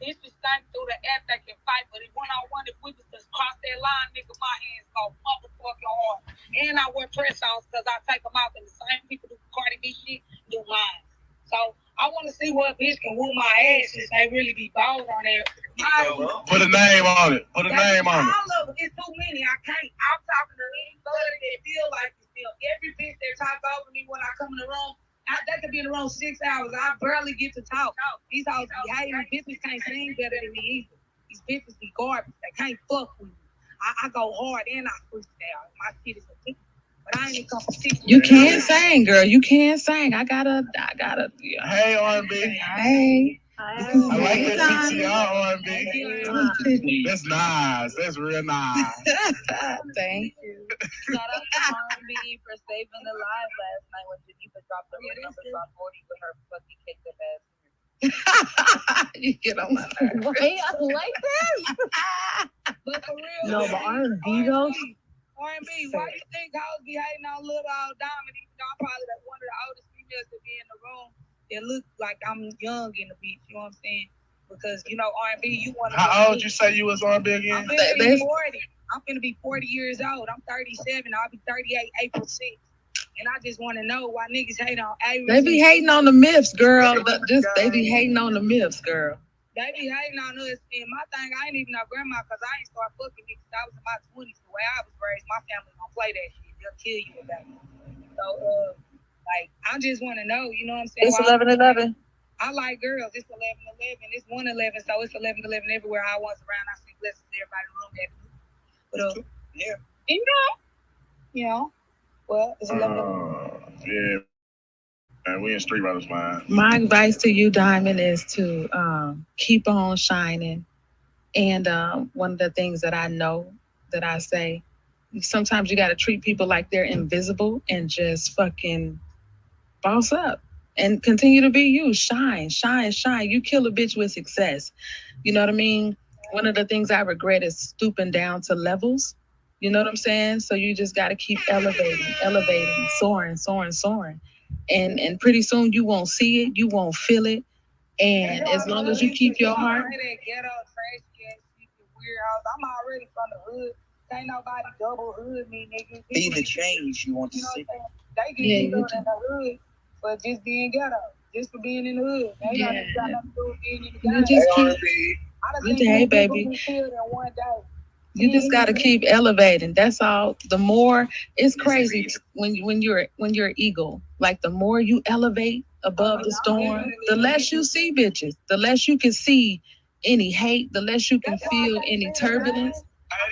Bitches think through the app they can fight, but if one-on-one, if we was just cross that line, nigga, my hands go motherfucking hard. And I wear press ons because I take them out, and the same people do Cardi B shit do mine. So I want to see what bitch can whoop my ass since they really be bold on there. Put a name on it. Put a name on it. All of it. It's too many. I can't. I'm talking to anybody that feel like it's still. Every bitch that talk over me when I come in the room, they could be in the room 6 hours. I barely get to talk. These hoes be hating. Bitches can't sing better than me either. These bitches be garbage. They can't fuck with me. I go hard and I freestyle. My shit is a ticket. But I ain't in competition. You can't sing, girl. You can't sing. I gotta. Yeah. Hey, R&B. Hey. I like that PTR, R&B. That's nice. That's real nice. Thank you. Shout out to R&B for saving the live last night when Geneva dropped the numbers on 40 with her fucking caked up ass. You get on my nerves. Wait, I like that. But for real, no, but R&B though. R&B, why you think hoes be hating on little old Diamond? Even though I'm probably one of the oldest females to be in the room. It look like I'm young in the beach, you know what I'm saying? Because, you know, R&B, you want to... How old you say you was R&B again? I'm finna be 40. I'm finna be 40 years old. I'm 37. I'll be 38 April 6th. And I just want to know why niggas hate on... They be hating on the myths, girl. They be hating on the myths, girl. They be hating on us. And my thing, I ain't even know grandma because I ain't start fucking niggas. I was in my 20s. The way I was raised, my family don't play that shit. They'll kill you about it. So, like, I just want to know, you know what I'm saying? It's 11-11. I like girls. It's 11-11. It's 1-11, so it's 11-11 everywhere I was around. I see blessings to everybody in the room. But, you know, well, it's 11-11. Yeah. And we in Street Riders, man. My advice to you, Diamond, is to keep on shining. And one of the things that I know that I say, sometimes you got to treat people like they're invisible and just fucking boss up and continue to be you. Shine. You kill a bitch with success. You know what I mean? One of the things I regret is stooping down to levels. You know what I'm saying? So you just got to keep elevating, soaring. And pretty soon you won't see it. You won't feel it. And as long as you keep your heart. I'm already from the hood. Ain't nobody double hood me, nigga. Be the change you want to see. They get good in the hood, but just being ghetto, just for being in the hood. They got nothing to do with being in the ghetto. Hey, baby. You just gotta keep elevating. That's all. The more it's crazy when you're eagle. Like the more you elevate above the storm, the less you see bitches, the less you can see any hate, the less you can feel any turbulence,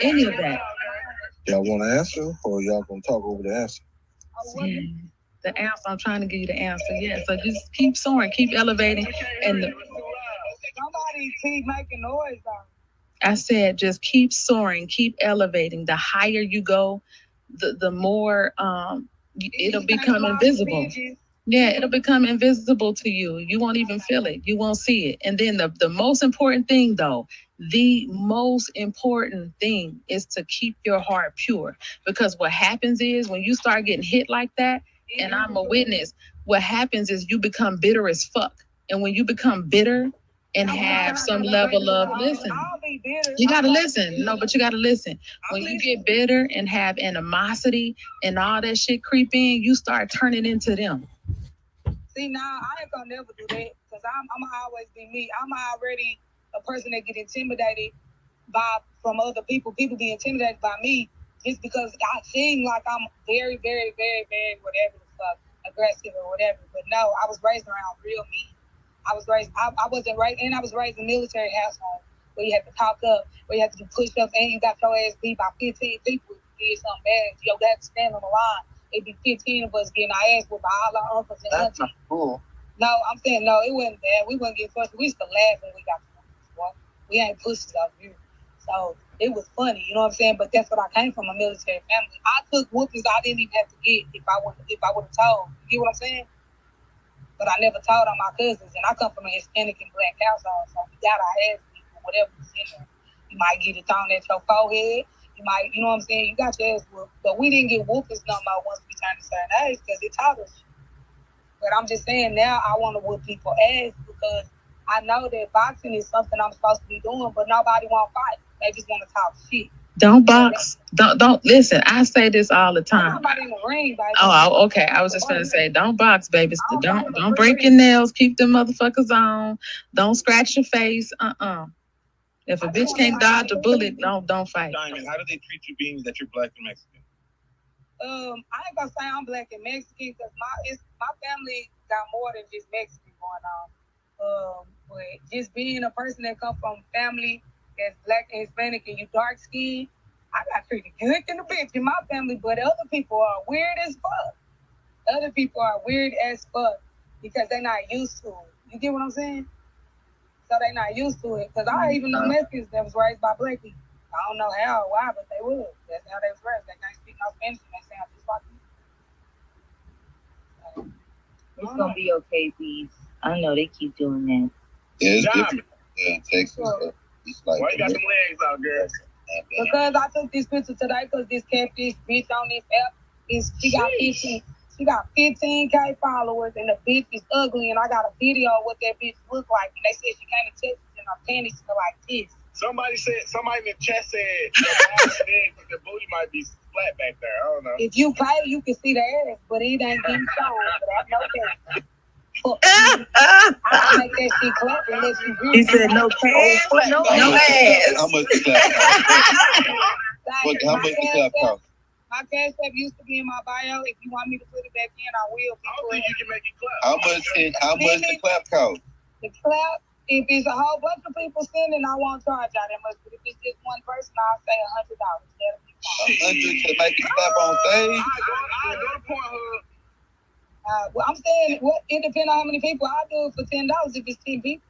any of that. Y'all want to answer, or y'all gonna talk over the answer? Yeah. The answer, I'm trying to give you the answer. Yeah, so just keep soaring, keep elevating, and somebody keep making noise though. I said, just keep soaring, keep elevating. The higher you go, the more it'll become invisible. Yeah, it'll become invisible to you. You won't even feel it. You won't see it. And then the most important thing, though, the most important thing is to keep your heart pure. Because what happens is when you start getting hit like that, and I'm a witness, what happens is you become bitter as fuck. And when you become bitter and have some level of, listen, you got to listen. No, but you got to listen. When you get bitter and have animosity and all that shit creep in, you start turning into them. See, now I ain't gonna never do that because I'm always be me. I'm already a person that get intimidated from other people. People be intimidated by me just because I seem like I'm very, very, very, very whatever the fuck, aggressive or whatever. But no, I was raised around real mean. I was raised in a military household where you had to talk up, where you had to do push-ups, and you got your ass beat by 15 people if you did something bad. You had to stand on the line. It'd be 15 of us getting our ass whooped by all our uncles and aunties. That's not cool. No, I'm saying, no, it wasn't bad. We wouldn't get frustrated. We used to laugh when we got to boy. We ain't pussies out here. So it was funny, you know what I'm saying? But that's what I came from, a military family. I took whoopings I didn't even have to get if I would have told. You get what I'm saying? But I never told on my cousins, and I come from a Hispanic and black household, so we got our ass beat for whatever was in there. You might get it thrown at your forehead. You might, you know what I'm saying? You got your ass whooped. But we didn't get whoopings no more once we turned a certain age because it taught us. But I'm just saying now I want to whoop people ass because I know that boxing is something I'm supposed to be doing, but nobody want to fight. They just want to talk shit. Don't box. Don't listen. I say this all the time. Nobody in the ring, baby. Oh, okay. I was just gonna say, don't box, baby. Don't break your nails. Keep them motherfuckers on. Don't scratch your face. If a bitch can't dodge a bullet, don't fight. Diamond, how do they treat you being that you're black and Mexican? I ain't gonna say I'm black and Mexican because my family got more than just Mexican going on. But just being a person that come from family that's black and Hispanic and you dark skinned, I got treated good in the bitch in my family, but other people are weird as fuck. Other people are weird as fuck because they're not used to it. You get what I'm saying? So they're not used to it. Because I even know Mexicans that was raised by black people. I don't know how or why, but they was. That's how they was raised. They can't speak no Spanish and they sound just like me. It's gonna be okay, please. I know they keep doing that. Yeah, it's different. Yeah, in Texas. It's like, why you got them legs out, girl? Because I took this picture today because this catfish bitch on this app she got 15K followers and the bitch is ugly and I got a video of what that bitch look like and they said she came to Texas and her panties feel like this. Somebody in the chat said that the booty might be flat back there. I don't know. If you pay, you can see the ass, but it ain't getting shown. But I know that. I make that shit clap and let you breathe. He said no cash, no ass. How much the clap cost? How much the clap cost? My cash app used to be in my bio. If you want me to put it back in, I will. I don't think you can make it clap. How much the clap cost? The clap, if it's a whole bunch of people sending, I won't charge y'all that much. But if it's just one person, I'll say $100. That'll be fine. $100 to make it clap on stage? I go to Pornhub. Well, I'm saying it depends on how many people. I'll do it for $10 if it's 10 people.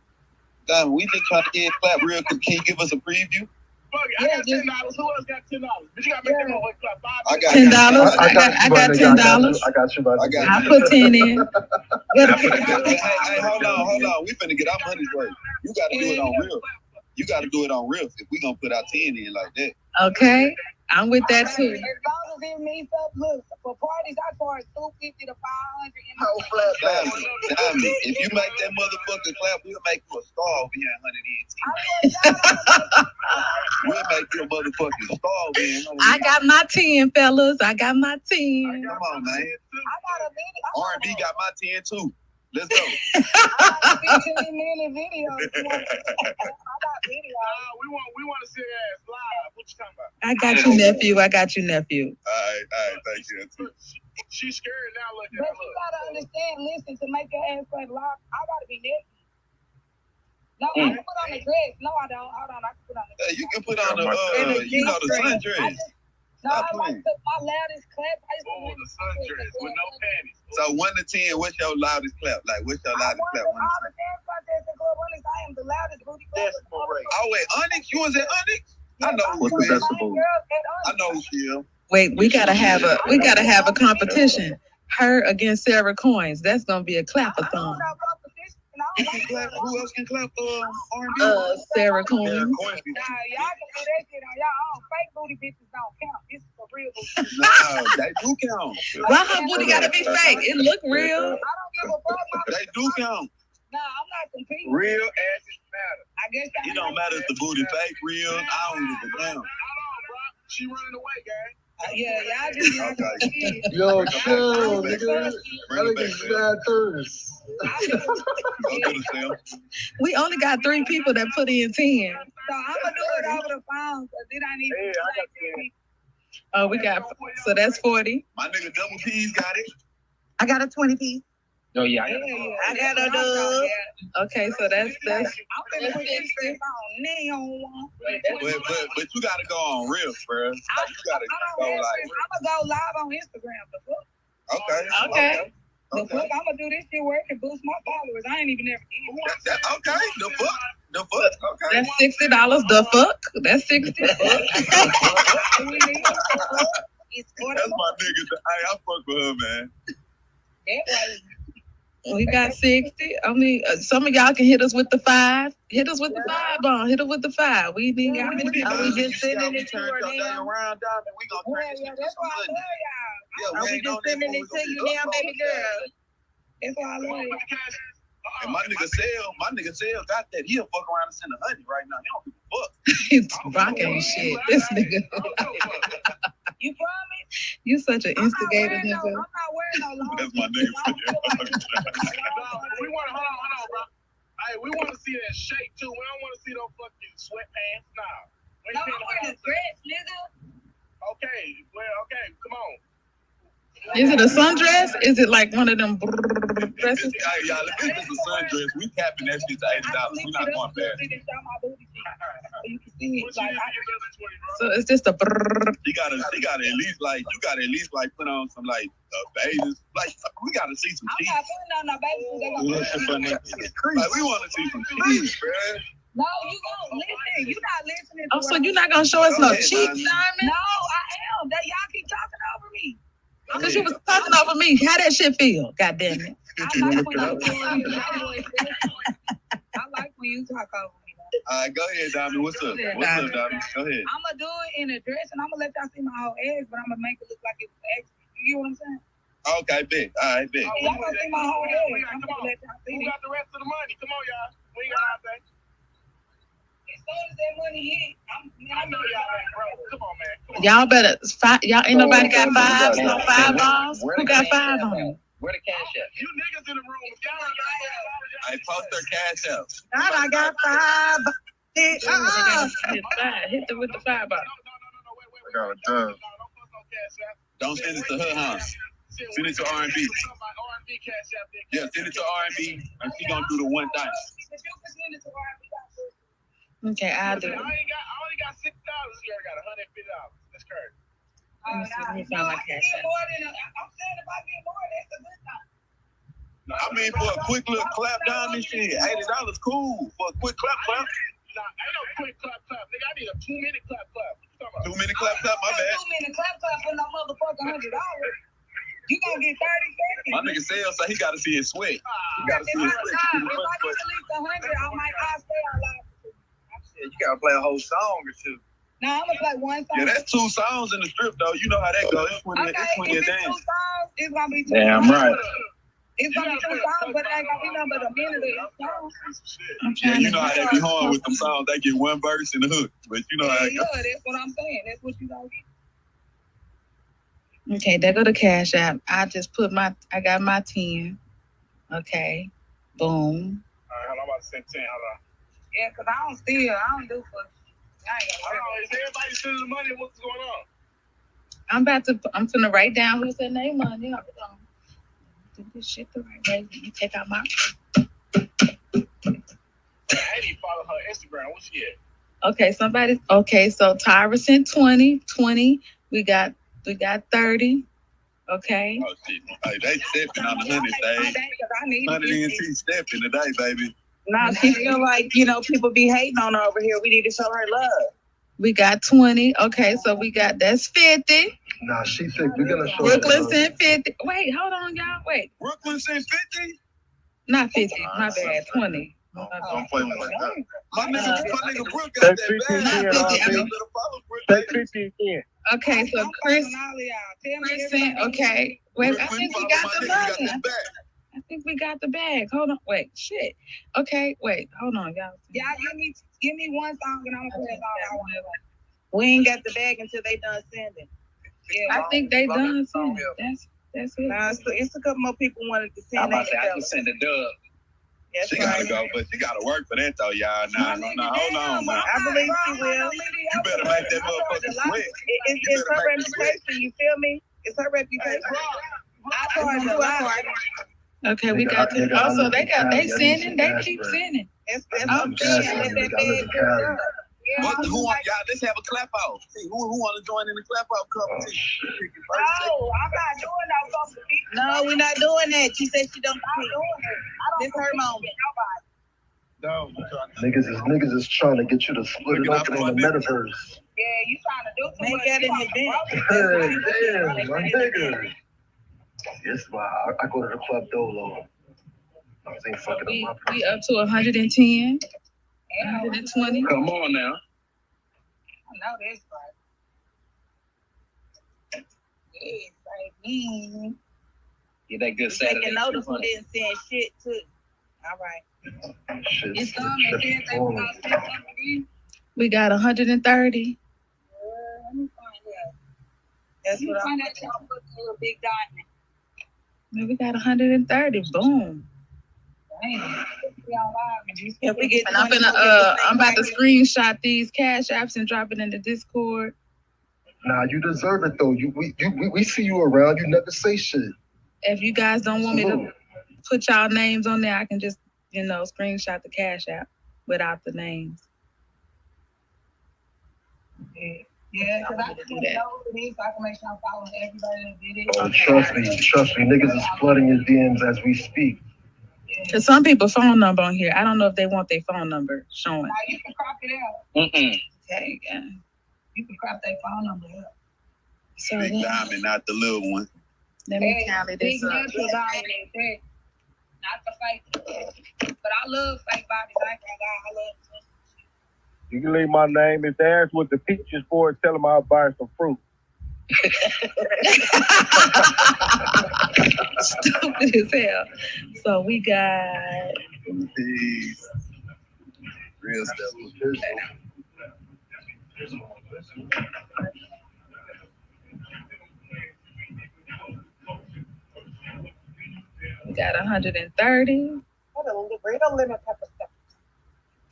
Damn, we just trying to get clap real quick. Can you give us a preview? Fuck it, I got $10. Who else got $10? But you got to make that motherfucker clap. I got $10. I got $10. I got you, buddy. I put 10 in. Hey, hold on. We finna get our money's worth. You gotta do it on real. You gotta do it on real if we gonna put our 10 in like that. Okay, I'm with that too. As long as it meets up, look, for parties, I charge $250 to $500 in my Diamond, if you make that motherfucker clap, we'll make you a star over here in 110. We'll make you a motherfucking star over here in 110. I got my 10, fellas. I got my 10. Come on, man. I got a video. R&B got my 10 too. Let's go. I got a 15-minute video. I got video. We want to see your ass live. What you talking about? I got you, nephew. I got you, nephew. All right, thank you. She's scared now. Look But at you gotta understand, listen, to make your ass play live, I gotta be naked. No, I can put on the dress. No, I don't. Hold on, I can put on the dress. Hey, you can put on the sundress. No, I like my loudest clap. the sundress with no panties. So 1 to 10, what's your loudest clap? Like, what's your loudest clap? All the dance contests in Club Onyx, I am the loudest booty clapper. Oh, wait, Onyx? You was at Onyx? I know who What's she the is. decibel? I know who she is. Wait, we gotta have a competition. Her against Sarah Coins. That's gonna be a clap-a-thon. Who else can clap R&B? Sarah Coins. Y'all can do that shit on y'all own. Fake booty bitches don't count. This is for real booty. No, they do count. Why her booty gotta be fake? It look real. I don't give a fuck. They do count. No, I'm not competing. Real asses matter. I guess It don't matter if the booty fake, real. I don't give a damn. Hold on, bro. She running away, gang. Yeah, y'all just Yo, chill, Bring it nigga. back. That nigga's bad thirst. Go to the cell. We only got 3 people that put in 10. So I'm gonna do it over the phone because it ain't even. Hey, I got 10. Oh, we got, so that's 40. My nigga Double P's got it. I got a 20p. Oh, yeah. I got a dub. Okay, so that's I'm gonna put this shit on neon one. But you gotta go on real, bro. Like, you gotta go like. I'm gonna go live on Instagram. The fuck? Okay. The fuck? I'm gonna do this shit where it can boost my followers. I ain't even never did. Okay. The fuck. Okay. That's $60. The fuck? That's 60. It's That's my nigga. Hey, I fuck with her, man. We got 60. I mean, some of y'all can hit us with the 5. Hit us with the 5 on. Hit us with the 5. We need how many people? Are we just sending it to her now? Around, Diamond. We gonna turn this Yeah, into that's some why I money. love y'all. Yeah, Are we ain't just on that sending when it we to you gonna now, be baby girl? That's why I love y'all. And my nigga Sell got that. He'll fuck around and send 100 right now. He don't give a fuck. Rock ain't shit. This nigga. You promise? You such an instigator, I'm nigga. not wearing no long. That's my name. We want to hold on, bro. Hey, we want to see that shake too. We don't want to see those fucking sweatpants. Nah. No, I'm wearing a dress, nigga. Okay, well, okay, come on. Is it a sundress? Is it like one of them dresses? Hey, y'all, if it's a sundress, we capping that shit to $80. We not going bad. You can see it. Like, So it's just a. She gotta at least like, you gotta at least like put on some like bathers. Like we gotta see some I'm cheese. not putting on no baby food. They gonna Like we want to see some cheese, bruh. No, you don't listen. You not listening. Oh, so you're not gonna show us no Go ahead, cheeks, Diamond. Diamond? No, I am. That y'all keep talking over me. Because you was talking over me. How that shit feel? God damn it. I like when you talk over me. All right, go ahead, Diamond. What's up? What's up, Diamond? Go ahead. I'm gonna do it in a dress and I'm gonna let y'all see my whole ass, but I'm gonna make it look like it was extra. You get what I'm saying? Okay, bet. All right, bet. Y'all gonna see my whole ass. I'm Come gonna on. let y'all see Who it. got the rest of the money? Come on, y'all. We got our thing. As soon as that money hit, I know y'all ain't broke. Come on, man. Come on. Y'all better. Y'all ain't nobody got fives, no five balls. Who got five on them? Where the cash at? You niggas in the room. If y'all ain't got Hey, post their cash out. God, I got five. Hit them with the five balls. No, wait. I got a dub. No, don't put no cash out. Don't send it to her, huh? Send it to R&B. R&B cash out there. Yeah, send it to R&B, and she gonna do the one thing. Okay, I'll do I it. only got $6. You already got $150. That's crazy. Let me find my cash app. I'm saying if I get more, that's a good time. I mean, for a quick little clap down this shit, $80 cool. For a quick clap. Nah, ain't no quick clap. Nigga, I need a 2-minute clap. What you talking about? 2 minute clap, my bad. 2 minute clap for no motherfucking $100. You gonna get 30 seconds. My nigga Sales say he gotta see his sweat. He gotta see his sweat. If I get at least 100, I'll stay out loud. Yeah, you gotta play a whole song or two. No, I'm gonna play one song. Yeah, that's 2 songs in the strip though. You know how that goes. It's 20 okay, it's 20 a if it's 2 dance. songs, it's gonna be 2 Damn songs. right. It's gonna be 2 songs, but it ain't gonna be nothing but a minute of each song. I'm Yeah, trying you know how they be hard with them to. songs. They get one verse in the hook. But you know how it Yeah, goes. that's what I'm saying. That's what you gonna get. Okay, there go the cash app. I just put I got my 10. Okay, boom. All right, hold on. I'm about to send 10. Hold on. Yeah, cause I don't steal. I don't do fuck. I ain't gonna Hold on. Is everybody sending the money? What's going on? I'm finna write down who said name on it. Hold on. Do this shit the right way. Let me take out my. I didn't follow her Instagram. What's she at? Okay, okay, so Tyra sent 20. We got 30. Okay. Oh shit. Hey, they stepping on the 100 stage. 100 NT stepping today, baby. Nah, she feel like, people be hating on her over here. We need to show her love. We got 20. Okay, so that's 50. Nah, she think we're gonna show Brooklyn her. sent 50. Wait, hold on, y'all. Wait. Brooklyn sent 50? Not 50. My bad. 20. Don't play with like that. My nigga Brooke got that bag. Not 50. Okay, so Chris sent, okay. Wait, I think we got the money. I think we got the bag. Hold on. Wait, shit. Okay, wait. Hold on, y'all. Y'all give me one song and I'm gonna play it all I want. We ain't got the bag until they done sending. I think they done sending. That's it. Nah, it's a couple more people wanted to send. I'm about to say, I can send a dub. That's She right. gotta go, but she gotta work for that though, y'all. Nah, hold on, man. I believe she will. You better make that motherfucker sweat. It's her reputation, you feel me? It's her reputation. I charge a lot. Okay, we got to. Also, they sending. They keep sending. That's what I'm saying. Let that bag build up. Who want y'all? Let's have a clap out. See who want to join in the clap out competition. No, I'm not doing no fucking beat. No, we're not doing that. She said she don't compete. This her moment. No. Niggas is trying to get you to split it up in the metaverse. Yeah, you trying to do too Make much. that You an event. Hey, damn, my nigga. Yes, why I go to the club dolo. I was ain't fucking up my We up to 110, 120. Come on now. I know that's right. Yes, baby. Get that good Taking Saturday. notice who didn't send shit too. All right. Shit, It's some that said shit they were falling. gonna send something in. We got 130. Let me find out. That's You what find I'm. out y'all put a little big diamond. We got 130. Boom. Damn. Y'all live. If we get And I'm 20, finna, we'll get the I'm same about to price. screenshot these cash apps and drop it in the Discord. Nah, you deserve it though. We see you around. You never say shit. If you guys don't want me to Salute. put y'all names on there, I can just, screenshot the cash app without the names. Yeah, because I to just do want to that. know who it is so I can make sure I'm following everybody that did it. Oh, trust me. Niggas is flooding your DMs as we speak. Cause some people phone number on here. I don't know if they want their phone number showing. Now you can crop it out. Okay, yeah. You can crop that phone number out. So Big diamond, not the little one. let me tally Big this up. natural diamond ain't that. Not the fake. But I love fake bodies. I ain't gonna lie. I love them. You can leave my name. If they ask what the peach is for, tell them I'll buy some fruit. Stupid as hell. So we got Peace. Real stuff. we got 130, What a little lemon pepper stuff.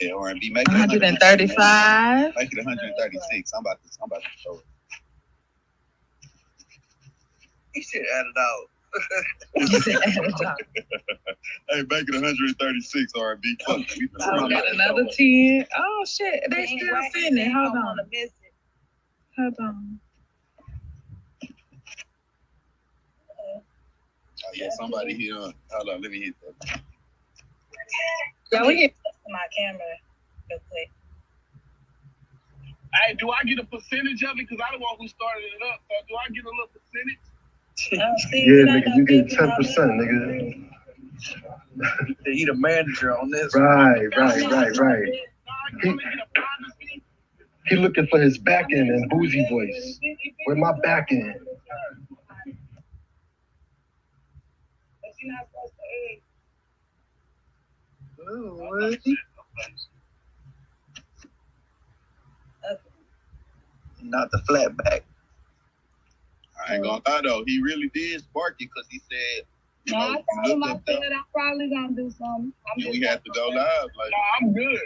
Yeah, R&B. Make it 135. Make it 136. I'm about to show it. He should add it out. Hey, make it 136 R&B. Fuck, we We got another 10. Oh shit, they still sending. Hold on. Hold on. Oh yeah, somebody here. Hold on, let me hit that. Yeah, we get my camera. Real quick. Hey, do I get a percentage of it? Because I'm the one who started it up. So do I get a little percentage? Yeah, nigga, you get 10%, nigga. He the manager on this. Right. No, I He, get a finder's fee. he looking for his back end and boozy voice. Where my back end? But you're not supposed to egg. Not the flat back. I ain't gonna lie though, he really did spark it because he said, No, I told him I said I'm probably gonna do something. and we have to go live. Like, No, I'm good.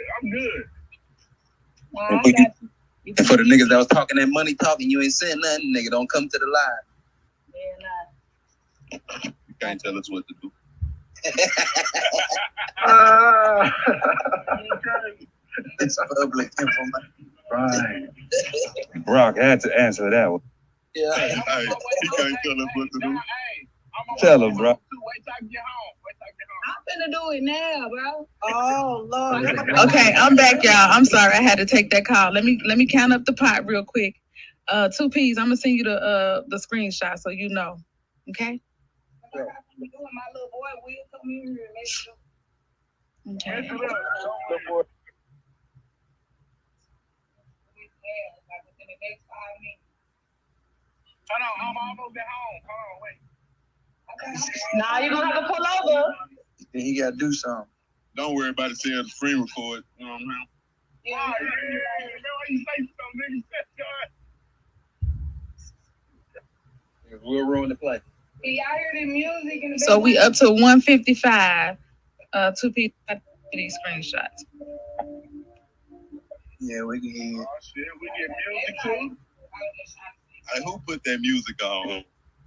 Nah, I got you. And for the niggas that was talking that money talking, you ain't saying nothing, nigga. Don't come to the live. Yeah, nah. you can't tell us what to do. It's public information. Right. Brock had to answer that one. Yeah. Hey, you can't tell us what to do. Tell him, bro. Wait till I get home. I'm finna do it now, bro. Oh Lord. Okay, I'm back, y'all. I'm sorry, I had to take that call. Let me count up the pot real quick. 2 P's. I'm gonna send you the screenshot so you know. Okay. My little boy will come in here and make sure. Okay. Like within the next 5 minutes. Hold on, I'm almost at home. Hold on, wait. Now you're gonna have to pull over. Then he gotta do something. Don't worry about it, say the screen record. You know what I'm saying? Yeah, Why you say something, nigga? We'll ruin the play. Can y'all hear the music in the So we up to 155. 2 P's these screenshots. Yeah, we can. Oh shit, we get music too. Hey, who put that music on?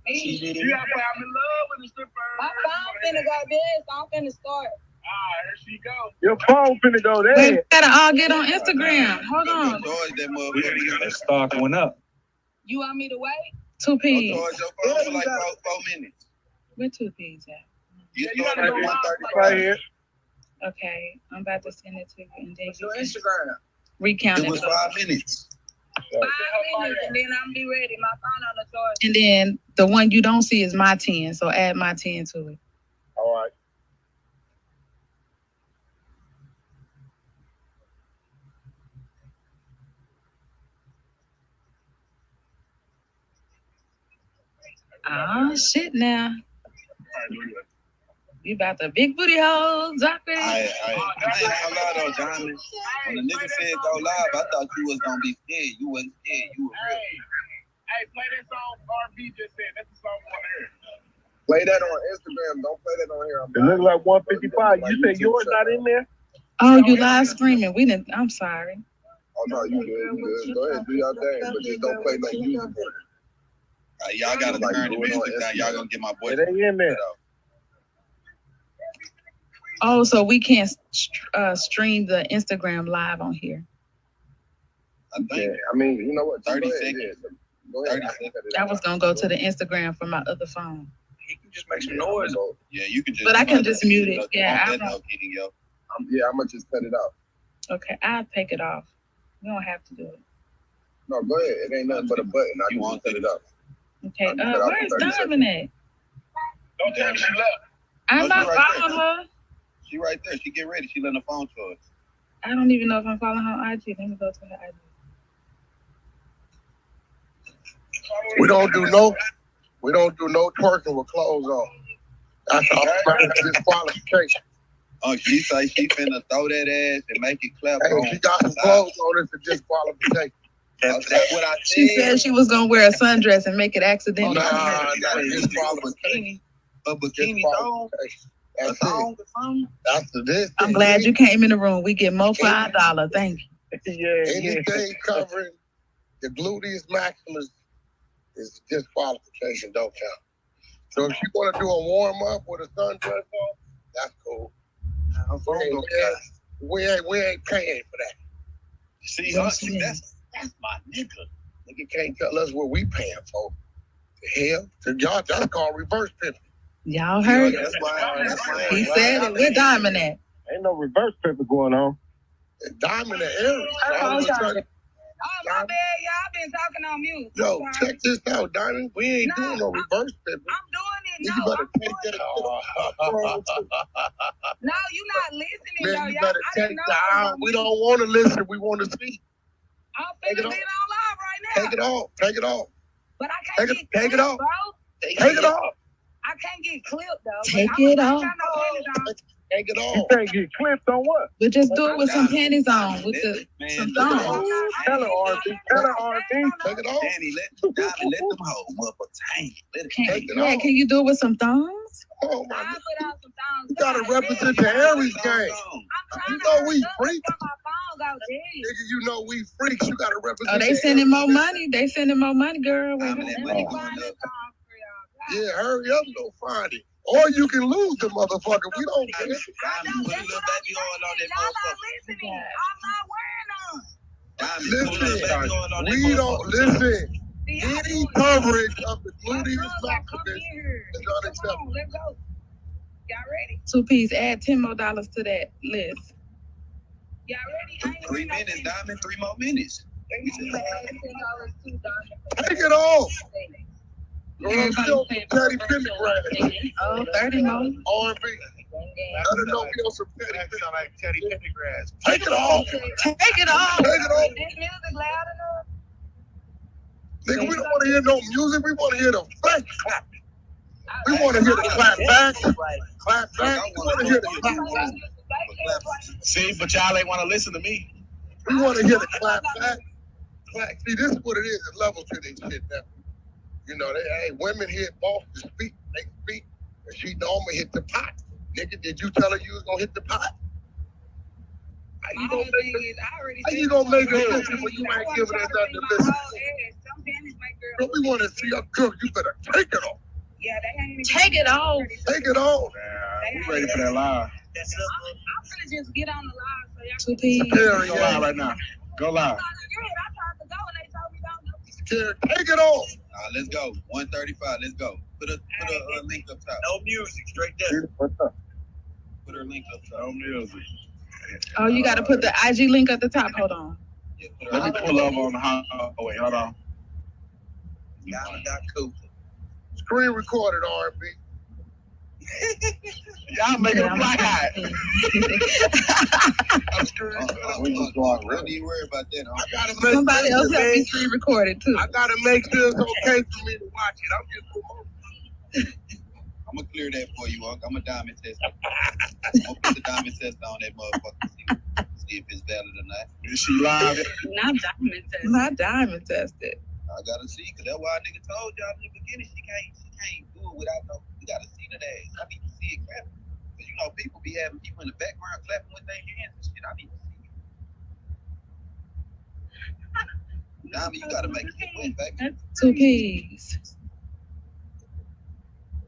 You gotta play I'm in love with the stripper. My phone finna go dead, so I'm finna start. Here she go. Your phone finna go there. We gotta all get on Instagram. Hold Don't on. charge that motherfucker. That stock went up. You want me to wait? 2 Don't P's. charge your phone for like 4 minutes. Where 2 P's at? You You start gotta at go live 135. right here. Okay, I'm about to send it to you and then What's you your can Instagram? recount It was it. 5 minutes. 5 minutes and then I'm be ready. My phone on the charge. And then the one you don't see is my 10, so add my 10 to it. All right. Ah, shit now. You about the big booty hoes, Doctor? I ain't gonna lie though, Diamond. When the nigga said go live, I thought you was gonna be scared. You wasn't scared. You were real. Hey, play that song R&B just said. That's the song I want to hear. Play that on Instagram. Don't play that on here. It looks like 155. You say yours not in there? Oh, you live streaming. We didn't. I'm sorry. Oh no, you good. You good. Go ahead, do your thing, but just don't play no music. Y'all gotta turn the music down. Y'all gonna get my boy. It ain't in there. Oh, so we can't stream the Instagram live on here. Yeah, I mean, you know what? 30 seconds. Go ahead. I was gonna go to the Instagram from my other phone. You can just make some noise. Yeah, you can just. But I can just mute it. Yeah, I'm gonna just cut it out. Okay, I'll take it off. You don't have to do it. No, go ahead. It ain't nothing but a button. I can just cut it up. Okay. Where's Diamond at? Don't tell me she left. I'm not right following her. She right there. She get ready. She letting the phone charge. I don't even know if I'm following her on IG. Let me go to her IG. We don't do no twerking with clothes on. That's a disqualification. Oh, she say she finna throw that ass and make it clap. Hey, she got some clothes on. It's a disqualification. That's what I said. She said she was gonna wear a sundress and make it accidental. Nah, that's a disqualification. A bikini thong. That's it. That's this. I'm glad you came in the room. We get more $5. Thank you. Yeah. Anything covering the gluteus maximus is disqualification. Don't count. So if you want to do a warm up with a sundress on, that's cool. We ain't paying for that. See, that's my nigga. Nigga can't tell us what we paying for. The hell? Y'all, that's called reverse pimping. Y'all heard it. That's why. He said it. Where Diamond at? Ain't no reverse pimping going on. Diamond and Eric. Oh, my bad, y'all. I've been talking on mute. Yo, check this out, Diamond. We ain't doing no reverse pimping. I'm doing it. You No, better take that no, you're not listening, Man, though. you Y'all, better I take didn't know the it was out. We don't want to listen. We want to see. I'm Take finna it get on off. live right now. Take it off. Take it off. But I can't Take get it clipped, off. bro. Take it off. I can't get clipped, though. Take But it I off. got no panties on. Take it You off. can't get clipped on what? But just do it with some panties on, with some thongs. Tell her, R&B. Tell her, R&B. Take it off. Danny, let them hoes motherfucker. Take it off. Can you do it with some thongs? Oh my I God. put on some thongs. You gotta represent the Aries gang. I'm You trying know to we hurry up freaks. and get my phone out there. Nigga, you know we freaks. You gotta represent Oh, they the sending more Aries money. They sending more money, girl. That money Let going me up. find this song for y'all. gang. Yeah, hurry up, go find it. Or you can lose the motherfucker. We don't care. I know, Put a that's little what baby I'm oil on saying. that Y'all not motherfucker. listening. I'm not wearing them. Diamond, put a little baby oil on that We don't motherfucker. listen. See, y'all Any doing it. coverage of the My gluteus girls gonna come maximus in here. is Come unacceptable. on, let's go. Y'all ready? 2 piece. Add $10 more to that list. Y'all ready? I ain't 3 wearing no minutes, panties. Diamond. 3 more minutes. You can add $10 too, Diamond. Take it off. Girl, Everybody show saying Teddy Pendergrass. Oh, 30 more. R&B. Let her know we on some Teddy That sound like Teddy Pendergrass. Take it off. Take it off. Take it off. Is this music loud enough? Nigga, we don't want to hear no music. We want to hear the flesh clap. We want to hear the clap back. Clap back. We want to hear the clap back. See, but y'all ain't want to listen to me. We want to hear the clap back. Clap. See, this is what it is. It's level to this shit now. You know, women hear bosses speak. They speak. And she normally hit the pot. Nigga, did you tell her you was going to hit the pot? How you gonna make a listen when you ain't giving us nothing to listen to? But we want to see a girl. You better take it off. Yeah, they ain't even Take it off. Take it off. We ready for that live. I'm gonna just get on the live so y'all 2 piece. Scary, Go live right now. Go live. I tried to go and they told me don't go. Scary. Take it off. Let's go. 135. Let's go. Put a link up top. No music, straight there. Put her link up top. No music. Oh, you got to put the IG link at the top. Hold on. Yeah, put her Let me pull up on the highway. Hold on. Got Cooper. Screen recorded R&B. Y'all making a black eye. We just going. Don't even worry about that. I gotta make Somebody sure else it's help me okay. screen record it too. I gotta make sure it's okay for me to watch it. I'm just promoting. I'm I'm gonna clear that for you, Unc. I'm a diamond test. I'm gonna put the diamond test on that motherfucker. See if it's valid or not. Is she live? Not diamond test. Not diamond tested. I gotta see, cause that's why a nigga told y'all in the beginning she can't do it without no. You gotta see that ass. I need to see it clapping. Cause you know people be having people in the background clapping with their hands and shit. I need to see it. Nah, you gotta make it wet, baby. That's 2 P's.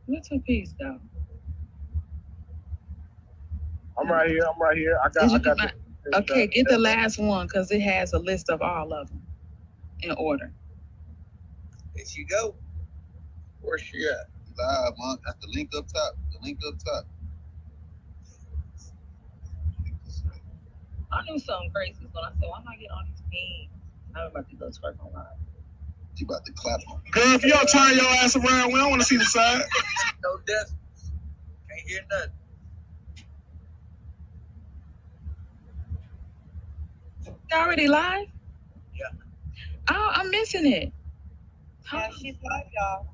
Where 2 P's go? I'm right here. I Did you got get okay, get the last one because it has a list of all of them in order. There she go. Where's she at? Live, Monk. That's the link up top. The link up top. I knew something crazy when I said, why am I getting all these pings? I'm about to go twerk on live. She about to clap on. Girl, if you don't turn your ass around, we don't want to see the side. No death. Can't hear nothing. You already live? Yeah. Oh, I'm missing it. Yeah, she's live, y'all.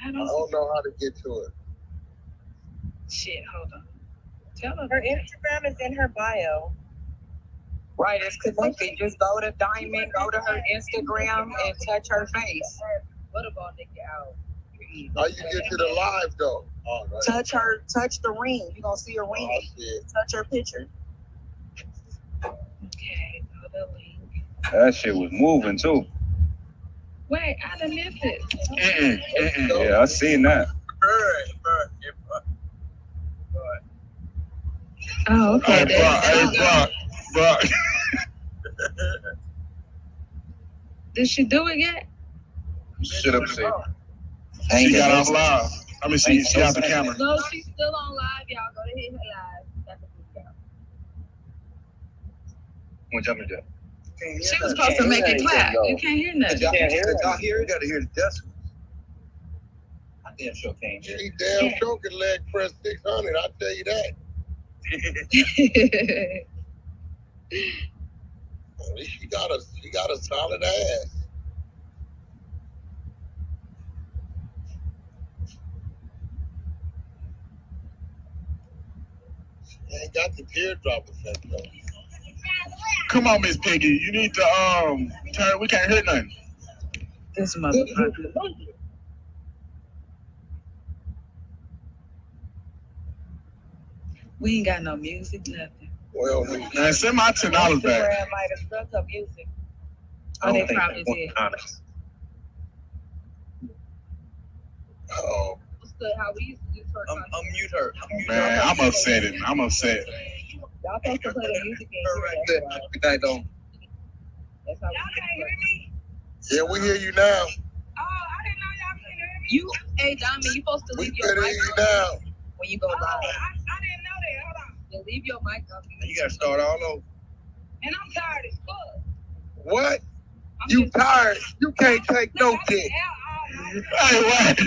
I I don't don't know how to get to it. shit, hold on. Tell her. Her Instagram is in her bio. Right, it's connected. Just go to Diamond, go to her Instagram, and touch her face. What about Nikki out? How you get to the live though? Oh, right. Touch the ring. You gonna see a ring. Oh, shit. Touch her picture. Okay, go to link. That shit was moving too. Wait, I done missed it. Yeah, I seen that. Oh, okay. Hey, Brock. Did she do it yet? Shit up, shit. She got off live. I mean, she out the camera. No, she's still on live, y'all. Go to hit her live. That's the video. One jumping jack. She was supposed to make it clap. You can't hear nothing. Y'all hear it? Gotta hear the decimals. I damn sure can't hear it. She damn sure can leg press 600. I'll tell you that. At least she got a solid ass. She ain't got the teardrop effect though. Come on, Miss Piggy. You need to turn. We can't hear nothing. This motherfucker. We ain't got no music, nothing. Well, Man, send my $10 back. Instagram might have stuck her music. Oh, they probably did. oh, What's good? How we used to do twerk on. Unmute her. Man, I'm upset. I'm upset. Y'all supposed to play the music in Her right here. there. Good night, though. That's how we do twerk. yeah, we hear you now. Oh, I didn't know y'all could hear me. You, hey, Diamond, you supposed to We leave your better mic hear you on now. when you go live. I didn't know that. Hold on. Yeah, leave your mic on. You gotta start all over. And I'm tired as fuck. What? I'm You just- tired? You can't take no I've been dick. out all night. Hey, what?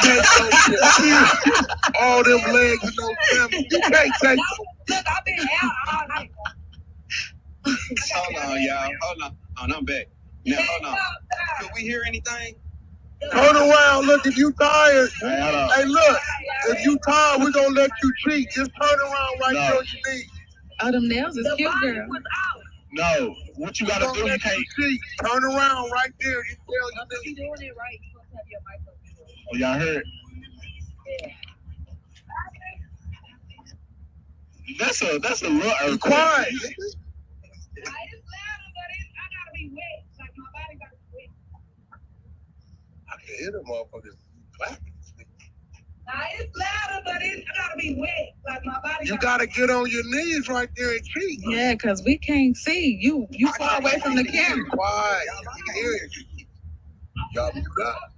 Can't take no dick. All them legs and no stomach. You can't take. Look, I've been out all night. Hold on, y'all. Hold on. Oh, I'm back. Now, hold on. Could we hear anything? Turn around. Look, if you tired. Hey, hold on. Hey, look. If you tired, we're gonna let you cheat. Just turn around right No. there on your knees. Oh, them nails is The cute, body girl. was out. No, what you We're gotta gonna do? You let can't. you cheat. Turn around right there. You tell If your you knees. doing it right, you supposed to have your mic on. Oh, y'all heard? That's a little Be earthquake. quiet. It's louder, but I gotta be wet. Like my body gotta be wet. I can hear them motherfuckers clapping. Nah, it's louder, but I gotta be wet. Like my body. You gotta get on your knees right there and cheat. Yeah, because we can't see. You far away from the Be camera. quiet. You can hear it. Y'all mute up.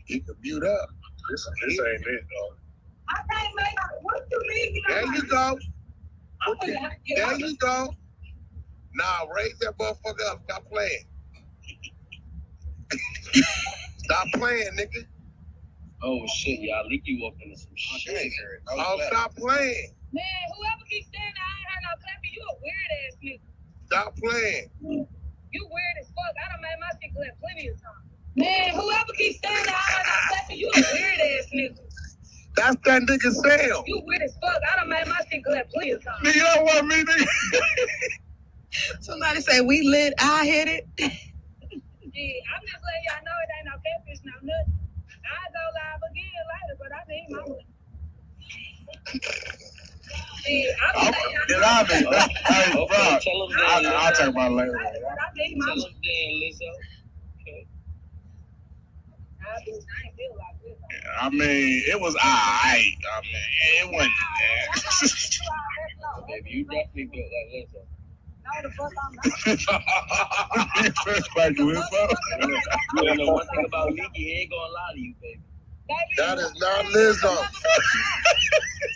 You can mute up. This ain't it, though. I can't make. What you mean? There you go. I'm gonna have to get There out. you go. Now raise that motherfucker up. Stop playing. Stop playing, nigga. Oh, shit, y'all. Leak you up into some shit. Oh, stop playing. Man, whoever keeps saying that I ain't heard no clapping, you a weird ass nigga. Stop playing. You weird as fuck. I done made my shit clap plenty of times. Man, whoever keeps saying that, I'm like, you a weird ass nigga. That's that nigga Sam. You weird as fuck. I done made my shit clap plenty of times. Nigga, you don't want me, nigga. Somebody say we lit, I hit it. Yeah, I'm just letting y'all know it ain't no catfish, no nothing. I'll go live again later, but I need my money. Yeah, I'm letting y'all know. Hey, bro, I'll take my later. I need my money. I mean, it was alright. I mean, it wasn't Baby, you definitely built like Lizzo. No, the fuck I'm not. like Lizzo. You don't know one thing about Leaky, he ain't gonna lie to you, baby. That is not Lizzo.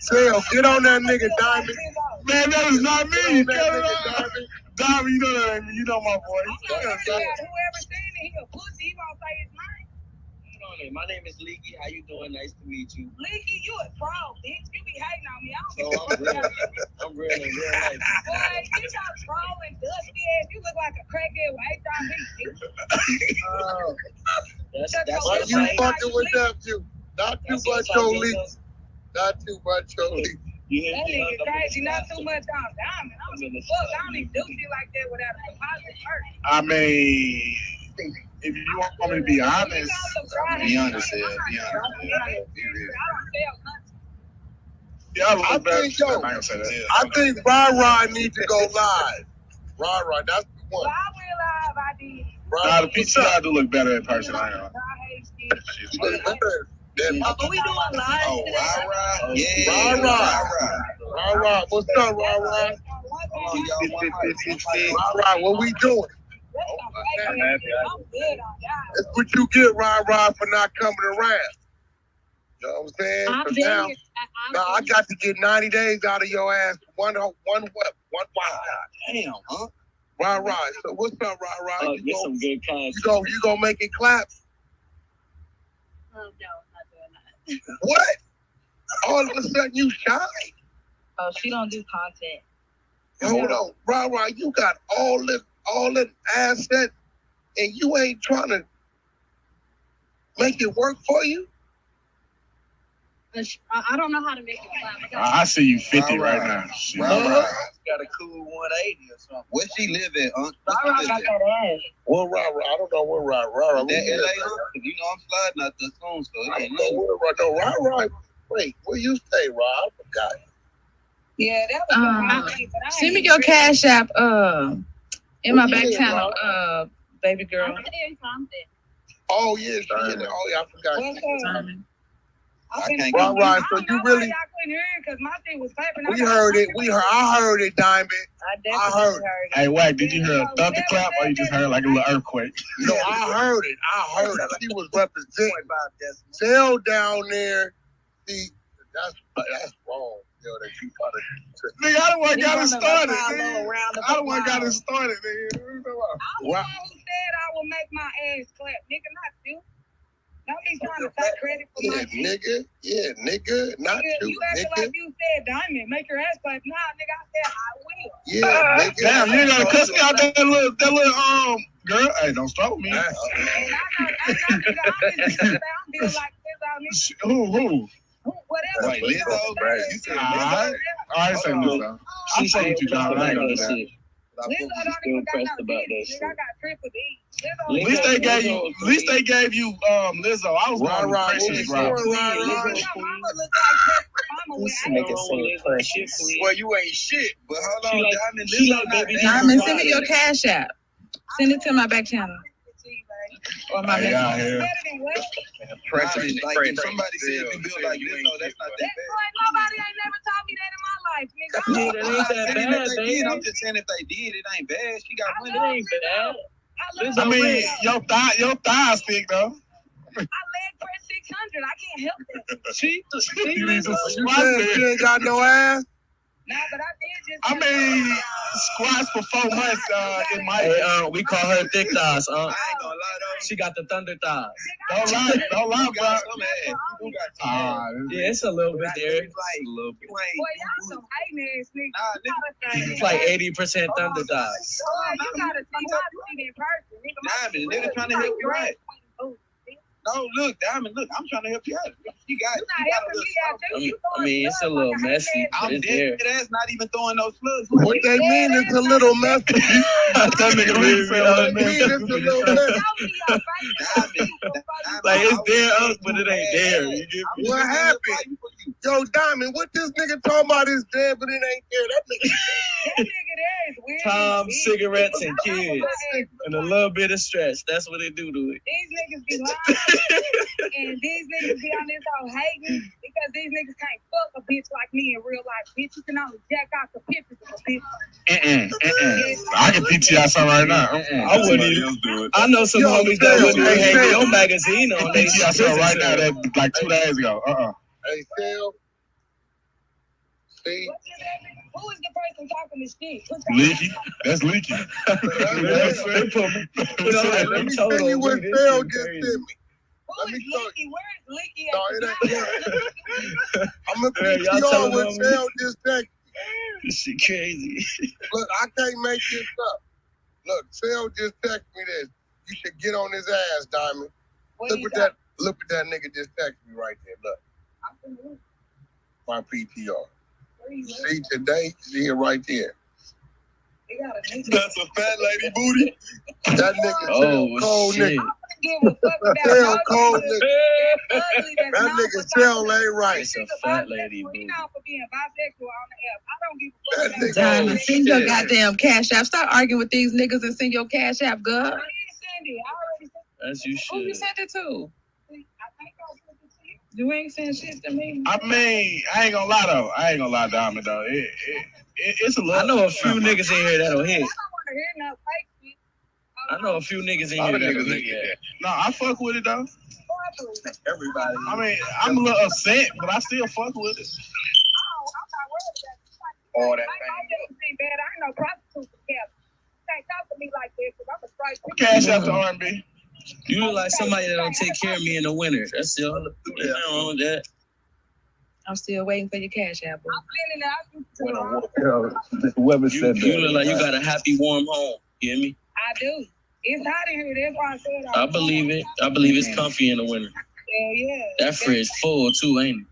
Sam, get on that nigga, Diamond. Man, that is not me. Get on that nigga, Diamond. Diamond, you know that ain't me. You know my voice. Whoever saying it, he a pussy, he won't say his name. My name is Leaky. How you doing? Nice to meet you. Leaky, you a troll, bitch. You be hating on me. I So don't I'm real in real life. Boy, you got troll and dusty ass. You look like a crackhead with HIV. Why you fucking with nephew? Not too much on leaks. Not too much on leaks. That nigga crazy, not too much on Diamond. I don't give a fuck. I don't even do shit like that without a deposit first. I mean, if you want me to be honest, Be honest, yeah. Be honest. I don't sell nothing. yeah, I I look better. think, yo, I'm not gonna say that. I think Rah needs to go live. Rah, that's the Well, one. I went live, I did. Nah, the PTI do look better in person. I know. I hate shit. Then, But we doing live Oh, today. Rah. Yeah. Rah, what's up, Rah? Hold on, y'all. One mic. Rah, what we doing? I'm good on y'all. That's what you get, Rah, for not coming around. You know what I'm saying? I'm 'Cause very. now I got to get 90 days out of your ass. One wow. Damn, huh? Rah. So what's up, Rah? Get some good content. You gonna make it clap? No, I'm not doing that. What? All of a sudden you shy? Oh, she don't do content. Hold on, Rah, you got all the assets, and you ain't trying to make it work for you? I don't know how to make it clap. I see you 50 right now. Shit. Rah. Got a cool 180 or something. Where she live at, huh? I got that ass. Well, Rah, I don't know where Rah. That LA, huh? You know I'm sliding out the soon, so I it ain't don't know nothing. where Rah. Wait, where you stay, Rah? I forgot. Yeah, that was my thing, but I Send me ain't your really- Cash App in my back Yeah, channel, baby girl. I'm saying something. Oh yeah, she in there. Oh yeah, I forgot. What's up? Simon. I I couldn't can't hear Rah, you. I so don't you know really- why y'all couldn't hear it, 'cause my thing was clapping. We heard it. I heard it, Diamond. I I definitely heard. heard it. Hey, Wack, did you hear a thunderclap or you just heard like a little earthquake? No, I heard it. She was representing. Tell down there. See, that's wrong. Yo, that you gotta. Nigga, I don't want to got it started, Follow nigga. around the I don't want to got it block. started, nigga. What you talking about? I'm the one who said I will make my ass clap, nigga, not you. Don't be trying to take credit for my shit. Nigga, not Nigga, you, you acting nigga. like you said Diamond, make your ass clap. Nah, nigga, I said I will. Yeah, nigga. Damn, you ain't gotta cuss me out that little girl. Hey, don't start with me. And I know, nigga, I'm just like this on Who? whatever. Wait, you Lizzo? know, Right. You said Alright. I say Lizzo. I say what you got. I ain't gonna do that. Lizzo don't even got no digits, nigga. I got triple D. At least they gave you Lizzo. I was going with Precious Rob. Mama look like Mama with Well, you ain't shit. But hold on, Diamond. she Lizzo like not baby that. Diamond, send me your Cash App. Send it to my back channel or my Hey, message. y'all here. better than what? Precious, like if somebody said you built like Lizzo, that's not that bad. Nobody ain't never taught me that in my life, nigga. Yeah, that ain't that bad, If they baby. did, I'm just saying if they did, it ain't bad. She got money. It ain't bad. I mean, your thigh stick though. I leg press 600. I can't help that. She You need to You squat said there. she ain't got no ass? Nah, but I did just. I mean, squats for 4 months. It might. Hey, we call her thick thighs, I ain't gonna lie though. She got the thunder thighs. Don't lie, You bro. got some ass. You do got some ass. Yeah, it's a little bit there. It's like, A little bit. you ain't- Boy, y'all some hating ass niggas. Nah, nigga. It's like 80% thunder thighs. You gotta see my shit in person, nigga. Diamond, nigga trying to help you right. No, look, Diamond, look, I'm trying to help you out. You got You're not helping me out there. You I mean, it's a little messy, but I'm it's there. dead ass not even throwing no slugs. What they mean is a little messy. That nigga really said all that What they mean is a little messy. Like, it's there, but it ain't there. You get me? What happened? Yo, Diamond, what this nigga talking about is dead, but it ain't there. That nigga. That nigga there is weird. Time, cigarettes, and kids. And a little bit of stress. That's what it do to it. These niggas be lying, and these niggas be on this whole hating because these niggas can't fuck a bitch like me in real life. Bitch, you can only jack out the pictures of a bitch. I can PTI something right now. I wouldn't even do it. I know some homies that wouldn't even hang your magazine on. They PTI something right now that like 2 days ago. Hey, Phil. See? Who is the person talking this shit? Leaky. That's Leaky. Let me tell you what Phil just sent me. Who is Leaky? Where is Leaky at? No, it ain't. I'm going to Hey, y'all PTR telling what them- Phil just texted me. This shit crazy. Look, I can't make this up. Look, Phil just texted me this. You should get on his ass, Diamond. Look what that nigga just texted me right there. Look. My PTR. See, today, see it right there. That's a fat lady booty. That nigga cold shit. nigga. Phil cold nigga. That nigga Phil ain't right. It's a fat lady, boo. You know, for being bisexual on the app. I don't give a fuck. That nigga. Diamond, send your shit. goddamn cash app. Stop arguing with these niggas and send your cash app, girl. I didn't send it. I already sent As you Who you should. sent it to? it. I think I sent it to you. You ain't sent shit to me. I mean, I ain't gonna lie though. I ain't gonna lie, Diamond though. It's a little. I know a few niggas in here that'll hit. I don't want to hear no fake shit. I know a few niggas in here that'll hit that. No, I fuck with it though. Everybody. I mean, I'm a little upset, but I still fuck with it. All that Bad. I ain't no prostitute together. Can't talk to me like this because I'm a straight Cash out to R&B. You look like somebody that don't take care of me in the winter. That's the only thing wrong with that. I'm still waiting for your cash app, boo. I'm feeling it. Whoever You said look that. like you got a happy, warm home. You hear me? I do. It's hot in here. That's why I said I believe it. I believe it's comfy in the winter. Hell yeah. That fridge full too, ain't it?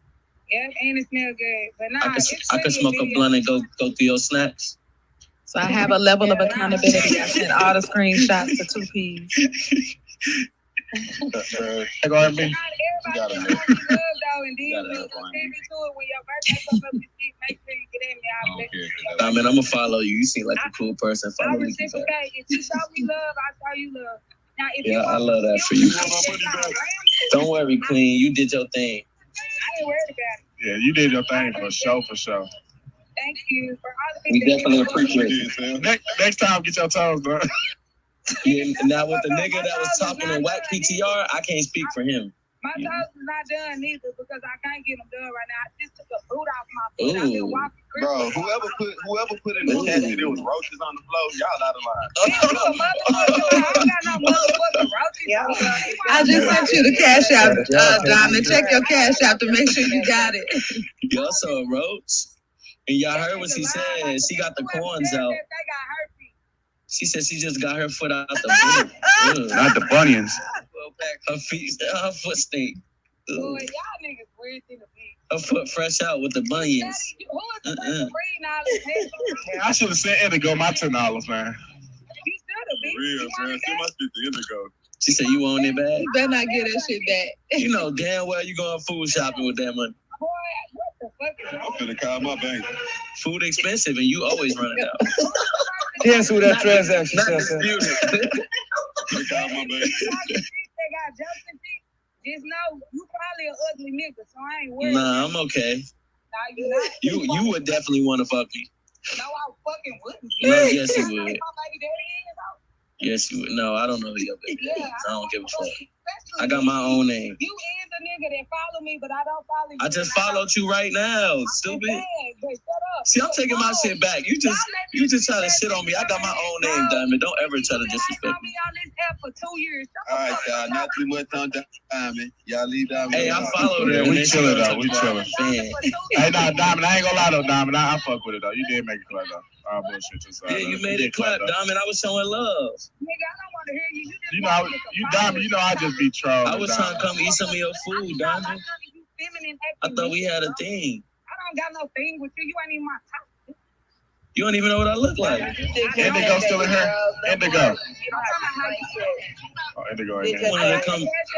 Yeah, and it smell good. But nah, I could smoke a blunt and go through your snacks. So I have a level of accountability. I sent all the screenshots to 2Ps. Like R&B. Everybody got love though, and then you send me to it when your birthday comes up and shit. Make sure you get in me. I mean, I'm gonna follow you. You seem like a cool person. I Follow me. reciprocate. If you show me love, I show you love. Now, if Yeah, you I want love that for you. Don't worry, Queen. You did your thing. I ain't worried about it. Yeah, you did your thing for sure. Thank you for all the We people that definitely you appreciate it. Next time, get your toes done. Yeah, now with the nigga that was talking in Wack PTR, I can't speak for him. My toes is not done neither because I can't get them done right now. I just took a boot off my foot. I've been walking. Bro, whoever put in the chat that there was roaches on the floor, y'all out of line. I don't got no motherfucking roaches. I just sent you the cash app, Diamond. Check your cash app to make sure you got it. Y'all saw Roach? And y'all heard what she said. She got the corns out. She said she just got her foot out the boot. Not the bunions. Her feet, her foot stink. Boy, y'all niggas weird thing to be. Her foot fresh out with the bunions. Who is the person reading all this shit? I should have sent Indigo my $10, man. You should have been. Real, man. Send my shit to Indigo. She said you own it back. You better not get that shit back. You know damn well you going food shopping with that money. Boy, what the fuck is wrong? I'm finna call my bank. Food expensive and you always running out. Cancel that transaction, Not sister. disputed. I'm call my bank. They got jokes and shit. Just know you probably an ugly nigga, so I ain't worried. Nah, I'm okay. Nah, you not. You would definitely want to fuck me. No, I fucking wouldn't. No, yes you would. My baby daddy is out. Yes you would. No, I don't know who your baby is. Yeah, I don't give a fuck. especially I got my own name. You is a nigga that follow me, but I don't follow you. I just followed you right now, stupid. But shut up. See, I'm taking my shit back. You just trying to shit on me. I got my own name, Diamond. Don't ever try to disrespect me. me on this app for 2 years. All right, y'all. Not too much on Diamond. Y'all leave Diamond. Hey, I alone. followed her. Yeah, we and chilling she though. We took chilling. my fan. Hey, nah, Diamond, I ain't gonna lie though, Diamond. I fuck with it though. You did make it clap though. All bullshit aside. Yeah, you though. made did it clap, though. Diamond. I was showing love. Nigga, I don't want to hear you. You You know, you Diamond. You know, I just be trolling. I was trying to come eat some of your food, Diamond. I thought we had a thing. I don't got no thing with you. You ain't even my top. You don't even know what I look like. Indigo still in here. Indigo. Oh, Indigo in there.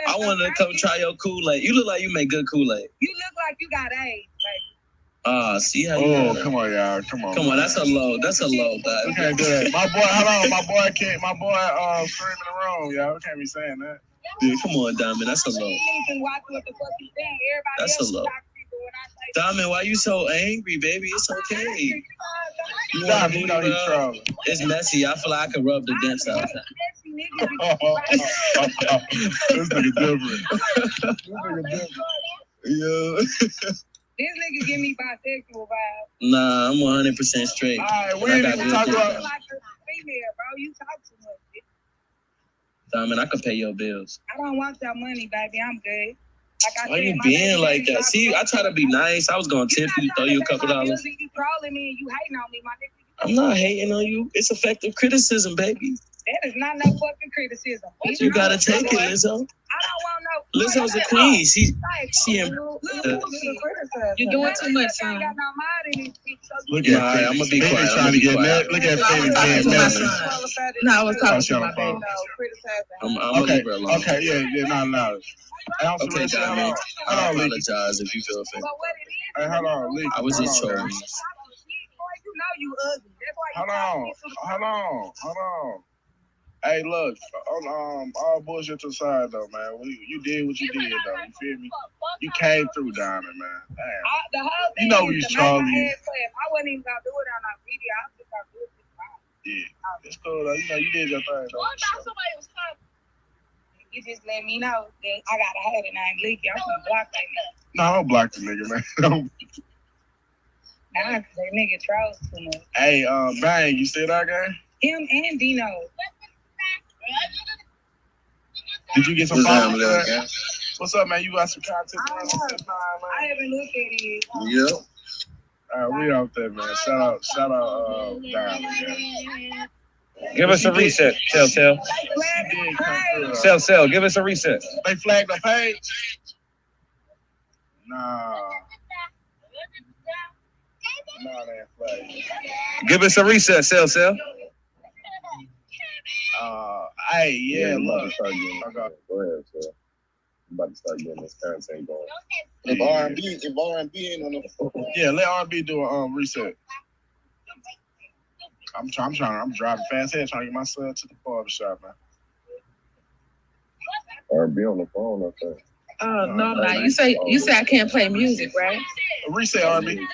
I wanted to come try your Kool-Aid. You look like you make good Kool-Aid. You look like you got AIDS, baby. See how you Oh, got come on, y'all. Come on. Come on, that's a low, We can't do that. My boy, hold on. My boy screaming in the room, y'all. We can't be saying that. Yeah, come on, Diamond. That's a low. That's a low. Diamond, why you so angry, baby? It's okay. You want to know he's trolling. It's messy. I feel like I can rub the dents out. This nigga different. Yeah. This nigga give me bisexual vibes. Nah, I'm 100% straight. All right, we ain't even talking about. You like a female, bro. You talk too much. Diamond, I can pay your bills. I don't want your money, baby. I'm good. Why you being like that? See, I try to be nice. I was gonna tip you, throw you a couple dollars. You trolling me and you hating on me, my nigga. I'm not hating on you. It's effective criticism, baby. That is not no fucking criticism. You gotta take it, Lizzo. I don't want no. Lizzo's a queen. She You're doing too much, son. Look at I'm gonna be quiet. trying to get mad. Look at Phoenix being mad. No, I was talking to my baby. I'm gonna leave her alone. Okay, no. Okay, Diamond. I apologize if you feel offended. Hey, hold on, Lee. I was just trolling. You know you ugly. That's why Hold on. Hey, look, all bullshit to the side though, man. You did what you did though. You feel me? You came through, Diamond, man. Damn. The whole thing you know we was trolling you. I wasn't even gonna do it on our video. I was just gonna do it. Yeah, it's cool though. You know you did your thing though. You just let me know that I gotta have it and I ain't leaking. I'm gonna block that nigga. No, I don't block the nigga, man. Nah, cause that nigga trolls too much. Hey, Bang, you still out there? Him and Dino. Did you get some followers? What's up, man? You got some content? I haven't looked at it. Yep. All right, we out there, man. Shout out, Diamond, man. Give us a reset, Tell. Sell. Give us a reset. They flagged the page? Nah, they ain't flagged. Give us a reset, Sell. Hey, yeah, look. Go ahead, sir. I'm about to start getting this content going. Yeah. If R&B ain't on the Yeah, let R&B do a reset. I'm driving fast ahead trying to get my son to the barbershop, man. R&B on the phone, I think. Oh no! You say I can't play music, right? Reset R&B. You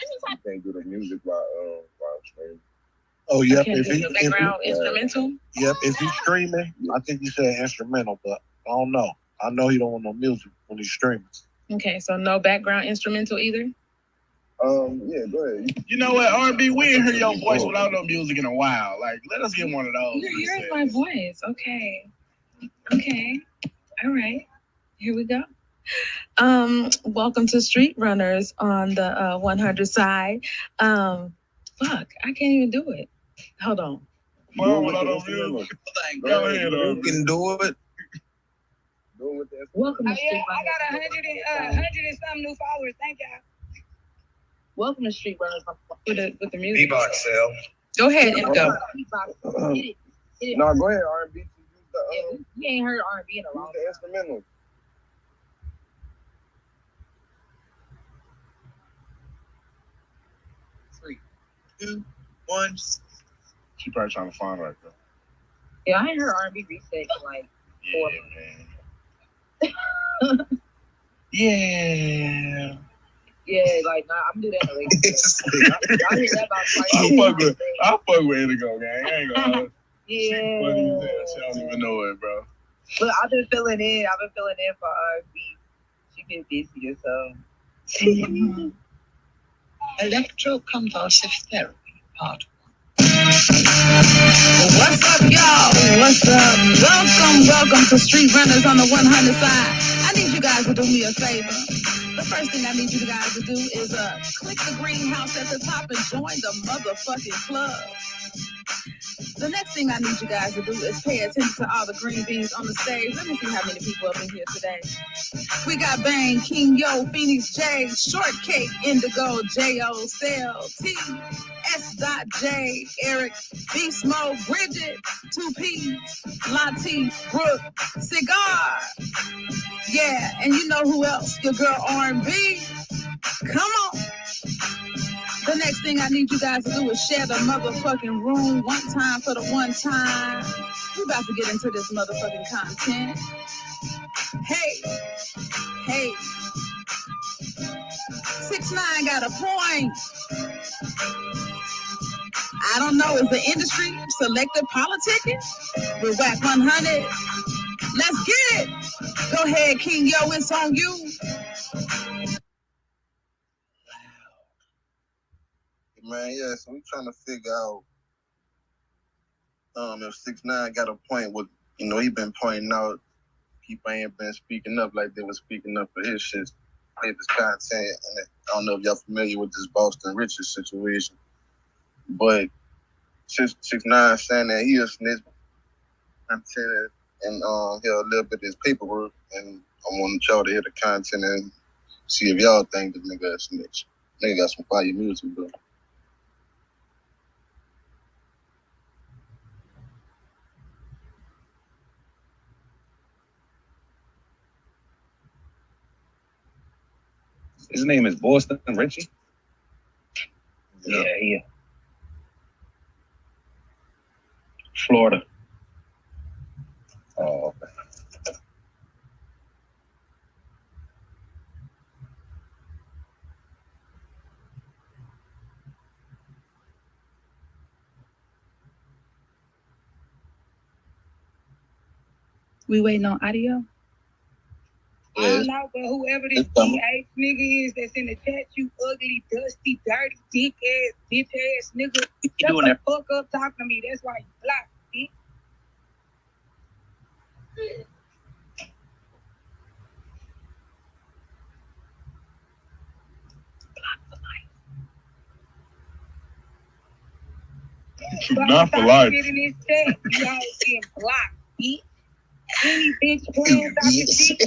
can't do the music while streaming. Oh, yep. I can't do the background instrumental. Yep. If he's streaming, I think he said instrumental, but I don't know. I know he don't want no music when he's streaming. Okay, so no background instrumental either. Yeah, go ahead. You know what, R&B, we ain't heard your voice without no music in a while. Like, let us get one of those. You're hearing my voice. Okay. All right. Here we go. Welcome to Street Runners on the 100 side. Fuck, I can't even do it. Hold on. Go ahead, You can do it. Welcome to Street I Runners. got 100 and some new followers. Thank y'all. Welcome to Street Runners with the music. B-Box sale. Go ahead and go. No, go ahead, R&B. You ain't heard R&B in a long time. The instrumental. Three, 2, 1. She probably trying to find right there. Yeah, I ain't heard R&B reset in like 4 man. Yeah. Yeah, like nah, I'm gonna do that later. I hear that about I fuck with Indigo, gang. I ain't gonna. Yeah. She don't even know it, bro. Look, I've been filling in for R&B. She been busy or so. Electroconvulsive therapy, part 1. What's up, y'all? What's up? Welcome to Street Runners on the 100 side. I need you guys to do me a favor. The first thing I need you guys to do is click the green house at the top and join the motherfucking club. The next thing I need you guys to do is pay attention to all the green beans on the stage. Let me see how many people up in here today. We got Bang, King Yo, Phoenix J, Shortcake, Indigo, J.O., Cell, T, S.J, Eric, Beast Mode, Bridget, 2P, Latif, Brooke, Cigar. Yeah, and you know who else? Your girl R&B. Come on. The next thing I need you guys to do is share the motherfucking room one time for the one time. We about to get into this motherfucking content. Hey, 6ix9ine got a point. I don't know, is the industry selective politicking with Wack 100? Let's get it. Go ahead, King Yo, it's on you. Man, yeah, so we trying to figure out if 6ix9ine got a point with, he been pointing out people ain't been speaking up like they were speaking up for his shit, his content. And I don't know if y'all familiar with this Boston Richards situation, but 6ix9ine saying that he a snitch content and hear a little bit of his paperwork, and I want y'all to hear the content and see if y'all think the nigga a snitch. Nigga got some fire music, bro. His name is Boston Richie. Yeah. Florida. Oh, okay. We waiting on audio? I don't know, but whoever this DH nigga is that's in the chat, you ugly, dusty, dirty, dick ass, bitch ass nigga. Shut the fuck up talking to me. That's why you blocked, bitch. Not for life. Get in this chat, you all getting blocked, bitch. Any bitch friends I can see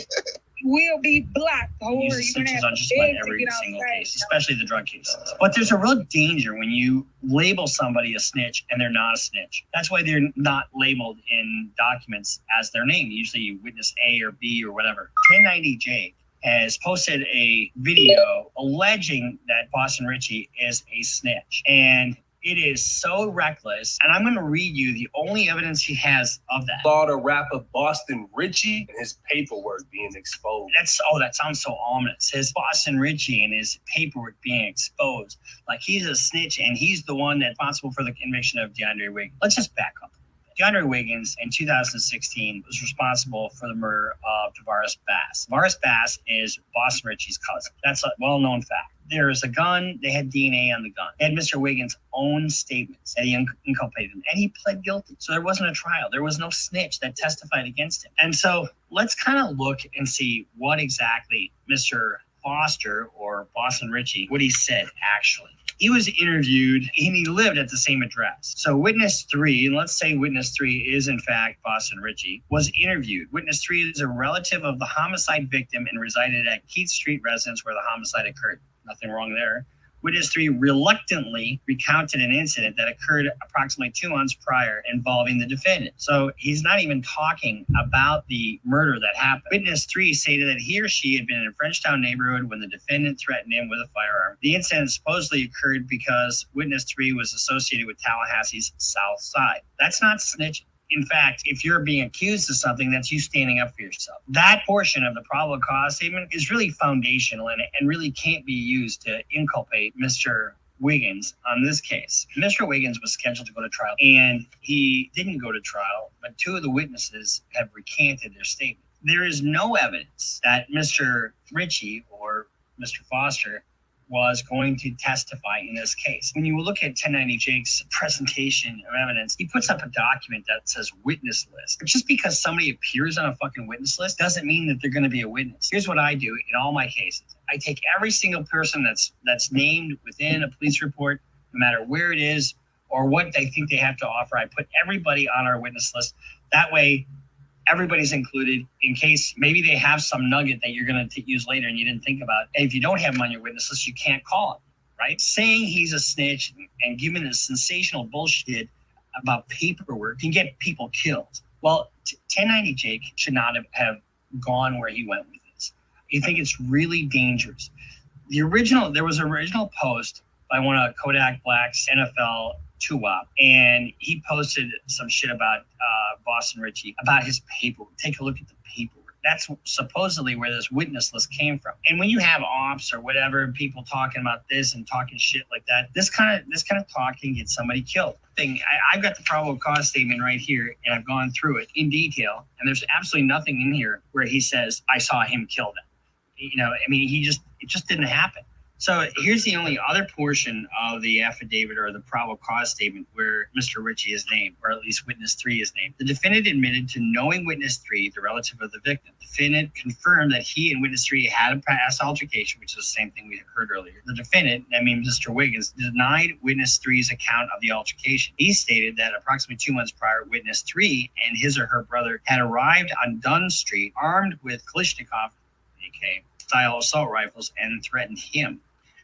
will be blocked. Use the snitches on just about every single case, especially the drug cases. But there's a real danger when you label somebody a snitch and they're not a snitch. That's why they're not labeled in documents as their name. Usually witness A or B or whatever. 1090J has posted a video alleging that Boston Richie is a snitch. And it is so reckless, and I'm going to read you the only evidence he has of that. Florida rapper Boston Richie and his paperwork being exposed. That sounds so ominous. His Boston Richie and his paperwork being exposed. Like he's a snitch and he's the one that's responsible for the conviction of DeAndre Wiggins. Let's just back up. DeAndre Wiggins in 2016 was responsible for the murder of Tavares Bass. Tavares Bass is Boston Richie's cousin. That's a well-known fact. There is a gun. They had DNA on the gun. They had Mr. Wiggins' own statements that he inculpated him, and he pled guilty. So there wasn't a trial. There was no snitch that testified against him. And so let's kind of look and see what exactly Mr. Foster or Boston Richie, what he said actually. He was interviewed and he lived at the same address. So witness 3, and let's say witness 3 is in fact Boston Richie, was interviewed. Witness 3 is a relative of the homicide victim and resided at Keith Street residence where the homicide occurred. Nothing wrong there. Witness 3 reluctantly recounted an incident that occurred approximately 2 months prior involving the defendant. So he's not even talking about the murder that happened. Witness 3 stated that he or she had been in a Frenchtown neighborhood when the defendant threatened him with a firearm. The incident supposedly occurred because Witness 3 was associated with Tallahassee's South Side. That's not snitching. In fact, if you're being accused of something, that's you standing up for yourself. That portion of the probable cause statement is really foundational and really can't be used to inculpate Mr. Wiggins on this case. Mr. Wiggins was scheduled to go to trial, and he didn't go to trial, but 2 of the witnesses have recanted their statement. There is no evidence that Mr. Richie or Mr. Foster was going to testify in this case. When you look at 1090 Jake's presentation of evidence, he puts up a document that says witness list. Just because somebody appears on a fucking witness list doesn't mean that they're going to be a witness. Here's what I do in all my cases. I take every single person that's named within a police report, no matter where it is, or what they think they have to offer. I put everybody on our witness list. That way, everybody's included in case maybe they have some nugget that you're going to use later and you didn't think about. And if you don't have them on your witness list, you can't call him, right? Saying he's a snitch and giving this sensational bullshit about paperwork can get people killed. Well, 1090 Jake should not have gone where he went with this. I think it's really dangerous. There was an original post by one of Kodak Black's NFL Tuwop, and he posted some shit about Boston Richie, about his paperwork. Take a look at the paperwork. That's supposedly where this witness list came from. And when you have ops or whatever, people talking about this and talking shit like that, this kind of talk can get somebody killed. I've got the probable cause statement right here, and I've gone through it in detail, and there's absolutely nothing in here where he says, I saw him kill them. You know, I mean, it just didn't happen. So here's the only other portion of the affidavit or the probable cause statement where Mr. Richie is named, or at least witness 3 is named. The defendant admitted to knowing witness 3, the relative of the victim. The defendant confirmed that he and witness 3 had a past altercation, which is the same thing we heard earlier. The defendant, that means Mr. Wiggins, denied witness 3's account of the altercation. He stated that approximately 2 months prior, witness 3 and his or her brother had arrived on Dunn Street armed with Kalashnikov, AK, style assault rifles, and threatened him.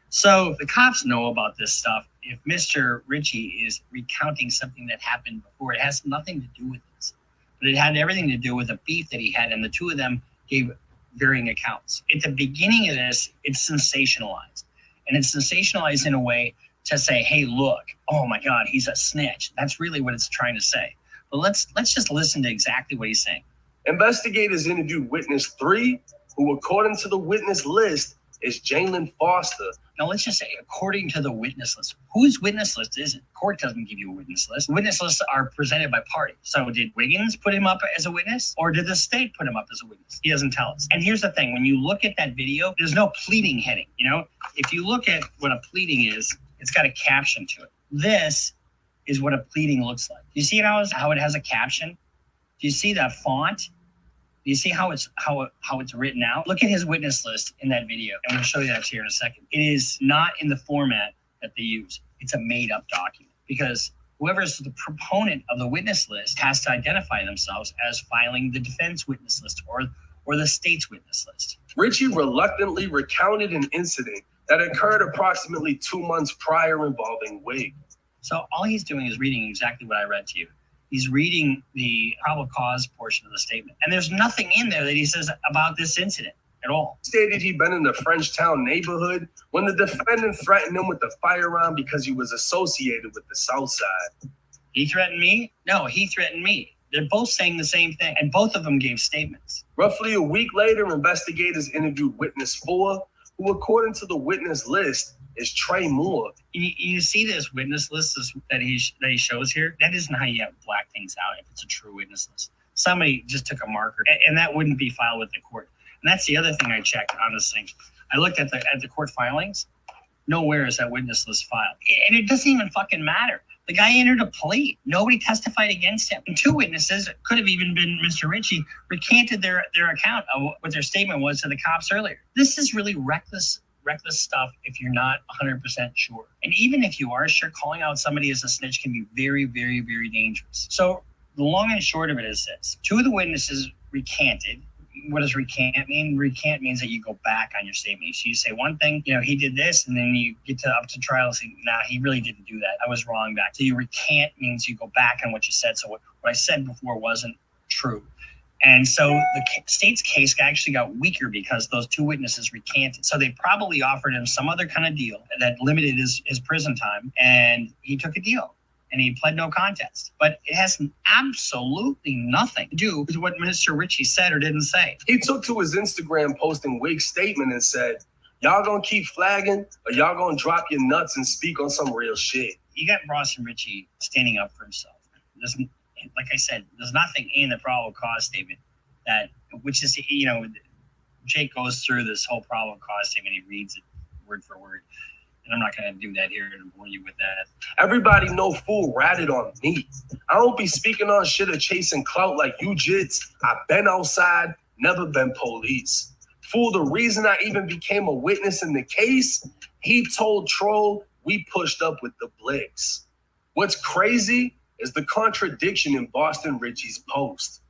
So the cops know about this stuff. If Mr. Richie is recounting something that happened before, it has nothing to do with this. But it had everything to do with a beef that he had, and the two of them gave varying accounts. At the beginning of this, it's sensationalized. And it's sensationalized in a way to say, hey, look, oh my God, he's a snitch. That's really what it's trying to say. But let's just listen to exactly what he's saying. Investigators interviewed witness 3, who according to the witness list is Jalen Foster. Now, let's just say, according to the witness list, whose witness list is it? Court doesn't give you a witness list. Witness lists are presented by party. So did Wiggins put him up as a witness, or did the state put him up as a witness? He doesn't tell us. And here's the thing. When you look at that video, there's no pleading heading. You know, if you look at what a pleading is, it's got a caption to it. This is what a pleading looks like. Do you see how it has a caption? Do you see that font? Do you see how it's written out? Look at his witness list in that video, and we'll show you that here in a second. It is not in the format that they use. It's a made-up document because whoever's the proponent of the witness list has to identify themselves as filing the defense witness list or the state's witness list. Richie reluctantly recounted an incident that occurred approximately 2 months prior involving Wig. So all he's doing is reading exactly what I read to you. He's reading the probable cause portion of the statement. And there's nothing in there that he says about this incident at all. He stated he'd been in the Frenchtown neighborhood when the defendant threatened him with a firearm because he was associated with the South Side. He threatened me? No, he threatened me. They're both saying the same thing, and both of them gave statements. Roughly a week later, investigators interviewed witness 4, who according to the witness list is Trey Moore. You see this witness list that he shows here? That isn't how you have black things out if it's a true witness list. Somebody just took a marker, and that wouldn't be filed with the court. And that's the other thing I checked on this thing. I looked at the court filings. Nowhere is that witness list filed. And it doesn't even fucking matter. The guy entered a plea. Nobody testified against him. And 2 witnesses, could have even been Mr. Richie, recanted their account of what their statement was to the cops earlier. This is really reckless stuff if you're not 100% sure. And even if you are sure, calling out somebody as a snitch can be very, very, very dangerous. So the long and short of it is this. 2 of the witnesses recanted. What does recant mean? Recant means that you go back on your statement. So you say one thing, he did this, and then you get up to trial and say, nah, he really didn't do that. I was wrong back. So you recant means you go back on what you said. So what I said before wasn't true. And so the state's case actually got weaker because those 2 witnesses recanted. So they probably offered him some other kind of deal that limited his prison time, and he took a deal. And he pled no contest. But it has absolutely nothing to do with what Mr. Richie said or didn't say. He took to his Instagram posting Wig's statement and said, y'all gonna keep flagging or y'all gonna drop your nuts and speak on some real shit? You got Boston Richie standing up for himself. Like I said, there's nothing in the probable cause statement which is, Jake goes through this whole probable cause statement. He reads it word for word. And I'm not going to do that here and bore you with that. Everybody know fool ratted on me. I don't be speaking on shit or chasing clout like you jits. I've been outside, never been police. Fool, the reason I even became a witness in the case, he told Troll we pushed up with the Blicks. What's crazy is the contradiction in Boston Richie's post.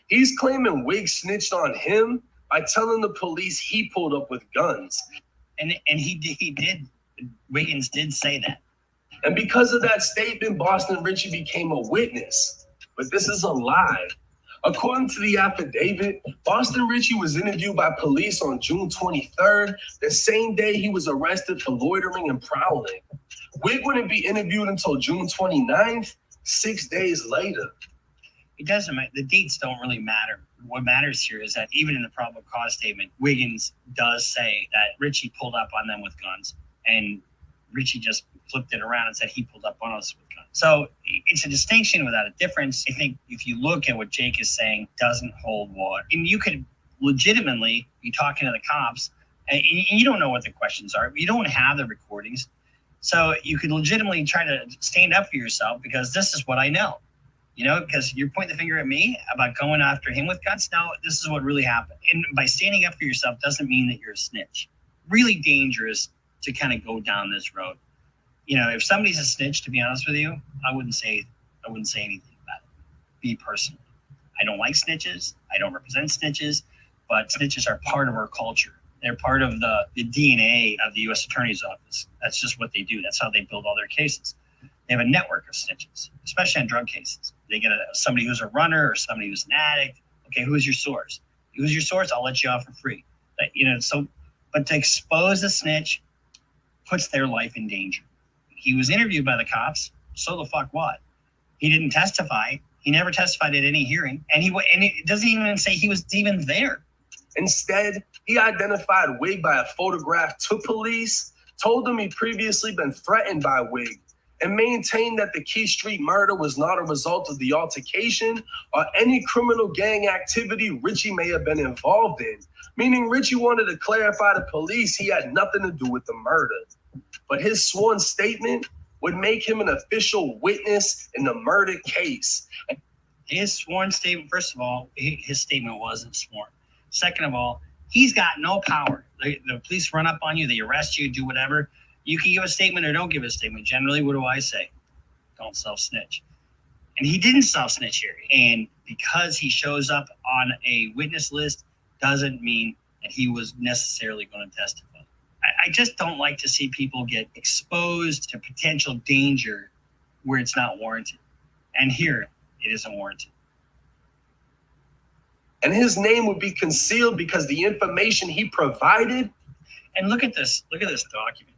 He's claiming Wig snitched on him by telling the police he pulled up with guns. And he did. Wiggins did say that. And because of that statement, Boston Richie became a witness. But this is a lie. According to the affidavit, Boston Richie was interviewed by police on June 23rd, the same day he was arrested for loitering and prowling. Wig wouldn't be interviewed until June 29th, 6 days later. It doesn't matter. The dates don't really matter. What matters here is that even in the probable cause statement, Wiggins does say that Richie pulled up on them with guns, and Richie just flipped it around and said he pulled up on us with guns. So it's a distinction without a difference. I think if you look at what Jake is saying, doesn't hold water. And you could legitimately be talking to the cops, and you don't know what the questions are. You don't have the recordings. So you could legitimately try to stand up for yourself because this is what I know. You know, because you're pointing the finger at me about going after him with guns. No, this is what really happened. And by standing up for yourself doesn't mean that you're a snitch. Really dangerous to kind of go down this road. You know, if somebody's a snitch, to be honest with you, I wouldn't say anything about it. Me personally, I don't like snitches. I don't represent snitches, but snitches are part of our culture. They're part of the DNA of the U.S. Attorney's Office. That's just what they do. That's how they build all their cases. They have a network of snitches, especially on drug cases. They get somebody who's a runner or somebody who's an addict. Okay, who's your source? Who's your source? I'll let you off for free. But to expose a snitch puts their life in danger. He was interviewed by the cops. So the fuck what? He didn't testify. He never testified at any hearing, and it doesn't even say he was even there. Instead, he identified Wig by a photograph to police, told them he'd previously been threatened by Wig, and maintained that the Key Street murder was not a result of the altercation or any criminal gang activity Richie may have been involved in, meaning Richie wanted to clarify to police he had nothing to do with the murder. But his sworn statement would make him an official witness in the murder case. His sworn statement, first of all, his statement wasn't sworn. Second of all, he's got no power. The police run up on you, they arrest you, do whatever. You can give a statement or don't give a statement. Generally, what do I say? Don't self-snitch. And he didn't self-snitch here. And because he shows up on a witness list doesn't mean that he was necessarily going to testify. I just don't like to see people get exposed to potential danger where it's not warranted. And here, it isn't warranted. And his name would be concealed because the information he provided. And look at this document.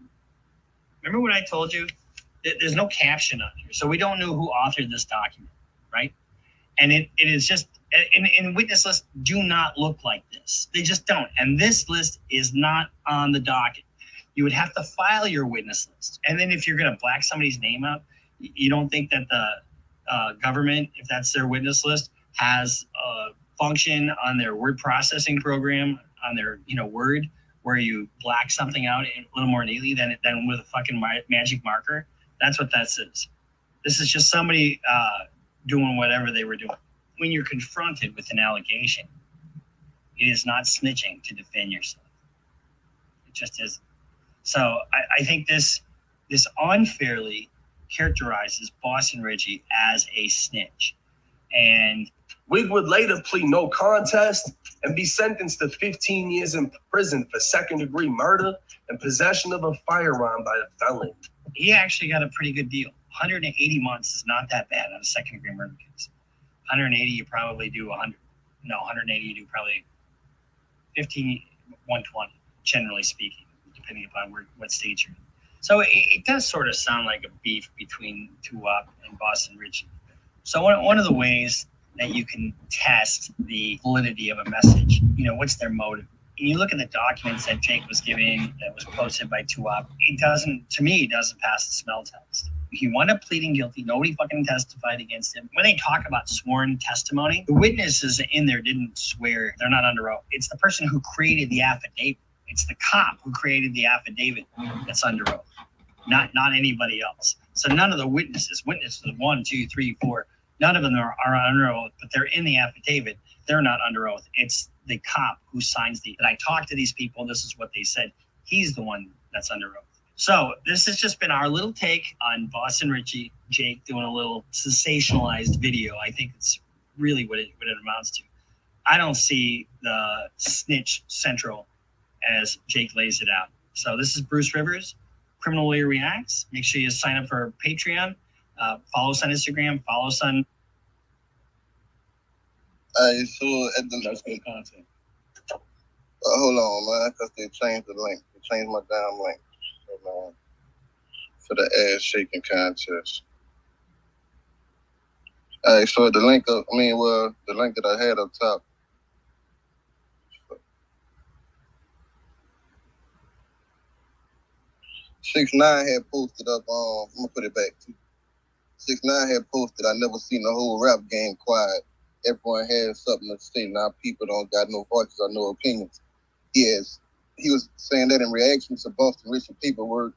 Remember what I told you? There's no caption on here, so we don't know who authored this document, right? And it is just, and witness lists do not look like this. They just don't. And this list is not on the docket. You would have to file your witness list. And then if you're going to black somebody's name out, you don't think that the government, if that's their witness list, has a function on their word processing program, on their Word, where you black something out a little more neatly than with a fucking magic marker. That's what that is. This is just somebody doing whatever they were doing. When you're confronted with an allegation, it is not snitching to defend yourself. It just isn't. So I think this unfairly characterizes Boston Richie as a snitch. And Wig would later plead no contest and be sentenced to 15 years in prison for second-degree murder and possession of a firearm by a felon. He actually got a pretty good deal. 180 months is not that bad on a second-degree murder case. 180, you probably do 100. No, 180, you do probably 15, 120, generally speaking, depending upon what state you're in. So it does sort of sound like a beef between Tuwap and Boston Richie. So one of the ways that you can test the validity of a message, what's their motive? And you look at the documents that Jake was giving that was posted by Tuwap, it doesn't pass the smell test. He wound up pleading guilty. Nobody fucking testified against him. When they talk about sworn testimony, the witnesses in there didn't swear. They're not under oath. It's the person who created the affidavit. It's the cop who created the affidavit that's under oath, not anybody else. So none of the witnesses 1, 2, 3, 4, none of them are under oath, but they're in the affidavit. They're not under oath. It's the cop who signs that I talked to these people. This is what they said. He's the one that's under oath. So this has just been our little take on Boston Richie, Jake doing a little sensationalized video. I think it's really what it amounts to. I don't see the snitch central as Jake lays it out. So this is Bruce Rivers, Criminal Lawyer Reacts. Make sure you sign up for Patreon. Follow us on Instagram. Follow us on. Alright, so at the That's good content. hold on, man, because they changed the link. They changed my damn link. For the ass shaking contest. Alright, so the link the link that I had up top. 6ix9ine had posted up, I'm gonna put it back too. 6ix9ine had posted, I never seen the whole rap game quiet. Everyone has something to say. Now people don't got no voices or no opinions. He was saying that in reaction to Boston Richie paperwork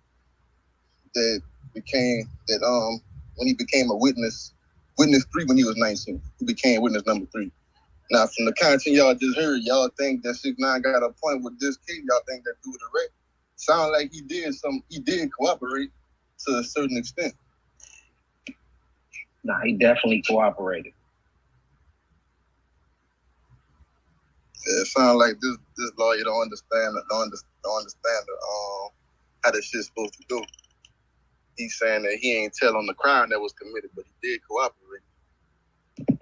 that when he became a witness 3 when he was 19. He became witness number 3. Now from the content y'all just heard, y'all think that 6ix9ine got a point with this kid, y'all think that dude a wreck. Sound like he did cooperate to a certain extent. Nah, he definitely cooperated. Yeah, it sounds like this lawyer don't understand how this shit's supposed to go. He's saying that he ain't telling the crime that was committed, but he did cooperate.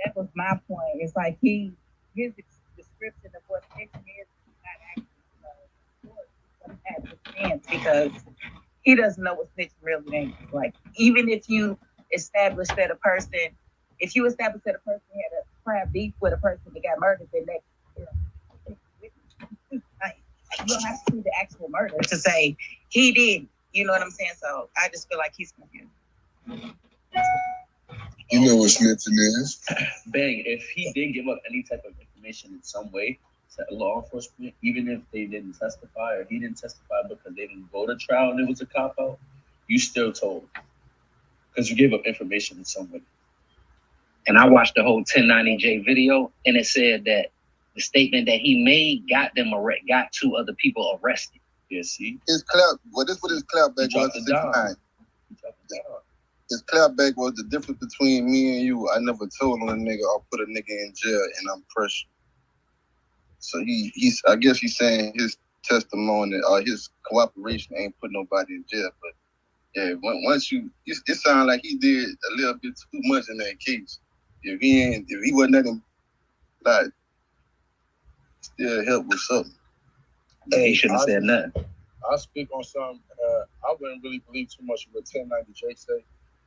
That was my point. It's like his description of what snitching is not actually because he doesn't know what snitching really means. Like, even if you establish that a person had a prior beef with a person that got murdered, then that you don't have to see the actual murder to say he did. You know what I'm saying? So I just feel like he's confused. You know what snitching is. Bang, if he did give up any type of information in some way to law enforcement, even if they didn't testify or he didn't testify because they didn't go to trial and it was a cop-out, you still told. Because you gave up information in some way. And I watched the whole 6ix9ine video, and it said that the statement that he made got 2 other people arrested. Yeah, see? His clapback was to 6ix9ine. His clapback was the difference between me and you. I never told on a nigga or put a nigga in jail, and I'm pressured. So I guess he's saying his testimony or his cooperation ain't put nobody in jail. But yeah, it sounds like he did a little bit too much in that case. If he wasn't nothing, like, still help with something. He shouldn't have said nothing. I'll speak on something. I wouldn't really believe too much of what 6ix9ine say.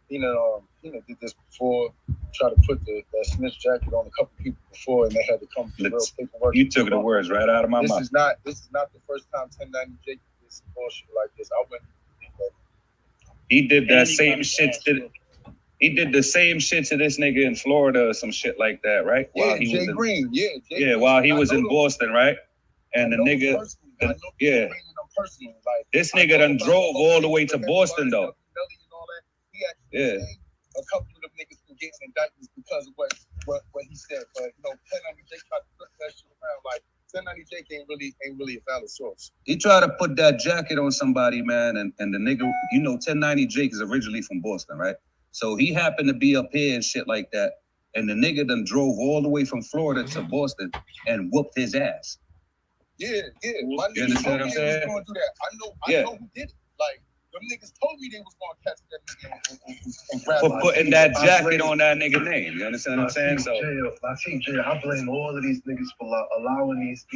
He did this before, try to put that snitch jacket on a couple people before, and they had to come to real paperwork. You took the words right out of my mouth. This is not the first time 6ix9ine did some bullshit like this. I wouldn't believe that. He did that same shit. He did the same shit to this nigga in Florida or some shit like that, right? Yeah, Jay Green. While he was in Boston, right? And the nigga, this nigga done drove all the way to Boston though. Yeah. A couple of them niggas can get indictments because of what he said, but 6ix9ine tried to flip that shit around. Like 6ix9ine ain't really a valid source. He tried to put that jacket on somebody, man, and the nigga, 6ix9ine is originally from Boston, right? So he happened to be up here and shit like that, and the nigga done drove all the way from Florida to Boston and whooped his ass. Yeah. My you understand what I'm saying? Going do that. I know who did it. Like, them niggas told me they was gonna catch that nigga and grab for putting that jacket on that nigga name. You understand what I'm saying? So I blame all of these niggas for allowing these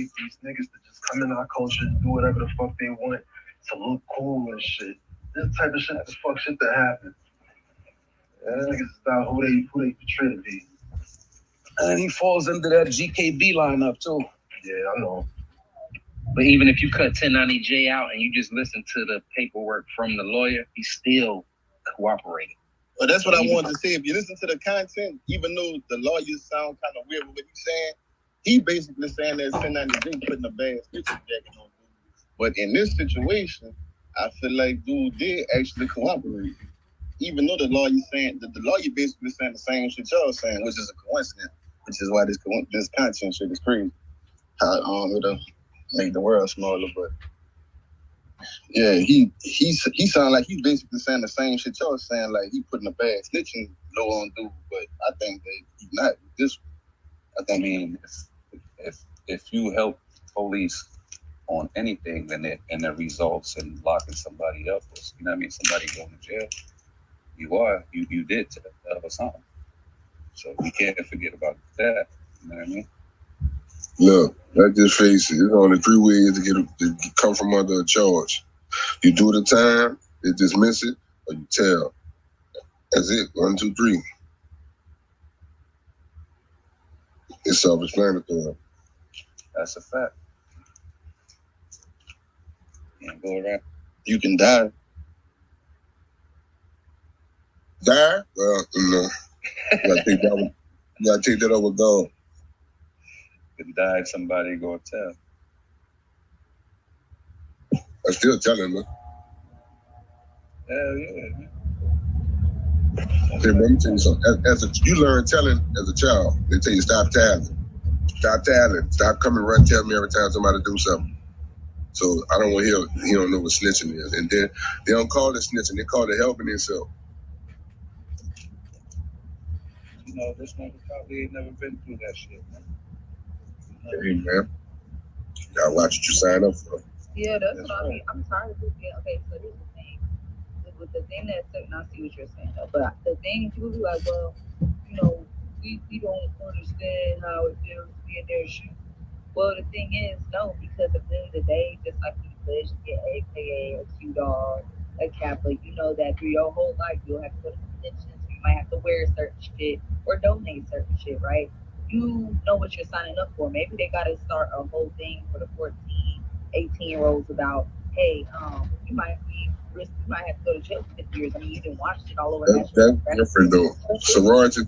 niggas to just come in our culture and do whatever the fuck they want to look cool and shit. This type of shit, this fuck shit that happens. Niggas is about who they portray to be. And he falls into that GKB lineup too. Yeah, I know. But even if you cut 6ix9ine out and you just listen to the paperwork from the lawyer, he's still cooperating. Well, that's what I wanted to say. If you listen to the content, even though the lawyers sound kind of weird with what he's saying, he basically saying that 6ix9ine putting a bad snitch jacket on dude. But in this situation, I feel like dude did actually cooperate. Even though the lawyer basically saying the same shit y'all saying, which is a coincidence, which is why this content shit is crazy. How it'll make the world smaller, but Yeah, he sounded like he's basically saying the same shit y'all saying, like he putting a bad snitching low on dude, but I think that he's not this. I mean, if you help police on anything and it results in locking somebody up, or, you know what I mean, somebody going to jail, you did tell us something. So we can't forget about that. You know what I mean? Look, let's just face it. There's only 3 ways to come from under a charge. You do the time, they dismiss it, or you tell. That's it. 1, 2, 3. It's self-explanatory. That's a fact. You can go around. You can die. Die? Well, you gotta take that over God. You can die if somebody go tell. I'm still telling them. Hell yeah. Okay, let me tell you something. You learn telling as a child. They tell you stop telling. Stop telling. Stop coming right tell me every time somebody do something. So I don't want to hear he don't know what snitching is. And then they don't call it snitching, they call it helping themselves. You know, this nigga probably ain't never been through that shit, man. Hey man. You gotta watch what you sign up for. Yeah, that's what I mean. I'm tired of this. Okay, so here's the thing. With the thing that's certain, I see what you're saying, though. But the thing, people be like, well, you know, we don't understand how it feels to be in their shoes. Well, the thing is, no, because at the end of the day, just like you push, get AKA, a Q-Dog, a Catholic, you know that through your whole life, you'll have to go to conventions, you might have to wear certain shit or donate certain shit, right? You know what you're signing up for. Maybe they got to start a whole thing for the 14, 18-year-olds about, hey, you might have to go to jail for 50 years. I mean, you can watch it all over That's different though. Sorority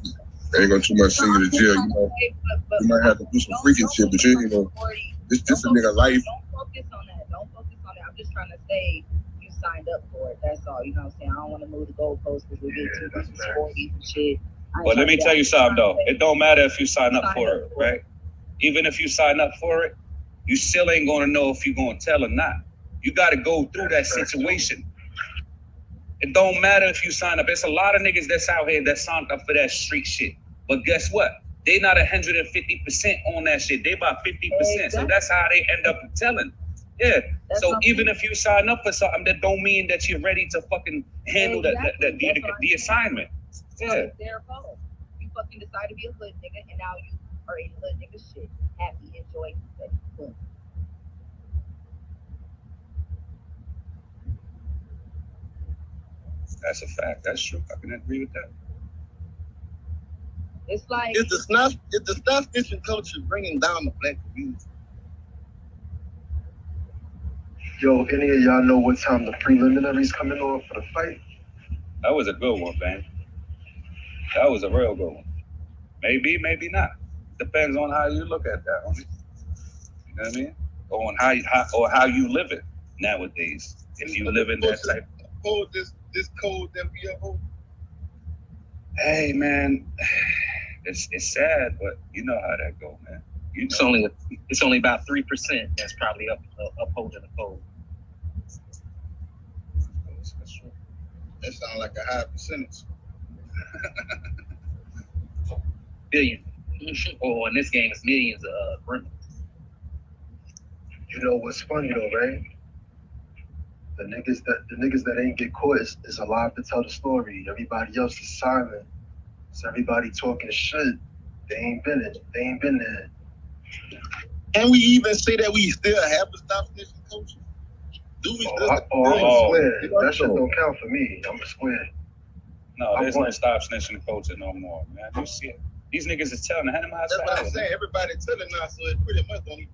ain't gonna too much send you to jail. You know, you might have to do some freaking shit, but you know, this a nigga life. Don't focus on that. Don't focus on that. I'm just trying to say you signed up for it. That's all. You know what I'm saying? I don't want to move the goalposts because we get too much sororities and shit. But let me tell you something though. It don't matter if you sign up for it, right? Even if you sign up for it, you still ain't gonna know if you're gonna tell or not. You gotta go through that situation. It don't matter if you sign up. There's a lot of niggas that's out here that signed up for that street shit. But guess what? They not 150% on that shit. They about 50%. Exactly. So that's how they end up telling. Yeah. That's so even if you sign up for something, that don't mean that you're ready to fucking handle the assignment. Yeah. It's their fault. You fucking decide to be a hood nigga, and now you are in hood nigga shit. Happy, enjoy, good. That's a fact. That's true. I can agree with that. It's like it's the snap snitching culture bringing down the black community. Yo, any of y'all know what time the preliminaries coming on for the fight? That was a good one, man. That was a real good one. Maybe, maybe not. Depends on how you look at that, homie. You know what I mean? Or on how you live it nowadays. If you live in that type. Hold this code that we uphold. Hey man, it's sad, but you know how that go, man. You know. It's only about 3% that's probably upholding the code. That's true. That sounds like a high percentage. Billion. Or in this game, it's millions of criminals. You know what's funny though, right? The niggas that ain't get caught is alive to tell the story. Everybody else is silent. So everybody talking shit. They ain't been there. Can we even say that we still have a stop snitching culture? Do we still? I'm a square. That shit don't count for me. I'm a square. No, there's no stop snitching culture no more, man. You see it. These niggas is telling hand them outside. That's what I'm saying. Everybody telling now, so it pretty much don't even.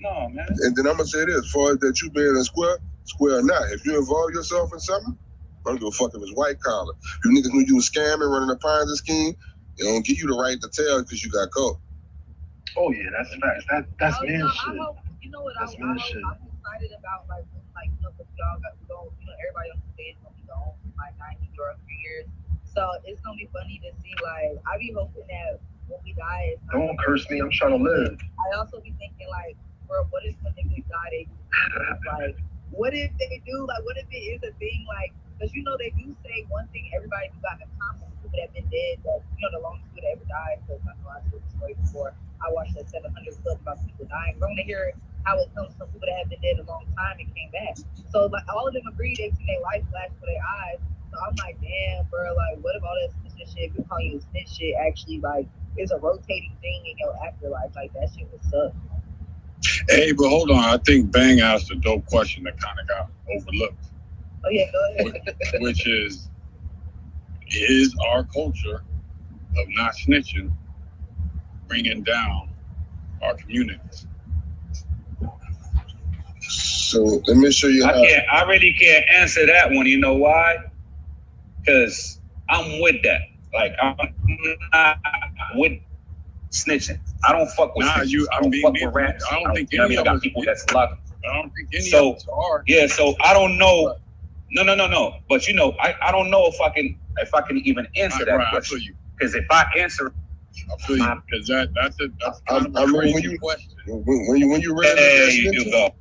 No, man. And then I'm gonna say this: as far as that you being a square or not, if you involve yourself in something, I don't give a fuck if it's white collar. You niggas knew you was scamming, running a Ponzi scheme. They don't give you the right to tell because you got caught. Oh yeah, that's facts. That's man shit. You know what? That's I'm man shit. excited about like you know, because y'all got to go. You know, everybody on the stage gonna be gone for like 90 or a few years. So it's gonna be funny to see. Like I be hoping that when we die, don't curse me. I'm trying to live. I also be thinking like bro, what if when niggas die, like, what if they do, like, what if it is a thing, like, because you know they do say one thing everybody do got in common, people that have been dead, that, you know, the longest people that ever died, because I know I told the story before, I watched that 700 Club about people dying, I want to hear how it comes from people that have been dead a long time and came back. So, like, all of them agree they seen their life flash for their eyes, so I'm like, damn, bro, like, what if all that snitch shit, people calling you snitch shit, actually, like, is a rotating thing in your afterlife, like, that shit would suck. Hey, but hold on. I think Bang asked a dope question that kind of got overlooked. Oh, yeah, go ahead. Which is our culture of not snitching bringing down our communities? So let me show you. I really can't answer that one. You know why? Because I'm with that. Like, I'm not with snitching. I don't fuck with snitching. I don't fuck with rats. I don't think any of us got people that's locked. I don't think any of us are. Yeah, so I don't know. No. But you know, I don't know if I can even answer that question. Because if I answer, I feel you. Because that's kind of a crazy question. When you read that,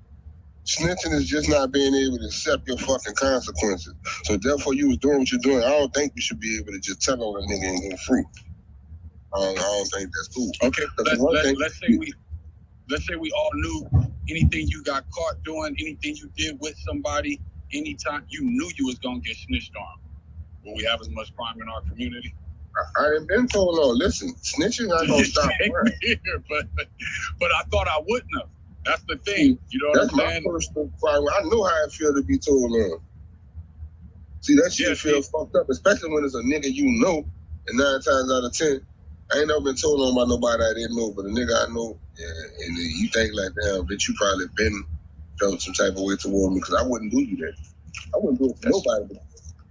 snitching is just not being able to accept your fucking consequences. So therefore, you was doing what you're doing. I don't think you should be able to just tell on a nigga and go free. I don't think that's cool. Okay, let's say we all knew anything you got caught doing, anything you did with somebody, anytime you knew you was gonna get snitched on. Will we have as much crime in our community? I ain't been told no. Listen, snitching not gonna stop. But I thought I wouldn't have. That's the thing. You know what I'm saying? That's my personal crime. I know how it feel to be told on. See, that shit feel fucked up, especially when it's a nigga you know, and 9 times out of 10, I ain't never been told on by nobody I didn't know, but a nigga I know, and you think like, damn, bitch, you probably been felt some type of way toward me, because I wouldn't do you that. I wouldn't do it for nobody. But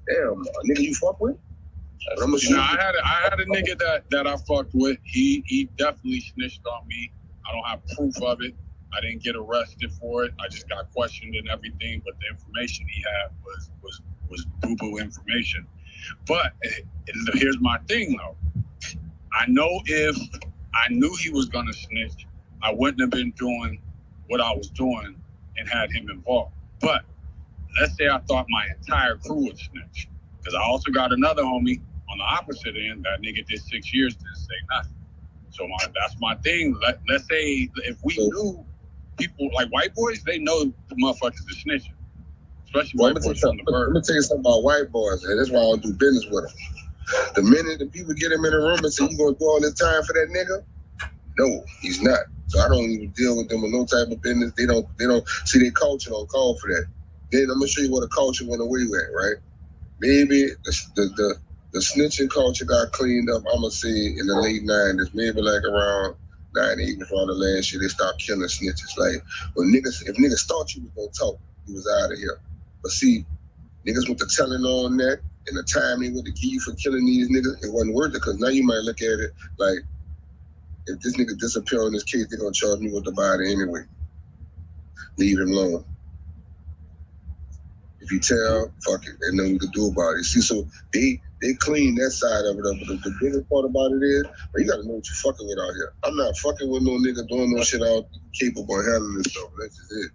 damn, a nigga you fuck with? I had a nigga that I fucked with. He definitely snitched on me. I don't have proof of it. I didn't get arrested for it. I just got questioned and everything, but the information he had was boo-boo information. But here's my thing though. I know if I knew he was gonna snitch, I wouldn't have been doing what I was doing and had him involved. But let's say I thought my entire crew would snitch. Because I also got another homie on the opposite end. That nigga did 6 years, didn't say nothing. So that's my thing. Let's say if we knew people like white boys, they know the motherfuckers are snitching. Especially white boys from the bird. Let me tell you something about white boys, and that's why I don't do business with them. The minute the people get him in the room and say, you gonna do all this time for that nigga? No, he's not. So I don't even deal with them with no type of business. They don't see their culture don't call for that. Then I'm gonna show you what a culture went away with, right? Maybe the snitching culture got cleaned up, I'm gonna say in the late 90s, maybe like around 98 before the last year, they start killing snitches. Like when if niggas thought you was gonna talk, you was out of here. But see, niggas with the telling on that and the time they would give you for killing these niggas, it wasn't worth it, because now you might look at it like, if this nigga disappear on this case, they're gonna charge me with the body anyway. Leave him alone. If you tell, fuck it, ain't nothing we can do about it. See, so they clean that side of it up. But the biggest part about it is, you gotta know what you're fucking with out here. I'm not fucking with no nigga doing no shit out capable of handling this stuff. That's just it.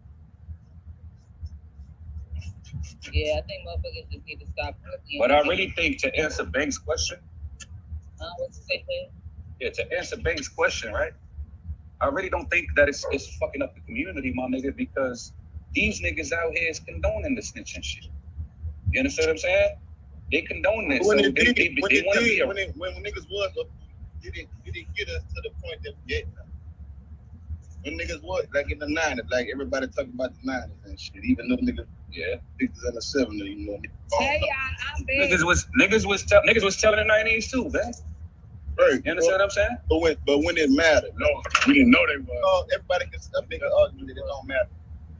Yeah, I think motherfuckers just need to stop. But I really think to answer Bank's question. What's the thing? Yeah, to answer Bank's question, right? I really don't think that it's fucking up the community, my nigga, because these niggas out here is condoning the snitching shit. You understand what I'm saying? They condone this. When so it did, when niggas was up, it didn't get us to the point that we get now. When niggas was like in the 90s, like everybody talking about the 90s and shit, even though niggas, 60s and the 70s, you know. Hey, I'm big. Niggas was telling the 90s too, man. Right. You understand what I'm saying? But when it mattered, no, we didn't know they was. Everybody can stop nigga arguing that it don't matter.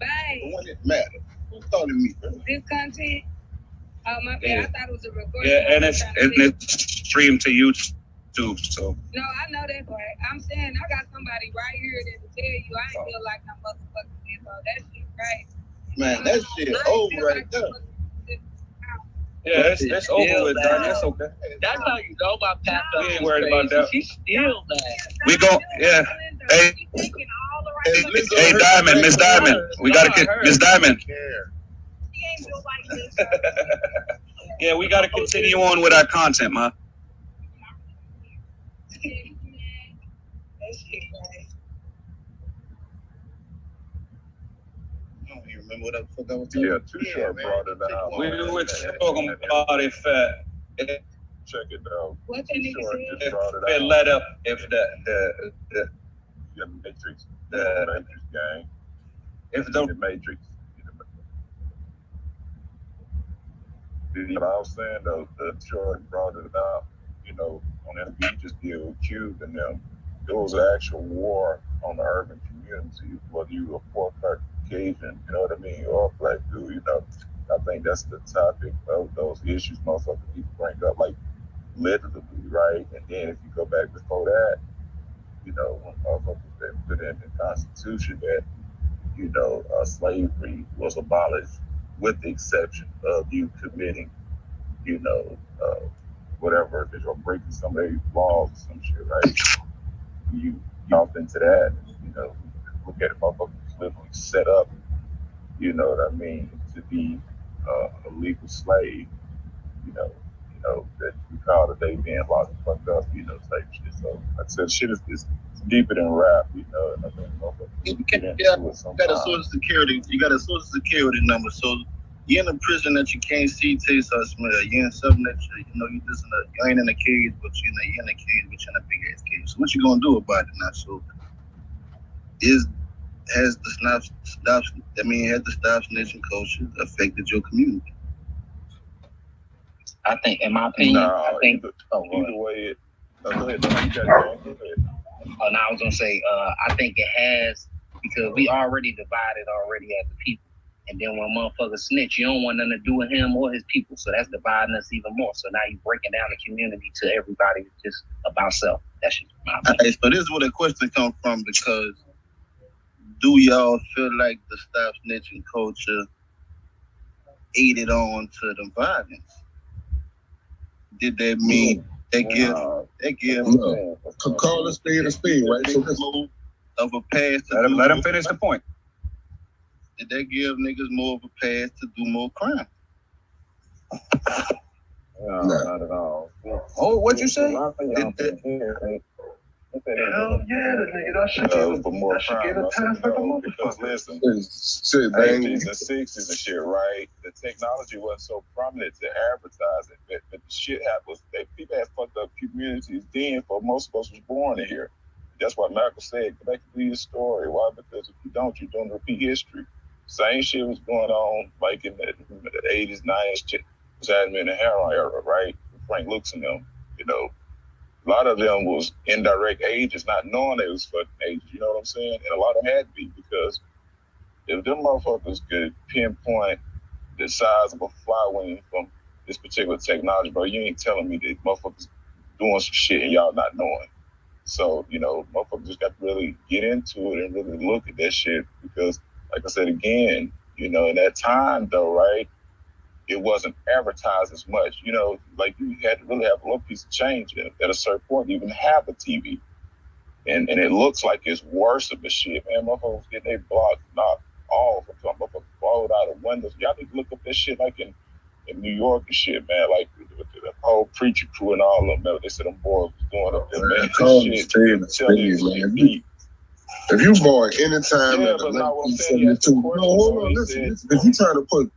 Bye. But when it mattered, who's calling me, bro? This content. Oh my bad. I thought it was a recording. Yeah, and it's streamed to YouTube, so. No, I know that part. I'm saying I got somebody right here that will tell you I ain't feel like I'm motherfucking info. That shit, right? Man, that shit over right there. Yeah, it's over with, Donnie. That's okay. That's how you know my pastor. We ain't worried about that. She's still mad. We go, yeah. Hey. Taking all around. Hey, Diamond, Miss Diamond, we gotta get Miss Diamond. Yeah, we gotta continue on with our content, ma. I don't even remember what the fuck I was talking about. Yeah, Too Short brought it out. We were talking about if check it out. What that nigga said? it led up, if the Matrix, the Matrix gang. if The Matrix. But I was saying though, the Short brought it out. On NBC just deal with Cube and them. There was an actual war on the urban community, whether you were poor Caucasian, you know what I mean, or black dude. I think that's the topic of those issues most of the people bring up, like literally, right? And then if you go back before that, when motherfuckers they put in the Constitution that, slavery was abolished with the exception of you committing, whatever, if you're breaking some of these laws or some shit, right? You opt into that, look at it, motherfuckers literally set up, what I mean, to be a legal slave, that we call it they being locked and fucked up, type shit. So like I said, shit is deeper than rap, and I think you got a social security, number, so you're in a prison that you can't see, taste, or smell. You're in something that you ain't in a cage, but you're in a cage, but you're in a big ass cage. So what you gonna do about it now? So has the stop snitching culture affected your community? I think, in my opinion, either way, go ahead. Go ahead. Oh, now I was gonna say, I think it has, because we already divided as a people. And then when motherfuckers snitch, you don't want nothing to do with him or his people. So that's dividing us even more. So now you're breaking down the community to everybody just about self. That's just my opinion. Okay, so this is where the question comes from, because do y'all feel like the stop snitching culture aided on to the violence? Did that mean they give call a spade, right? So this move of a pass to let him finish the point. Did that give niggas more of a pass to do more crime? No, not at all. Oh, what'd you say? Hell yeah, the nigga, that should get for more crime. Because listen, 80s and 60s and shit, right? The technology wasn't so prominent to advertise it, but the shit happens. People had fucked up communities then, for most of us was born in here. That's why Malcolm said, go back to your story. Why? Because if you don't, you're doing repeat history. Same shit was going on like in the 80s, 90s, shit was happening in the heroin era, right? Frank Lucas and them, A lot of them was indirect agents, not knowing they was fucking agents, you know what I'm saying? And a lot of them had to be, because if them motherfuckers could pinpoint the size of a fly wing from this particular technology, bro, you ain't telling me that motherfuckers doing some shit and y'all not knowing. So, motherfuckers just got to really get into it and really look at that shit, because, like I said again, in that time though, right? It wasn't advertised as much, like you had to really have a little piece of change at a certain point to even have a TV. And it looks like it's worse of the shit, man. Motherfuckers getting their blocks knocked off, motherfuckers blowed out of windows. Y'all need to look up that shit like in New York and shit, man. Like the whole preacher crew and all of them, they said them boys was going up there, man. If you born anytime after 1972, hold on, listen. If you trying to put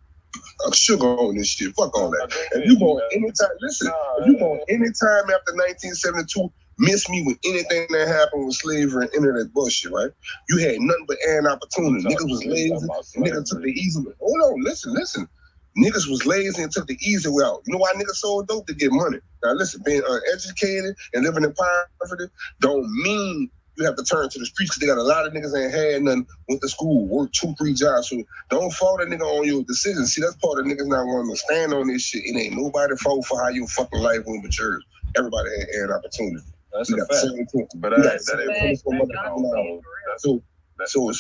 sugar on this shit, fuck all that. If you born anytime, listen. If you born anytime after 1972, miss me with anything that happened with slavery and internet bullshit, right? You had nothing but an opportunity. Niggas was lazy. Niggas took the easy way. Hold on, listen. Niggas was lazy and took the easy way out. You know why niggas sold dope? To get money. Now listen, being uneducated and living in poverty don't mean you have to turn to the streets, because they got a lot of niggas ain't had nothing, went to school, worked 2-3 jobs. So don't fault a nigga on your decisions. See, that's part of niggas not wanting to stand on this shit. It ain't nobody fault for how your fucking life went matures. Everybody had an opportunity. That's a fact. But that ain't So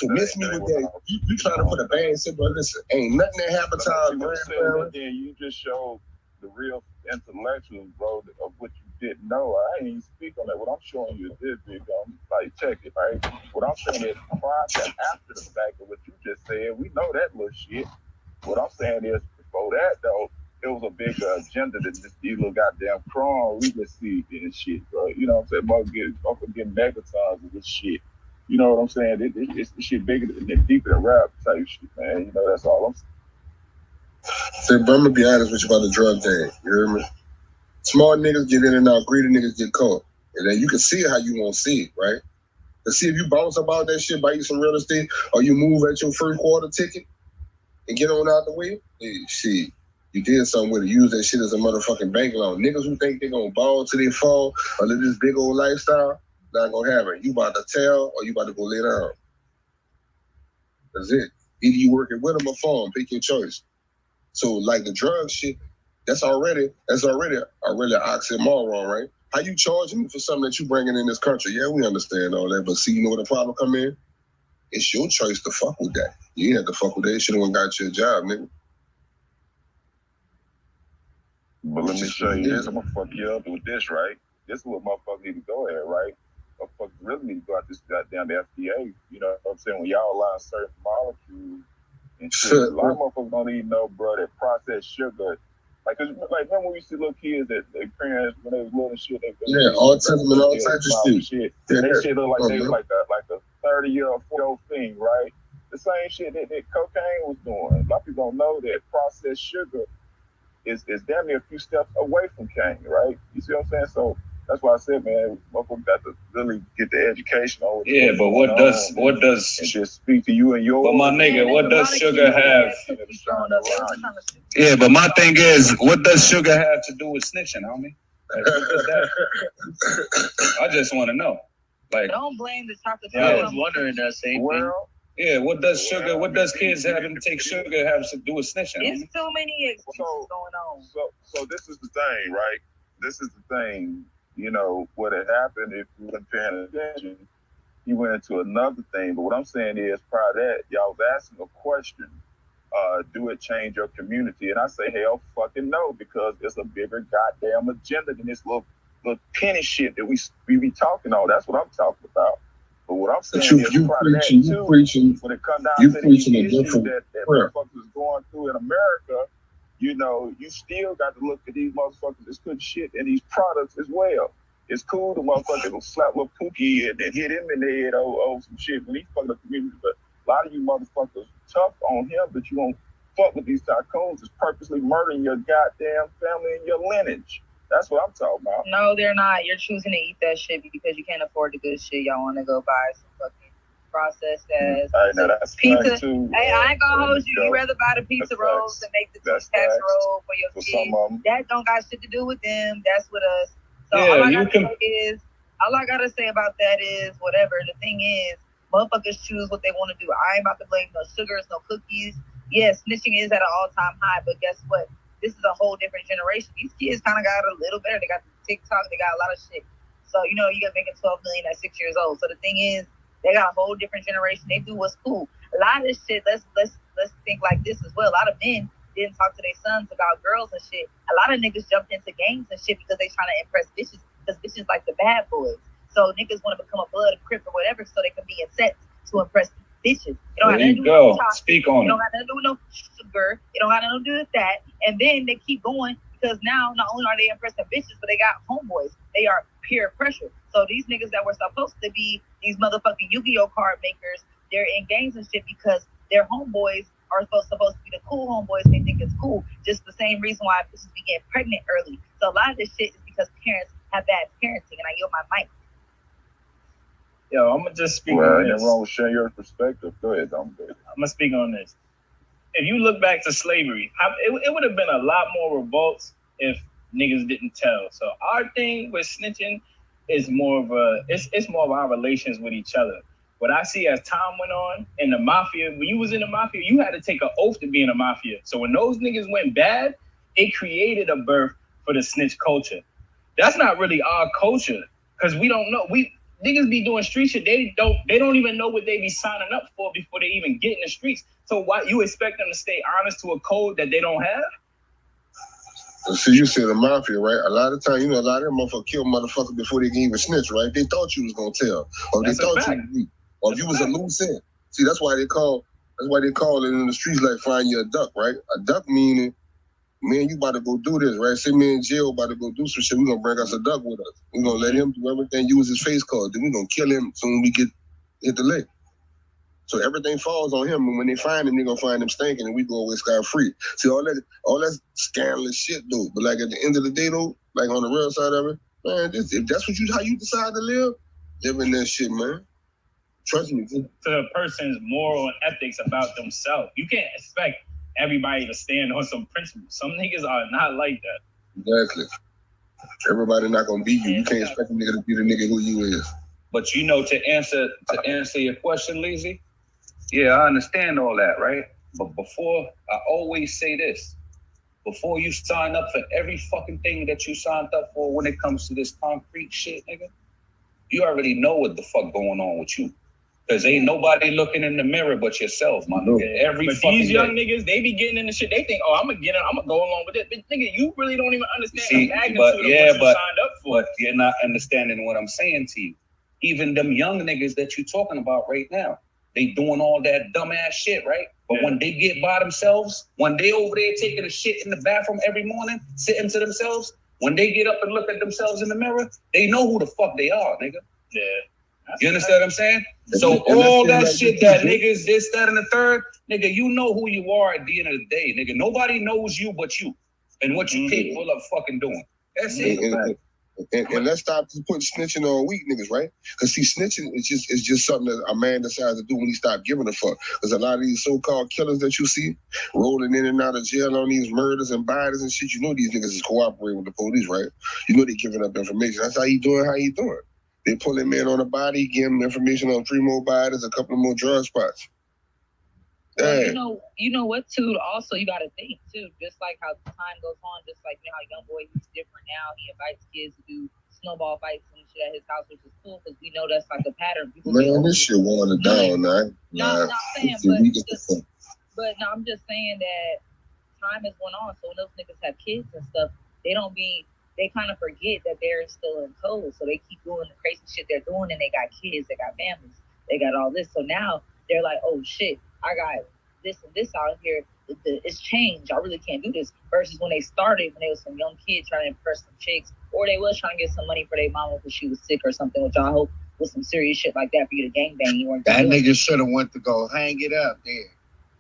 miss me with that. You trying to put a band shit, but listen, ain't nothing that happens. Then you just showed the real intellectuals, bro, of what you didn't know, I ain't even speak on that. What I'm showing you is this, big like check it, right? What I'm saying is prior to after the fact of what you just said, we know that little shit. What I'm saying is before that though, it was a big agenda that this little goddamn crawl we just see and shit, bro. You know what I'm saying? Motherfucker getting megatons of this shit. You know what I'm saying? It's the shit bigger than deeper than rap type shit, man. You know, that's all I'm saying. So, but I'm gonna be honest with you about the drug thing. You hear me? Smart niggas get in and out, greedy niggas get caught. And then you can see it how you won't see it, right? To see if you bounce about that shit, buy you some real estate, or you move at your first quarter ticket and get on out the way, shit, you did something with it. Use that shit as a motherfucking bank loan. Niggas who think they gonna ball till they fall or live this big old lifestyle, not gonna happen. You about to tell or you about to go lay down. That's it. Either you working with them or for them, pick your choice. So like the drug shit, that's already an oxymoron, right? How you charging me for something that you bringing in this country? Yeah, we understand all that, but see, you know where the problem come in? It's your choice to fuck with that. You ain't have to fuck with that. You should have got you a job, nigga. But let me show you this. I'm gonna fuck you up with this, right? This is what motherfuckers need to go at, right? Motherfuckers really need to go out this goddamn FDA. You know what I'm saying? When y'all allow certain molecules and shit, a lot of motherfuckers don't even know, bro, that processed sugar. Like remember when we used to little kids that their parents, when they was little shit, autism and all types of shit. Yeah, that shit look like they was like a 30-year-old, 40-year-old thing, right? The same shit that cocaine was doing. A lot of people don't know that processed sugar is damn near a few steps away from cane, right? You see what I'm saying? So that's why I said, man, motherfuckers got to really get the education on. Yeah, but what does and just speak to you and your. But my nigga, what does sugar have? Yeah, but my thing is, what does sugar have to do with snitching, homie? Like, what does that? I just want to know. Like, don't blame the chocolate. I was wondering that same thing. Yeah, what does kids having to take sugar have to do with snitching? It's too many excuses going on. So this is the thing, right? This is the thing. You know, what had happened if you weren't paying attention, he went into another thing. But what I'm saying is, prior to that, y'all was asking a question. Do it change your community? And I say, hell fucking no, because it's a bigger goddamn agenda than this little penny shit that we be talking on. That's what I'm talking about. But what I'm saying is, you preaching, when it comes down you to preaching the a issues different that prayer. motherfuckers is going through in America, you know, you still got to look at these motherfuckers that's putting shit in these products as well. It's cool the motherfucker will slap little Pookie and hit him in the head over some shit when he's fucking the community. But a lot of you motherfuckers tough on him, but you won't fuck with these tycoons is purposely murdering your goddamn family and your lineage. That's what I'm talking about. No, they're not. You're choosing to eat that shit because you can't afford the good shit. Y'all want to go buy some fucking processed ass pizza. Too, hey, I ain't gonna hold you. You rather buy the pizza rolls than make the tax roll for your kids. That don't got shit to do with them. That's with us. So all I gotta say about that is whatever. The thing is, motherfuckers choose what they want to do. I ain't about to blame no sugars, no cookies. Yes, snitching is at an all-time high, but guess what? This is a whole different generation. These kids kind of got a little better. They got the TikTok. They got a lot of shit. So, you know, you got making $12 million at 6 years old. So the thing is, they got a whole different generation. They do what's cool. A lot of this shit, let's think like this as well. A lot of men didn't talk to their sons about girls and shit. A lot of niggas jumped into gangs and shit because they trying to impress bitches, because bitches like the bad boys. So niggas want to become a blood, a crip, or whatever, so they can be in sets to impress bitches. It don't have nothing to do with chocolate. Speak on it. It don't have nothing to do with no sugar. It don't have nothing to do with that. And then they keep going because now not only are they impressing bitches, but they got homeboys. They are peer pressure. So these niggas that were supposed to be these motherfucking Yu-Gi-Oh card makers, they're in gangs and shit because their homeboys are supposed to be the cool homeboys. They think it's cool. Just the same reason why bitches be getting pregnant early. So a lot of this shit is because parents have bad parenting. And I yield my mic. Yo, I'm gonna just speak on this. Ain't wrong with sharing your perspective. Go ahead, I'm gonna speak on this. If you look back to slavery, it would have been a lot more revolts if niggas didn't tell. So our thing with snitching is more of it's more of our relations with each other. What I see as time went on in the mafia, when you was in the mafia, you had to take an oath to be in the mafia. So when those niggas went bad, it created a birth for the snitch culture. That's not really our culture because we don't know. Niggas be doing street shit. They don't even know what they be signing up for before they even get in the streets. So why you expect them to stay honest to a code that they don't have? So you said the mafia, right? A lot of times, a lot of them motherfuckers kill motherfuckers before they can even snitch, right? They thought you was gonna tell, or That's they thought you would be, or if you was a loose end. See, that's why they call it in the streets like find you a duck, right? A duck meaning, man, you about to go do this, right? Say me in jail about to go do some shit. We gonna bring us a duck with us. We gonna let him do everything, use his face card. Then we gonna kill him soon we hit the lick. So everything falls on him, and when they find him, they gonna find him stinking, and we go away scot-free. See, all that scandalous shit, though. But like at the end of the day, though, like on the real side of it, man, if that's how you decide to live in that shit, man. Trust me. To the person's moral and ethics about themselves. You can't expect everybody to stand on some principles. Some niggas are not like that. Exactly. Everybody not gonna be you. You can't expect a nigga to be the nigga who you is. But to answer your question, Lizzie, yeah, I understand all that, right? But before, I always say this. Before you sign up for every fucking thing that you signed up for when it comes to this concrete shit, nigga, you already know what the fuck going on with you. Because ain't nobody looking in the mirror but yourself, my nigga. But these young niggas, they be getting in the shit. They think, oh, I'm gonna go along with it. But nigga, you really don't even understand the magnitude of what you signed up for. But you're not understanding what I'm saying to you. Even them young niggas that you're talking about right now, they doing all that dumbass shit, right? But when they get by themselves, when they over there taking a shit in the bathroom every morning, sitting to themselves, when they get up and look at themselves in the mirror, they know who the fuck they are, nigga. Yeah. You understand what I'm saying? So all that shit that niggas, this, that, and the third, nigga, you know who you are at the end of the day, nigga. Nobody knows you but you and what you capable of fucking doing. That's it. And let's stop putting snitching on weak niggas, right? Because see, snitching is just something that a man decides to do when he stops giving a fuck. Because a lot of these so-called killers that you see rolling in and out of jail on these murders and bodies and shit, you know these niggas is cooperating with the police, right? You know they giving up information. That's how he doing. They pull that man on a body, give him information on 3 more bodies, a couple of more drug spots. Well, you know what too? Also, you got to think too. Just like how time goes on, just like how young boy he's different now. He invites kids to do snowball fights and shit at his house, which is cool because we know that's like a pattern. People man, this shit watered down, man. No, I'm saying, but no, I'm just saying that time is going on. So when those niggas have kids and stuff, they kind of forget that they're still in code. So they keep doing the crazy shit they're doing, and they got kids, they got families, they got all this. So now they're like, oh shit, I got this and this out here. It's changed. I really can't do this. Versus when they started, when they was some young kids trying to impress some chicks, or they was trying to get some money for their mama because she was sick or something, which I hope was some serious shit like that for you to gangbang. You weren't that nigga should have went to go hang it up there.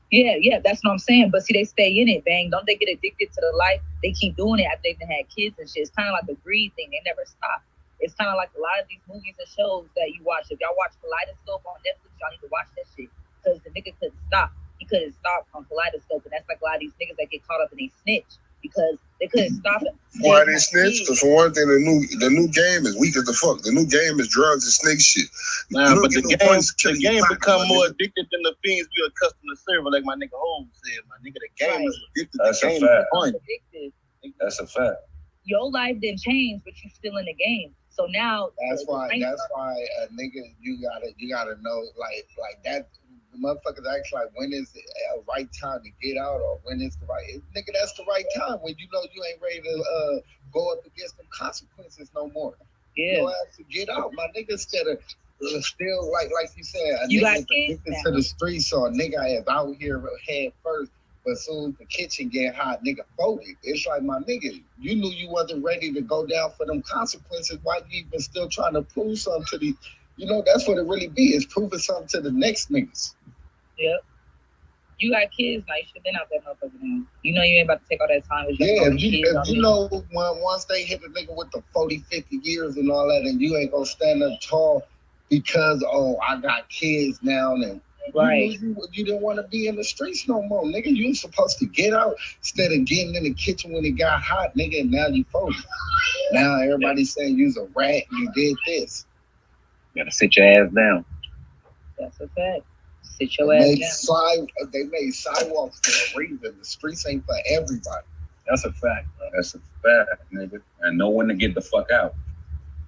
Yeah, that's what I'm saying. But see, they stay in it, bang. Don't they get addicted to the life? They keep doing it after they've had kids and shit. It's kind of like a greed thing. They never stop. It's kind of like a lot of these movies and shows that you watch. If y'all watch Kaleidoscope on Netflix, y'all need to watch that shit. Because the nigga couldn't stop. He couldn't stop on Kaleidoscope. And that's like a lot of these niggas that get caught up and they snitch because they couldn't stop it. Why they snitch? Because for one thing, the new game is weak as the fuck. The new game is drugs and snake shit. Nah, but the game become more addicted than the fiends we are accustomed to serving, like my nigga Holmes said. My nigga, the game is addicted. That's a fact. That's a fact. Your life didn't change, but you still in the game. So now that's why a nigga you gotta know like that. Motherfuckers act like when is the right time to get out or when is the right nigga. That's the right time when you know you ain't ready to go up against them consequences no more. Yeah, you have to get out, my nigga. Instead of still like you said, a nigga addicted to the streets or a nigga is out here head first. But as soon as the kitchen get hot, nigga folded. It's like, my nigga, you knew you wasn't ready to go down for them consequences. Why you even still trying to prove something to these? You know, that's what it really be, is proving something to the next niggas. Yep. You got kids now. You should have been out that motherfucker now. You know you ain't about to take all that time. If you know once they hit the nigga with the 40, 50 years and all that, and you ain't gonna stand up tall because, I got kids now and right. You didn't want to be in the streets no more, nigga. You was supposed to get out instead of getting in the kitchen when it got hot, nigga. And now you folded. Now everybody's saying you's a rat. You did this. You gotta sit your ass down. That's a fact. Sit your ass down. They made sidewalks for a reason. The streets ain't for everybody. That's a fact, bro. That's a fact, nigga. And know when to get the fuck out.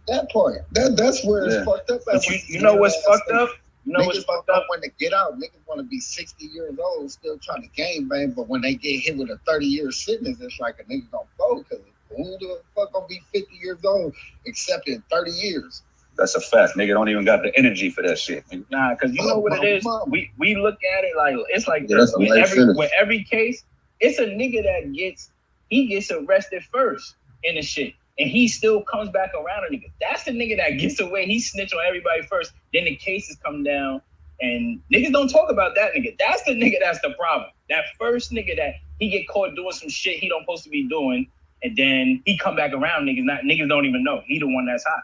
That part. That's where it's fucked up. But you know what's fucked up? You know what's niggas fucked don't up? want to get out. Niggas want to be 60 years old, still trying to game bang. But when they get hit with a 30-year sentence, it's like a nigga gonna fold. Because who the fuck gonna be 50 years old except in 30 years? That's a fact. Nigga don't even got the energy for that shit. Nah, because you know what it is? We look at it like, it's like Yeah, this. that's a life sentence. With every case, it's a nigga that gets arrested first in the shit. And he still comes back around a nigga. That's the nigga that gets away. He snitch on everybody first. Then the cases come down. And niggas don't talk about that nigga. That's the nigga that's the problem. That first nigga that he get caught doing some shit he don't supposed to be doing. And then he come back around niggas don't even know. He the one that's hot.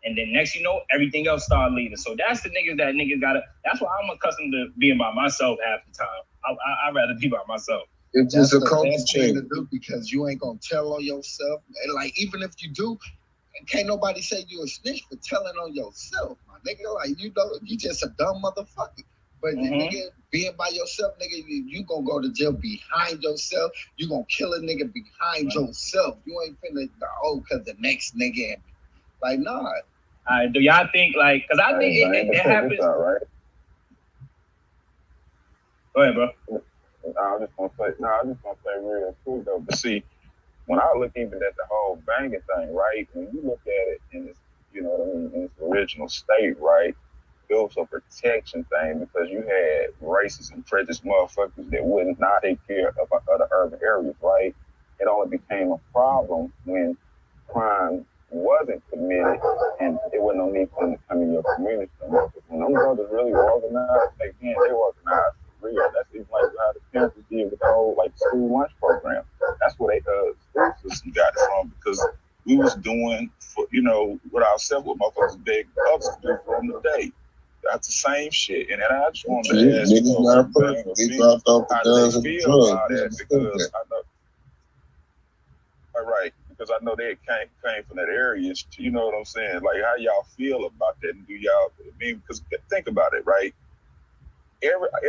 And then next you know, everything else start leaving. So that's the niggas that niggas gotta. That's why I'm accustomed to being by myself half the time. I'd rather be by myself. It's That's just a the culture best thing change. to do because you ain't gonna tell on yourself. And like even if you do, can't nobody say you a snitch for telling on yourself, my nigga. Like you know, you just a dumb motherfucker. But nigga, being by yourself, nigga, you gonna go to jail behind yourself. You gonna kill a nigga behind yourself. You ain't finna cause the next nigga. Like nah. Do y'all think like? Cause I think it happens. All right. Go ahead, bro. I was just gonna say real quick though. But see, when I look even at the whole banging thing, right? When you look at it in its, you know what I mean, in its original state, right? It was a protection thing because you had racist and prejudiced motherfuckers that would not take care of the urban areas, right? It only became a problem when crime wasn't committed and it wasn't no need for them to come in your community. When them brothers really were organized, again, they were organized for real. That's even like how the parents did with the whole like school lunch program. That's where they school system got it from because we was doing for, you know, what ourselves, what motherfuckers beg others to do for them today. That's the same shit. And then I just wanted to ask niggas not perfect. They dropped off the guns and the drugs. Because I know, all right, because I know they came from that area. You know what I'm saying? Like, how y'all feel about that? And do y'all, I mean, because think about it, right?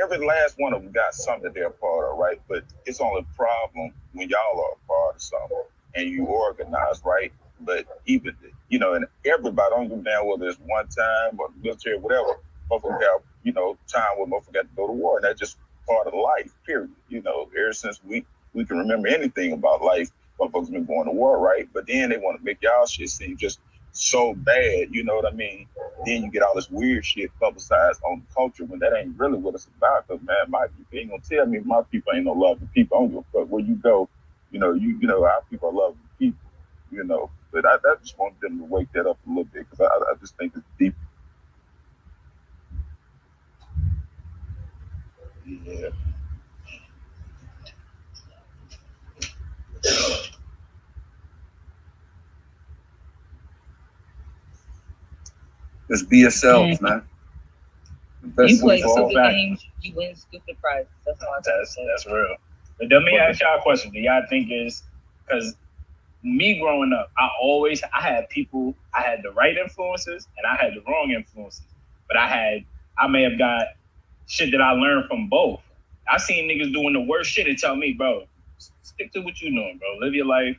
Every last one of them got something that they're a part of, right? But it's only a problem when y'all are a part of something and you organize, right? But even, you know, and everybody, don't give a damn whether it's one time or military, whatever, motherfucker have, you know, time where motherfucker got to go to war. And that's just part of life, period. You know, ever since we can remember anything about life, motherfuckers been going to war, right? But then they want to make y'all shit seem just so bad, you know what I mean? Then you get all this weird shit publicized on the culture when that ain't really what it's about. Because man, my people ain't gonna tell me my people ain't no loving people. I don't give a fuck where you go. You know, our people are loving people. You know, but I just want them to wake that up a little bit because I just think it's deep. Yeah. Just be yourself, man. You play stupid games, you win stupid prizes. That's all. That's real. But let me ask y'all a question. Do y'all think is because me growing up, I had people, I had the right influences and I had the wrong influences. But I may have got shit that I learned from both. I seen niggas doing the worst shit and tell me, bro, stick to what you doing, bro. Live your life,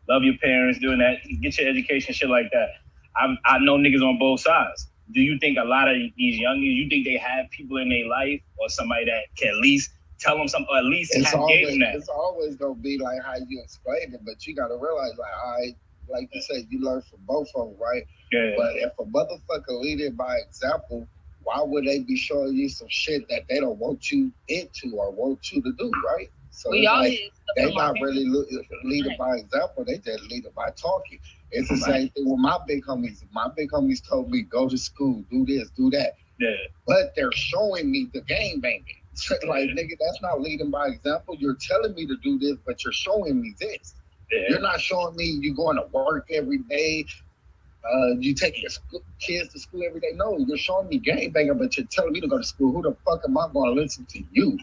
love your parents, doing that, get your education, shit like that. I know niggas on both sides. Do you think a lot of these young niggas, you think they have people in their life or somebody that can at least tell them something, or at least gave them that? It's always gonna be like how you explain it, but you gotta realize, like you said, you learn from both of them, right? Yeah. But if a motherfucker leading by example, why would they be showing you some shit that they don't want you into or want you to do, right? So they not really leading by example. They just leading by talking. It's the same thing with my big homies. My big homies told me, go to school, do this, do that. Yeah. But they're showing me the game banging. Like, nigga, that's not leading by example. You're telling me to do this, but you're showing me this. Yeah. You're not showing me you going to work every day. You taking your kids to school every day. No, you're showing me game banger, but you're telling me to go to school. Who the fuck am I going to listen to you?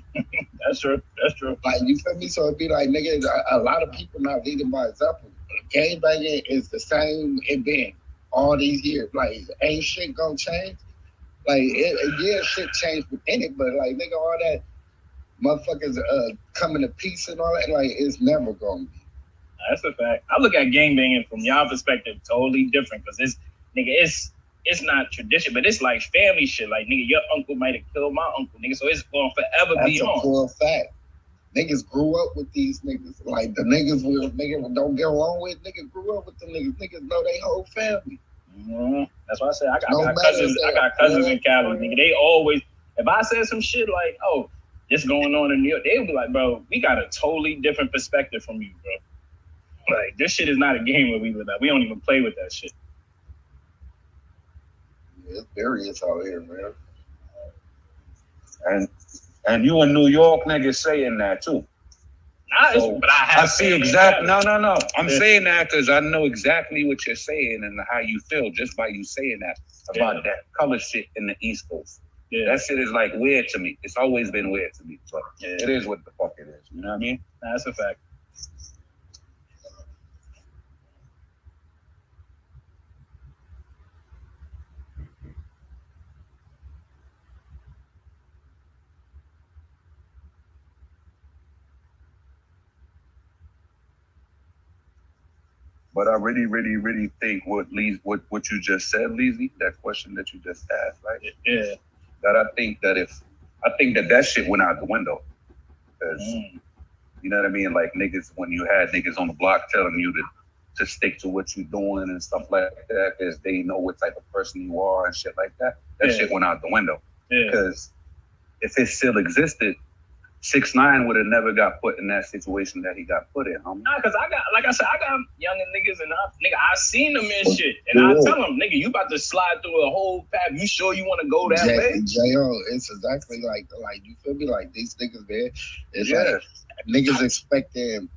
That's true. That's true. Like, you feel me? So it'd be like, nigga, a lot of people not leading by example. Game banging is the same it been all these years. Like, ain't shit gonna change. Like, shit changed within it, but like, nigga, all that motherfuckers coming to peace and all that, like, it's never gonna be. That's a fact. I look at gangbanging from y'all perspective totally different because it's it's not tradition, but it's like family shit. Like, nigga, your uncle might have killed my uncle, nigga, so it's going to forever be on. That's a full fact. Niggas grew up with these niggas. Like, the niggas don't get along with, niggas grew up with the niggas. Niggas know they whole family. Mm-hmm. That's why I said I got cousins in Cali, nigga. They always, if I said some shit like, oh, this going on in New York, they would be like, bro, we got a totally different perspective from you, bro. Like, this shit is not a game where we live at. We don't even play with that shit. Yeah, it's serious out here, man. And you in New York niggas saying that too. But I see exactly. No. I'm saying that because I know exactly what you're saying and how you feel just by you saying that about that color shit in the East Coast. Yeah. That shit is like weird to me. It's always been weird to me. But it is what the fuck it is. You know what I mean? That's a fact. But I really, really, really think what you just said, Leezy, that question that you just asked, right? Yeah. That I think that shit went out the window. Because, you know what I mean? Like niggas, when you had niggas on the block telling you to stick to what you're doing and stuff like that, because they know what type of person you are and shit like that, that shit went out the window. Because if it still existed, 6ix9ine would have never got put in that situation that he got put in, homie. Nah, cause I got younger niggas and I seen them and shit, and I tell them, nigga, you about to slide through a whole path. You sure you want to go that way? J.O., it's exactly like you feel me? Like these niggas there, it's like niggas expecting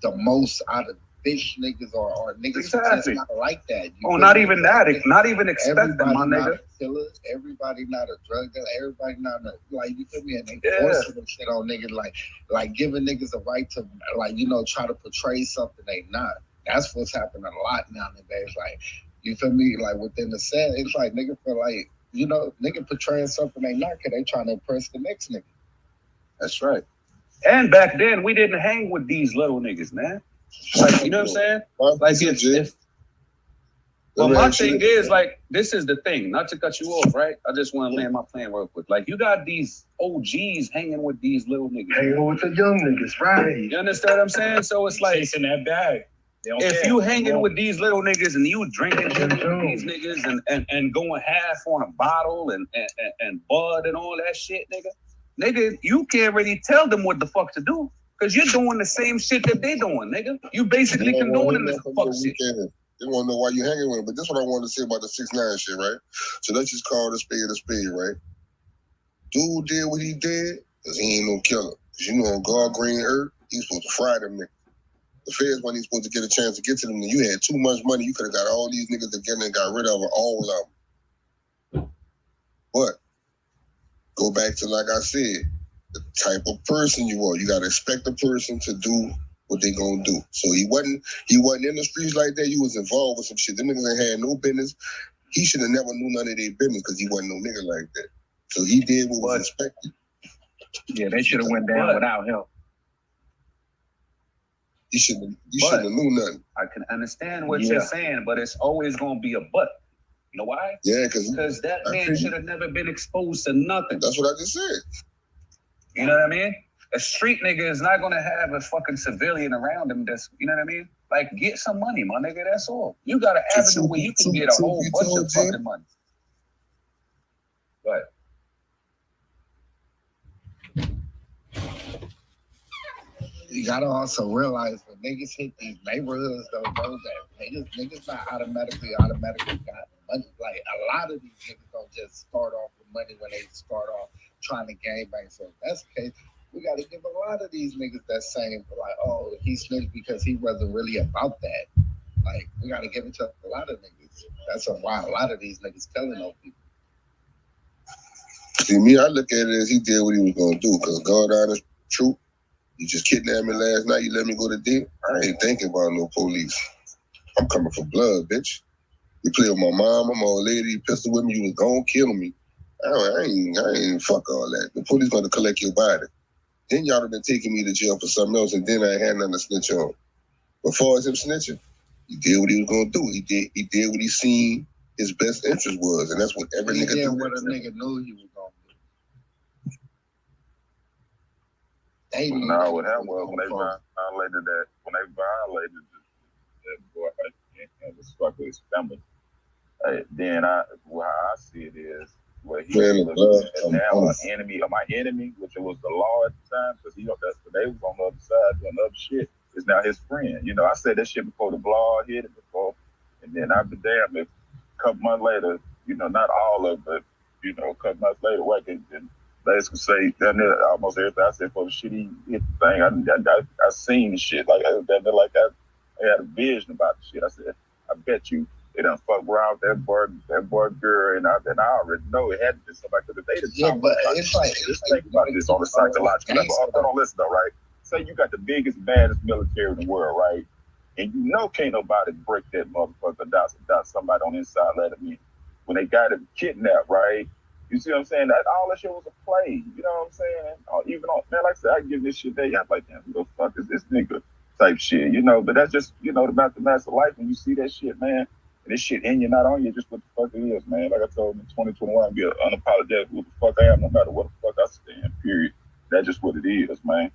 the most out of bitch niggas or niggas just not like that. Not even that. Not even expecting, my nigga. Not a killer, everybody not a drug dealer, everybody not a, like, you feel me? And they forcing them shit on niggas, like giving niggas a right to, like, you know, try to portray something they not. That's what's happening a lot nowadays. Like, you feel me? Like, within the set, it's like nigga feel like, you know, nigga portraying something they not because they trying to impress the next nigga. That's right. And back then, we didn't hang with these little niggas, man. Like, you know what I'm saying? Like, well, my thing is, like, this is the thing, not to cut you off, right? I just want to land my plan real quick. Like, you got these OGs hanging with these little niggas. Hanging with the young niggas, right? You understand what I'm saying? So it's like, chasing that bag. If you hanging with these little niggas and you drinking with these niggas and going half on a bottle and bud and all that shit, nigga, you can't really tell them what the fuck to do. Because you're doing the same shit that they doing, nigga. You basically condoning this fuck shit. They want to know why you hanging with him. But this is what I wanted to say about the 6ix9ine shit, right? So let's just call the spade a spade, right? Dude did what he did because he ain't no killer. Because you know on God Green Earth, he was supposed to fry them niggas. The feds when he's supposed to get a chance to get to them, and you had too much money, you could have got all these niggas together and got rid of all of them. But go back to, like I said, the type of person you are. You gotta expect a person to do what they gonna do. So he wasn't in the streets like that. You was involved with some shit. Them niggas ain't had no business. He should have never knew none of their business because he wasn't no nigga like that. So he did what was expected. Yeah, they should have went down without him. You shouldn't have knew nothing. I can understand what you're saying, but it's always gonna be a but. You know why? Yeah, because that man should have never been exposed to nothing. That's what I just said. You know what I mean? A street nigga is not gonna have a fucking civilian around him that's, you know what I mean? Like, get some money, my nigga, that's all. You got an avenue where you can get a whole bunch of fucking money. Right. You gotta also realize when niggas hit these neighborhoods, though, bro, that niggas not automatically got money. Like, a lot of these niggas don't just start off with money when they start off trying to gangbang. So if that's the case, we got to give a lot of these niggas that same, like, oh, he snitched because he wasn't really about that. Like, we got to give it to a lot of niggas. That's why a lot of these niggas telling those people. See, me, I look at it as he did what he was going to do, because God honest truth, you just kidnapped me last night, you let me go to dinner. I ain't thinking about no police. I'm coming for blood, bitch. You play with my mom, my old lady, you pistol with me, you was gonna kill me. I ain't fuck all that. The police gonna collect your body. Then y'all have been taking me to jail for something else, and then I ain't had nothing to snitch on. Before as him snitching, he did what he was gonna do. He did what he seen his best interest was, and that's what every nigga did do. what a nigga knew he was gonna do. They knew No, that what he happened was was when they gonna violated that boy and was fuck with his family. Then how I see it is where he was now an enemy of my enemy, which was the law at the time, because they was on the other side doing other shit. Is now his friend. You know, I said that shit before the blog hit it before, and then I'd be damn if a couple months later, you know, not all of it, but you know, a couple months later, Wack and basically say damn near almost everything I said for the shit he hit the thing. I seen the shit like I had a vision about the shit. I said, I bet you they done fuck around with that boy girl, and I already know it had to be somebody because they done talk but about it's like just think about this on the psychological level. Hold on, listen though, right? Say you got the biggest, baddest military in the world, right? And you know can't nobody break that motherfucker without somebody on the inside let him in. When they got him kidnapped, right? You see what I'm saying? That all that shit was a play. You know what I'm saying? Even on man, like I said, I give this shit day. I'm like, damn, who the fuck is this nigga? Type shit, you know. But that's just, you know, the mathematics of life. When you see that shit, man, and this shit in you, not on you, just what the fuck it is, man. Like I told him in 2021, I'd be unapologetic who the fuck I am, no matter what the fuck I stand. Period. That's just what it is, man.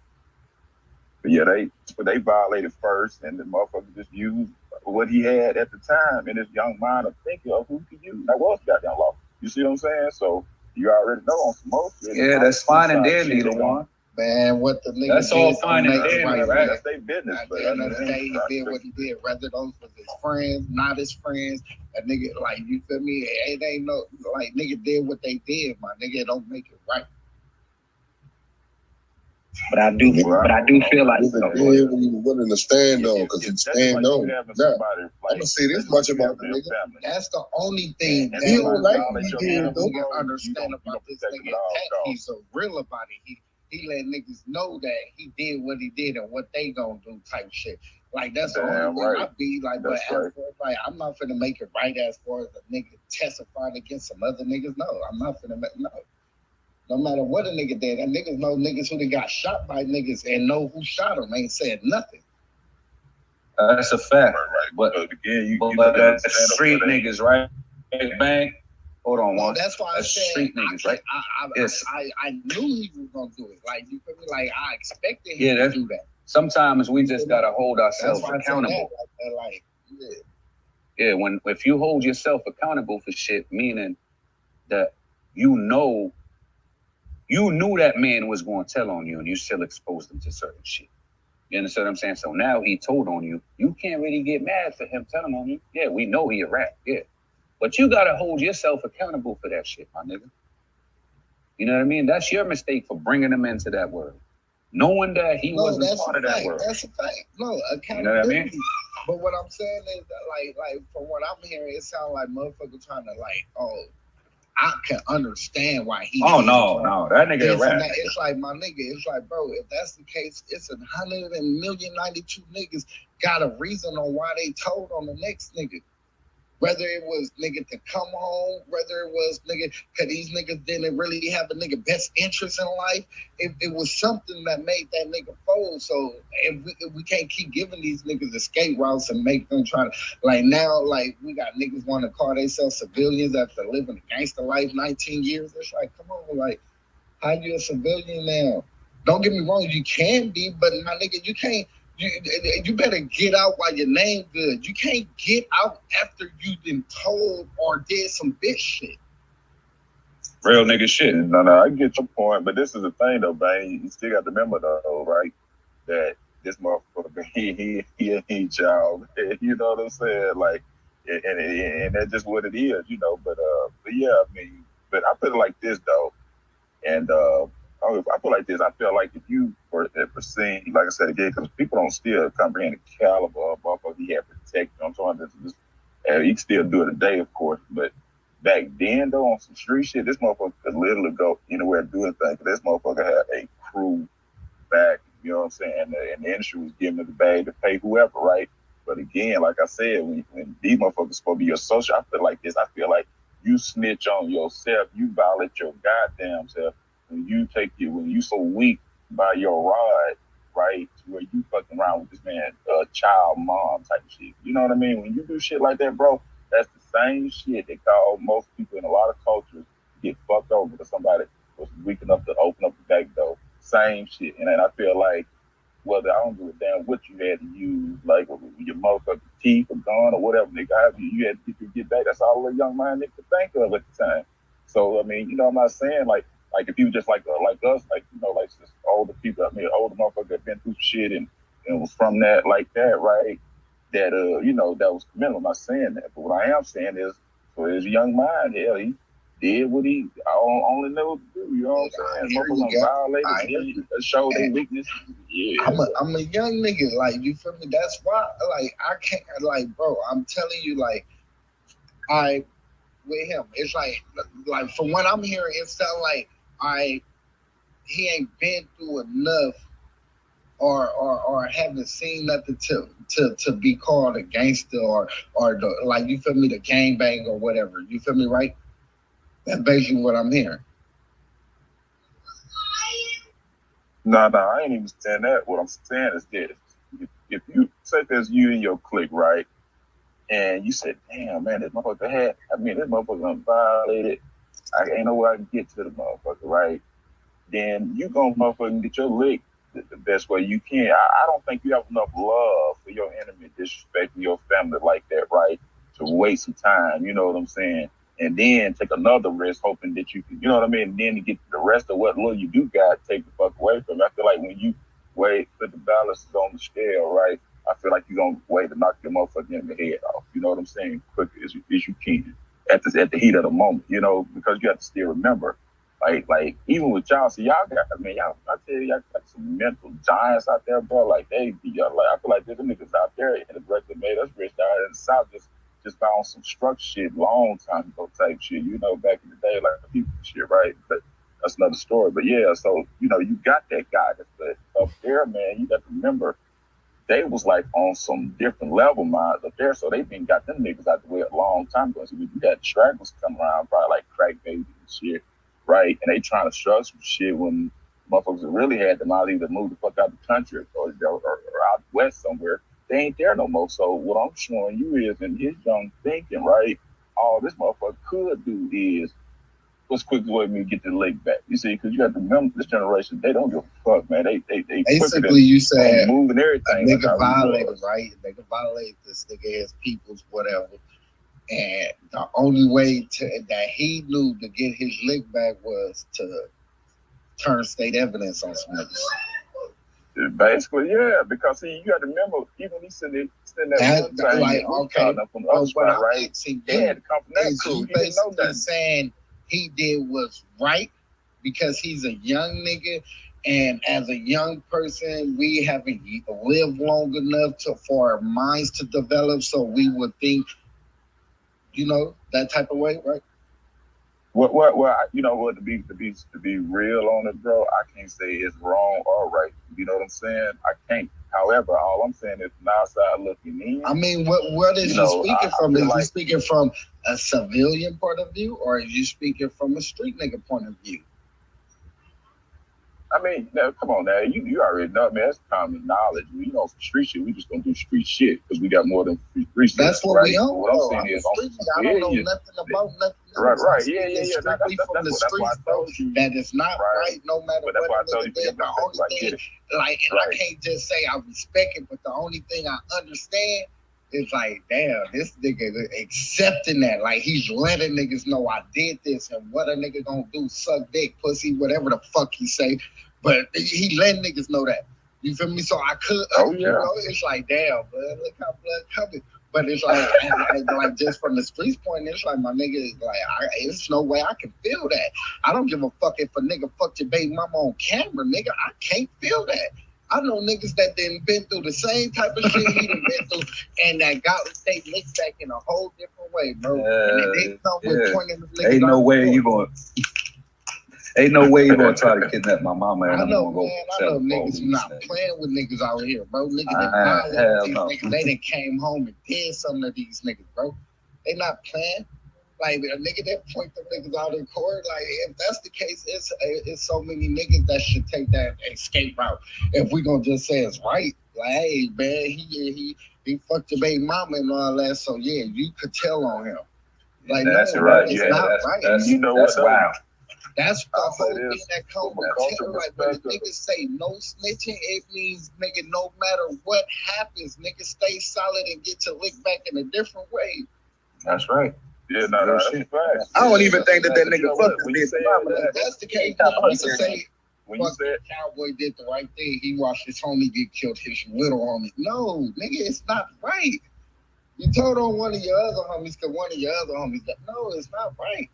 But yeah, they violated first, and the motherfucker just used what he had at the time in his young mind of thinking of who he used. That was goddamn law. You see what I'm saying? So you already know on some more shit. Yeah, that's fine and dandy, Lawan. Man, what the nigga That's did all fine and dandy, right? That's their business. At the end of the day, he did what he did. Whether those was his friends, not his friends, a nigga, like, you feel me? It ain't no, like, nigga did what they did, my nigga. It don't make it right. But I do feel like nigga did what he was willing to stand on, because he stand on. Now, I'm gonna say this much about the nigga. That's the only thing that He don't like what he did, though. nigga understand about this nigga. That he's a real about it. He let niggas know that he did what he did and what they gonna do type shit. Like, that's the only thing I be like, but as far as, like, I'm not finna make it right as far as a nigga testifying against some other niggas. No, I'm not finna make, no. No matter what a nigga did, and niggas know niggas who they got shot by niggas and know who shot them ain't said nothing. That's a fact. Right. But again, but that's street niggas, right? Bang. Hold on, No, one. that's why That's I said street niggas, right? I knew he was gonna do it. Like, you feel me? Like, I expected him to do that. Sometimes we just gotta hold ourselves That's why accountable. I said that, Yeah, if you hold yourself accountable for shit, meaning that you knew that man was going to tell on you, and you still exposed him to certain shit. You understand what I'm saying? So now he told on you. You can't really get mad for him telling on you. Yeah, we know he a rat. Yeah, but you gotta hold yourself accountable for that shit, my nigga. You know what I mean? That's your mistake for bringing him into that world, knowing that he wasn't part of that world. That's a fact. No, accountability. You know what I mean? But what I'm saying is that, like from what I'm hearing, it sounds like motherfucker trying to, like, I can understand why he. Oh no, that nigga a rat. It's like, my nigga. It's like, bro, if that's the case, it's 192 niggas got a reason on why they told on the next nigga. Whether it was nigga to come home, whether it was nigga, cause these niggas didn't really have a nigga best interest in life. It was something that made that nigga fold. So if we can't keep giving these niggas escape routes and make them try to, like, now, like, we got niggas want to call themselves civilians after living a gangster life 19 years. It's like, come on, like, how you a civilian now? Don't get me wrong, you can be, but my nigga, you can't. You better get out while your name good. You can't get out after you've been told or did some bitch shit. Real nigga shit. No, I get your point, but this is the thing though, man. You still got to remember though, right? That this motherfucker, he ain't y'all. You know what I'm saying? Like, and that's just what it is, you know. But yeah, I mean, but I feel like this though, and I feel like this. I feel like if you were seeing, like I said again, because people don't still comprehend the caliber of motherfucker he had protected. I'm talking about this, and he can still do it today, of course. But back then, though, on some street shit, this motherfucker could literally go anywhere and do anything. This motherfucker had a crew back. You know what I'm saying? And the industry was giving it the bag to pay whoever, right? But again, like I said, when these motherfuckers supposed to be your social, I feel like this. I feel like you snitch on yourself. You violate your goddamn self. When you so weak by your rod, right, to where you fucking around with this man, child mom type of shit. You know what I mean? When you do shit like that, bro, That's the same shit they call most people in a lot of cultures get fucked over because somebody was weak enough to open up the back door. Same shit. And then I feel like whether I don't give a damn what you had to use, like your motherfucking teeth or gun or whatever, nigga, you had to get back. That's all a young man nigga could think of at the time. So I mean, I'm not saying like if you just like us, like like just older people, older motherfuckers that been through shit and was from that like that, right? That that was commendable. I'm not saying that, but what I am saying is for his young mind, hell, he did what he only know what to do. You know what I'm saying? Motherfuckers violated, showed their weakness. Yeah, I'm a young nigga, like, you feel me? That's why, like, I can't, like, bro, I'm telling you, like, with him, it's like from what I'm hearing, it sounds like he ain't been through enough or haven't seen nothing to be called a gangster or the, like, you feel me, the gangbang or whatever. You feel me, right? That's basically what I'm hearing. No, I ain't even saying that. What I'm saying is this: if you say there's you and your clique, right, and you said, "Damn, man, this motherfucker this motherfucker done violated. I ain't no way I can get to the motherfucker, right?" Then you gonna motherfucking get your lick the best way you can. I don't think you have enough love for your enemy, disrespecting your family like that, right? To waste some time, you know what I'm saying? And then take another risk, hoping that you can, you know what I mean? And then to get the rest of what little you do got, take the fuck away from it. I feel like when you put the balances on the scale, right? I feel like you're gonna wait to knock your motherfucking enemy head off. You know what I'm saying? Quick as you can at the heat of the moment, because you have to still remember. Like even with y'all, so y'all got, I tell you, y'all got some mental giants out there, bro. Like they be like, I feel like there's niggas out there in the director made us rich out in the South just found some structure shit long time ago type shit, back in the day, like the people shit, right? But that's another story. But yeah, so you got that guy that's up there, man. You got to remember they was like on some different level minds up there, so they been got them niggas out the way a long time ago. So you got stragglers coming around, probably like crack babies and shit, right? And they trying to struggle some shit when motherfuckers really had them out either move the fuck out the country or out west somewhere. They ain't there no more. So what I'm showing you is in his young thinking, right? All this motherfucker could do is what's quick way me get the leg back. You see, because you have to remember this generation, they don't give a fuck, man. They basically you said moving everything. A nigga violated, right? A nigga violated this nigga, his people's whatever. And the only way that he knew to get his lick back was to turn state evidence on some niggas. Basically, yeah, because see, you got to remember, even he said that one time, like, okay, from the other spot, right? He had to come from that crew. He didn't know that. Saying he did was right because he's a young nigga, and as a young person, we haven't lived long enough for our minds to develop, so we would think, that type of way, right? Well, you know what? To be real on it, bro, I can't say it's wrong or right. You know what I'm saying? I can't. However, all I'm saying is from outside looking in. I mean, what is you speaking from? Is you speaking from a civilian point of view, or is you speaking from a street nigga point of view? I mean, now, come on now. You already know, man. That's common knowledge. For street shit, we just gonna do street shit because we got more than three shit. That's what right? we own. What I'm saying is, I don't know nothing about nothing. Right. Yeah. Strictly from the streets, bro. That is not right, no matter what. That's why I told you. The only thing, I can't just say I respect it, but the only thing I understand is like, damn, this nigga accepting that. Like, he's letting niggas know I did this, and what a nigga gonna do, suck dick, pussy, whatever the fuck he say. But he letting niggas know that. You feel me? So I could, it's like, damn, blood, look how blood coming. But it's like just from the streets point, it's like, my nigga, it's no way I can feel that. I don't give a fuck if a nigga fucked your baby mama on camera, nigga. I can't feel that. I know niggas that done been through the same type of shit he done been through, and that got they licked back in a whole different way, bro. And they come with pointing the niggas. Ain't no way you gonna try to kidnap my mama. And I know, man. I know niggas not playing with niggas out here, bro. Niggas they done came home and did something to these niggas, bro. They not playing. Like, a nigga that point them niggas out in court, like, if that's the case, it's so many niggas that should take that escape route. If we gonna just say it's right, like, hey, man, he He fucked your baby mama and all that. So yeah, you could tell on him. Like That's no, right. it's Yeah, not that's, right. that's, you know that's what, wild. That's the I'll say whole this, thing that comes from a with culture telling. Like when the perspective. niggas say no snitching, it means nigga, no matter what happens, nigga, stay solid and get your lick back in a different way. That's right. Yeah, no, that's a fact. I don't even think that You nigga know fucked what, when his you bitch said mama. that, If that's the case, we can say fuck that cowboy did the right thing. He watched his homie get killed, his little homie. No, nigga, it's not right. You told on one of your other homies because one of your other homies. No, it's not right.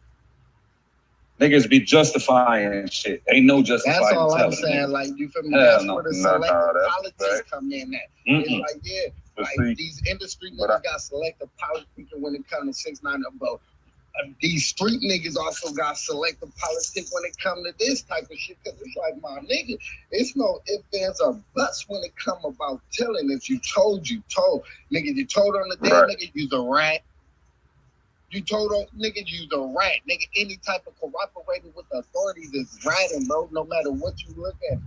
Niggas be justifying shit. Ain't no justifying. That's all I'm telling, saying. nigga. Like you feel me? Hell That's no. where the No, selective that's politics right. come in at. Mm-mm. It's like yeah, But like see, these industry niggas got selective politicking when it comes to 6ix9ine about. These street niggas also got selective politics when it come to this type of shit. Cause it's like my nigga, it's no ifs, ands, or buts when it come about telling. If you told, you told. Nigga, you told on the day, Right. nigga, you's a rat. You told on nigga, you's a rat. Nigga, any type of cooperating with the authorities is ratting, bro. No matter what you look at.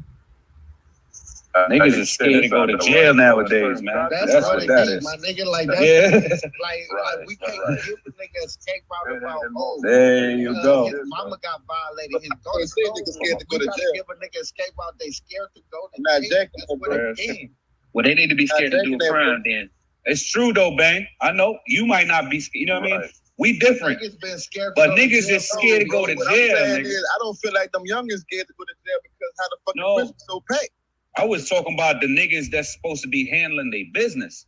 Niggas is scared to go to jail nowadays, man. That's what it that is, is. my nigga. Like that's Yeah. like we can't give a nigga escape route about There you go. his mama got violated. His daughter niggas scared to go to gotta jail. give a nigga escape route. They scared to go to Not jail. Jack. That's what it is. Well, they need to be scared to do a crime then. It's true though, Bang. I know you might not be. You know what I mean? We different. Niggas been scared. But niggas is scared to go to What I'm jail, saying nigga. is, I don't feel like them youngins scared to go to jail because how the fucking No. prison so packed. I was talking about the niggas that's supposed to be handling their business.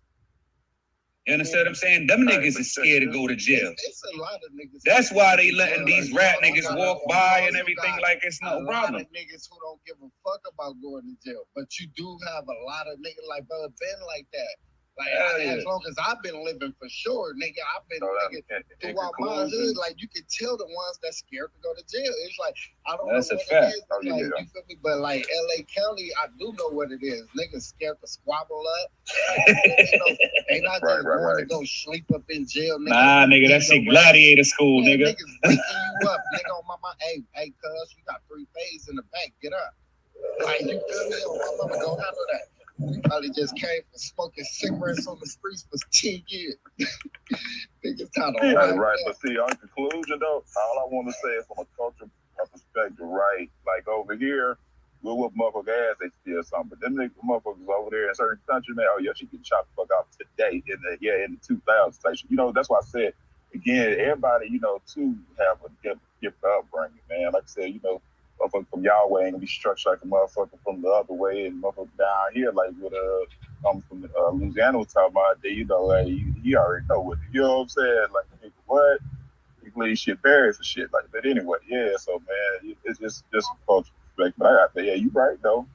You understand what I'm saying? Them niggas is scared to go to jail. It's a lot of niggas. That's why they letting these rat niggas walk by and everything like it's no a problem. lot of niggas who don't give a fuck about going to jail. But you do have a lot of niggas like brother Ben like that. Like as long as I've been living for sure, nigga, I've been throughout my hood. Like you can tell the ones that's scared to go to jail. It's like I don't That's know a what fact. it is. Like, you feel me? But like LA County, I do know what it is. Niggas scared to squabble up. They not just going to go sleep up in jail. Nigga. Nah, nigga, that's a gladiator school, nigga. Niggas waking you up, nigga. On my mind, hey, cuz you got 3 phase in the back. Get up. Like you feel me? On my mama, go handle that. You probably just came from smoking cigarettes on the streets for 10 years. Niggas kind of right. But see, on conclusion though, all I want to say is from a cultural perspective, right? Like over here, we'll whoop motherfucker ass, they steal something. But them niggas motherfuckers over there in certain countries, man, oh yeah, she getting shot the fuck out today in the 2000 station. You know, that's why I said again, everybody, you know, to have a gift upbringing, man. Like I said, you know, motherfucker from y'all way ain't gonna be structured like a motherfucker from the other way, and motherfucker down here like with come from Louisiana was talking about, you know, like you already know what, you know what I'm saying? Like nigga, what? You leave shit buried for shit like that anyway. Yeah, so man, it's just a culture perspective. But I got that. Yeah, you right though.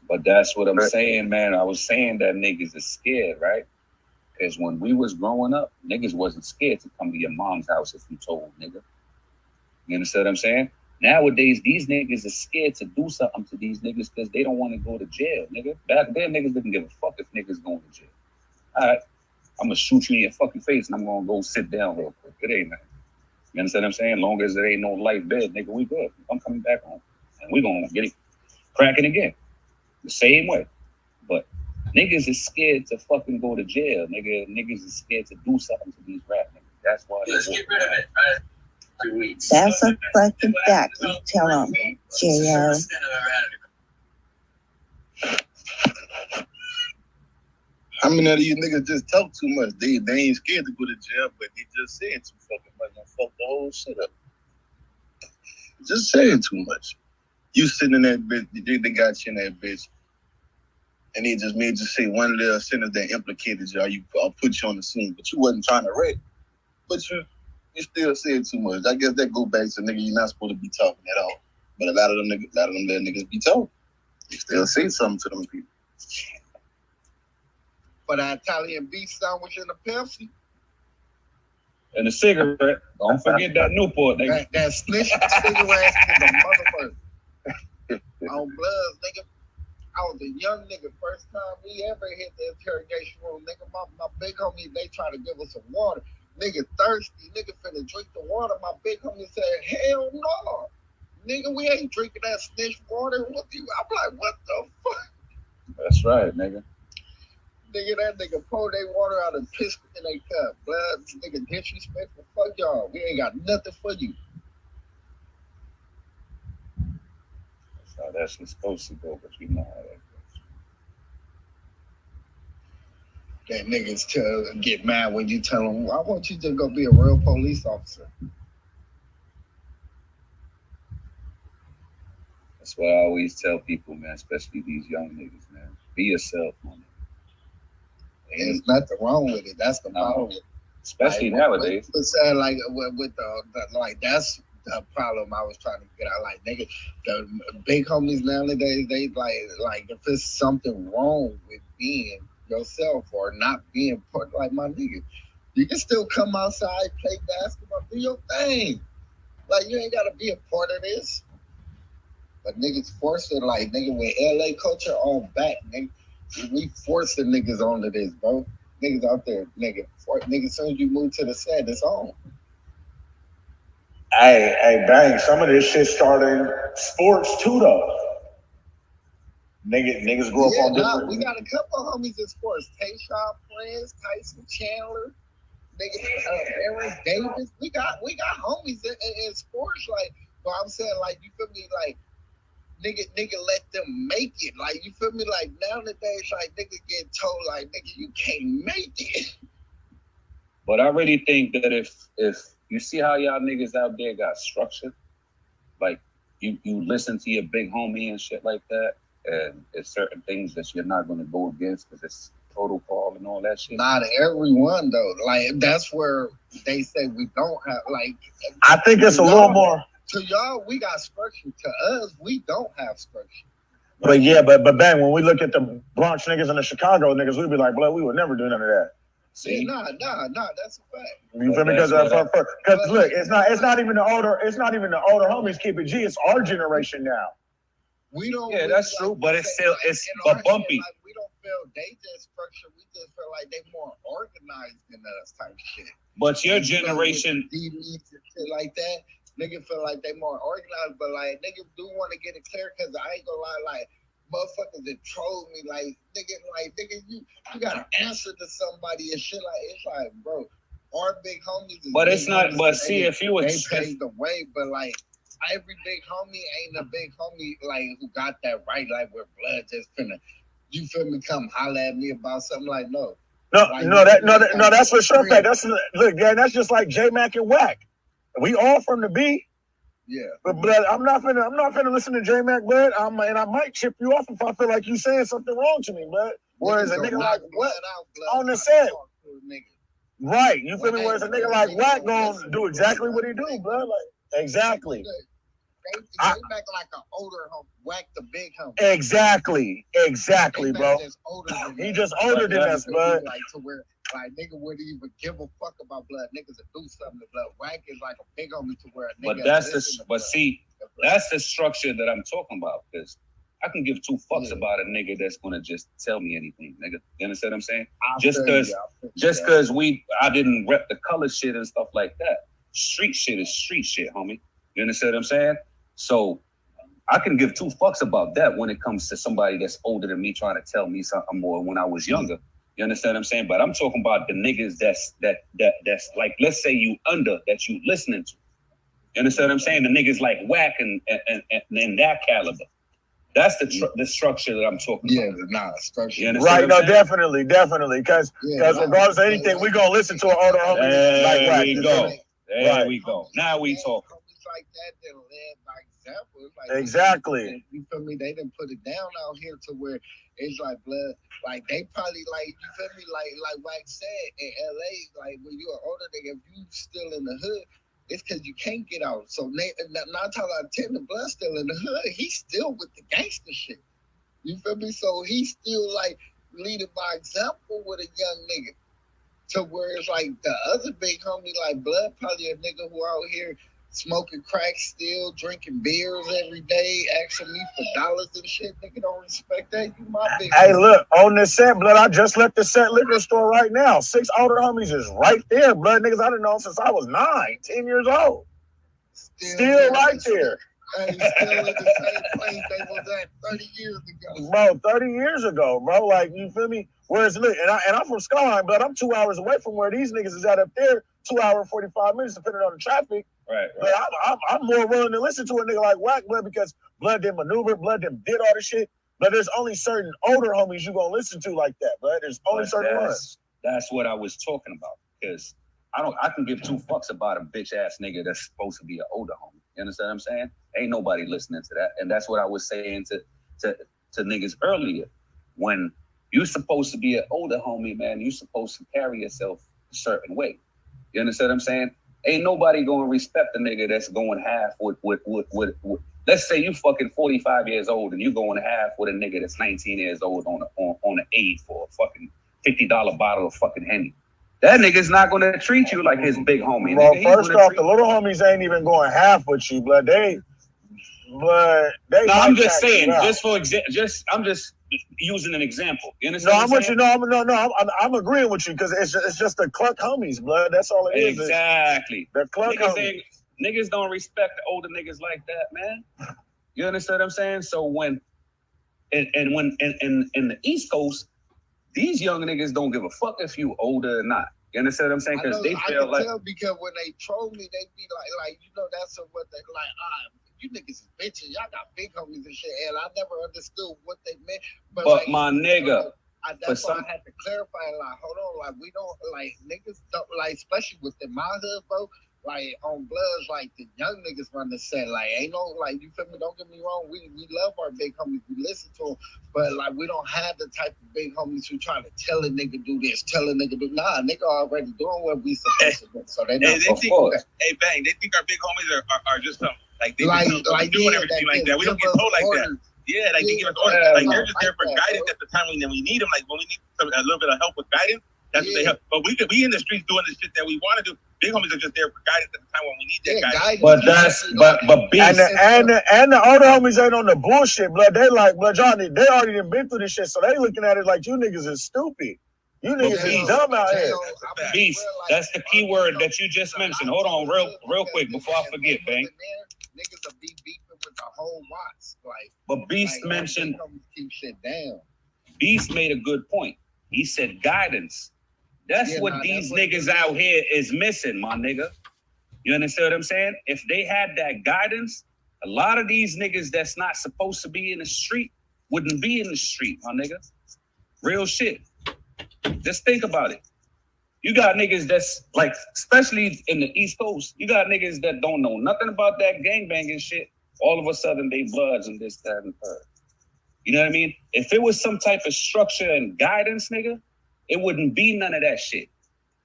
But that's what I'm saying, man. I was saying that niggas is scared, right? Because when we was growing up, niggas wasn't scared to come to your mom's house if you told, nigga. You understand what I'm saying? Nowadays, these niggas are scared to do something to these niggas because they don't want to go to jail, nigga. Back then, niggas didn't give a fuck if niggas going to jail. All right, I'm going to shoot you in your fucking face and I'm going to go sit down real quick. It ain't nothing. You understand what I'm saying? Long as there ain't no life bed, nigga, we good. I'm coming back home. And we going to get it cracking again. The same way. But niggas is scared to fucking go to jail, nigga. Niggas is scared to do something to these rap niggas. That's why they get rid of it. That's a fucking fact. You tell them, J.O. How many of these niggas just talk too much? They ain't scared to go to jail, but they just saying too fucking much and fuck the whole shit up. Just saying too much. You sitting in that bitch, they got you in that bitch, and they just made you say one little sentence that implicated you, or I'll put you on the scene, but you wasn't trying to wreck. But you still said too much. I guess that go back to nigga, you're not supposed to be talking at all. But a lot of them little niggas be talking. You still say something to them people. For the Italian beef sandwich and the Pepsi. And the cigarette. Don't forget that Newport, nigga. That snitch cigarette is a motherfucker. On Bloods, nigga. I was a young nigga. First time we ever hit the interrogation room, nigga. My big homie, they try to give us some water. Nigga thirsty. Nigga finna drink the water. My big homie said, hell no. Nigga, we ain't drinking that snitch water with you. I'm like, what the fuck? That's right, nigga. Nigga, that nigga pour they water out and piss in their cup. Blood, nigga disrespectful. Fuck y'all. We ain't got nothing for you. That's how that shit's supposed to go, but you know how that goes. That niggas get mad when you tell them, I want you to go be a real police officer. That's why I always tell people, man, especially these young niggas, man, be yourself, man. There's nothing wrong with it. That's the problem. Especially like, nowadays. But saying like with the like that's the problem I was trying to get out. Like nigga, the big homies nowadays, they like if there's something wrong with being yourself or not being part, like my nigga, you can still come outside, play basketball, do your thing. Like you ain't gotta be a part of this. But niggas force it, like nigga with LA culture on back, nigga. We forcing niggas onto this, bro. Niggas out there, nigga. As soon as you move to the set, it's on. Hey, bang! Some of this shit started sports too, though. Niggas grew up on different. We got a couple of homies in sports. Tayshawn Prince, Tyson Chandler, nigga, Aaron Davis. We got homies in sports. Like, but I'm saying, like, you feel me, like. Nigga, let them make it. Like, you feel me? Like, nowadays, like, nigga get told, like, nigga, you can't make it. But I really think that if you see how y'all niggas out there got structured, like, you listen to your big homie and shit like that, and it's certain things that you're not going to go against because it's protocol and all that shit. Not everyone, though. Like, that's where they say we don't have, like... I think it's a little more... To y'all, we got structure. To us, we don't have structure. But yeah, but bang, when we look at the Bronx niggas and the Chicago niggas, we'd be like, blood, we would never do none of that. See? Yeah, nah, that's a fact. You feel me? Because look, it's not even the older homies keep it G. It's our generation now. We don't. Yeah, that's true, but it's still but bumpy. Like, we don't feel they just structure. We just feel like they more organized than us type shit. But your generation, DVs and shit like that. Nigga feel like they more organized, but like nigga do want to get it clear because I ain't gonna lie, like motherfuckers that troll me, like nigga, you gotta answer to somebody and shit. Like it's like, bro, our big homies. But it's not. But see, if you they paved the way, but like every big homie ain't a big homie like who got that right, like where blood just finna, you feel me? Come holler at me about something like no. No, that's for sure. That's look, yeah, that's just like J Mac and Wack. We all from the B. Yeah. But I'm not finna listen to J Mac, blood. And I might chip you off if I feel like you saying something wrong to me, blood. Whereas a nigga like Wack on the set. Right. You feel me? Whereas a nigga like Wack gonna do exactly what he do, blood. Like exactly. They back like an older homie, Wack the big homie. Exactly, bro. He just older than us, blood. Like to where like nigga wouldn't even give a fuck about blood. Niggas that do something to blood. Wack is like a big homie to where a nigga. But that's the structure that I'm talking about. Because I can give two fucks about a nigga that's gonna just tell me anything, nigga. You understand what I'm saying? Just cause I didn't rep the color shit and stuff like that. Street shit is street shit, homie. You understand what I'm saying? So I can give two fucks about that when it comes to somebody that's older than me trying to tell me something more when I was younger. You understand what I'm saying? But I'm talking about the niggas that's like, let's say you under that you listening to. You understand what I'm saying? The niggas like Wack and that caliber. That's the structure that I'm talking about. Yeah, nah, structure. Right, no, definitely. Because regardless of anything, we're gonna listen to an older homie like Wack. There we go. Now we talk. Like that led by example. Like, exactly. You feel me? They didn't put it down out here to where it's like blood. Like they probably like, you feel me? Like Wack said in LA, like when you're older, if you still in the hood, it's because you can't get out. So 9 times out of 10, the blood still in the hood. He's still with the gangster shit. You feel me? So he's still like leading by example with a young nigga. To where it's like the other big homie, like blood, probably a nigga who out here smoking crack still, drinking beers every day, asking me for dollars and shit. Nigga don't respect that. You my big Hey, look, on this set, blood, I just left the set liquor store right now. 6 older homies is right there, blood. Niggas I done known since I was 9, 10 years old. Still right there. Hey, still in the same place they was at 30 years ago. Bro, 30 years ago, bro. Like, you feel me? Whereas, look, and I'm from Skyline, but I'm 2 hours away from where these niggas is at up there. 2 hours, 45 minutes, depending on the traffic. Right. But I'm more willing to listen to a nigga like Wack, blood, because blood did maneuver, blood did all the shit. But there's only certain older homies you gonna listen to like that, blood. There's only certain ones. That's what I was talking about. Because I can give two fucks about a bitch ass nigga that's supposed to be an older homie. You understand what I'm saying? Ain't nobody listening to that. And that's what I was saying to niggas earlier. When you supposed to be an older homie, man, you supposed to carry yourself a certain way. You understand what I'm saying? Ain't nobody gonna respect a nigga that's going half with let's say you fucking 45 years old and you going half with a nigga that's 19 years old on an aid for a fucking $50 bottle of fucking Henny. That nigga's not gonna treat you like his big homie. Well, Nigga. first off, the little homies ain't even going half with you, blood. They. No, I'm just saying, I'm just using an example. You understand? No, I'm with you. No, I'm agreeing with you because it's just the cluck homies, blood. That's all it is. Exactly. The cluck homies. Niggas don't respect the older niggas like that, man. You understand what I'm saying? So when in the East Coast, these young niggas don't give a fuck if you older or not. You understand what I'm saying? Because they feel like. Tell because when they troll me, they be like that's what they like. You niggas is bitches. Y'all got big homies and shit, and I never understood what they meant. But like, my nigga, that's why I had to clarify. Like, hold on, like we don't like niggas don't like, especially within my hood, bro. Like on Bloods, like the young niggas run the set. Like ain't no like you feel me. Don't get me wrong. We love our big homies. We listen to them, but like we don't have the type of big homies who try to tell a nigga do this, tell a nigga do. Nah, nigga already doing what we supposed to do. So they not. Hey, bang. They think our big homies are just something. Like they like doing everything like that. We don't get told like that. Yeah, like they give us orders. Like they're just there for guidance at the time when we need them. Like when we need a little bit of help with guidance, that's what they help. But we in the streets doing the shit that we want to do. Big homies are just there for guidance at the time when we need that guidance. But Beast and the older homies ain't on the bullshit, blood. They like, blood, y'all, they already done been through this shit, so they looking at it like you niggas is stupid. You niggas is dumb out here. Beast, that's the key word that you just mentioned. Hold on, real quick before I forget, bang. Niggas will be beefing with the whole watch. Like, but Beast mentioned. Keep shit down. Beast made a good point. He said guidance. That's what these niggas out here is missing, my nigga. You understand what I'm saying? If they had that guidance, a lot of these niggas that's not supposed to be in the street wouldn't be in the street, my nigga. Real shit. Just think about it. You got niggas that's like, especially in the East Coast, you got niggas that don't know nothing about that gangbanging shit. All of a sudden they bloods and this, that, and third. You know what I mean? If it was some type of structure and guidance, nigga, it wouldn't be none of that shit.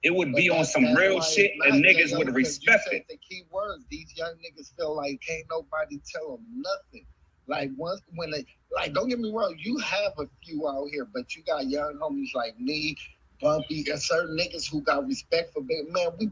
It would be on some real shit and niggas would respect it. The key word, these young niggas feel like can't nobody tell them nothing. Like when they, like, don't get me wrong, you have a few out here, but you got young homies like me, Bumpy, and certain niggas who got respect for big man. We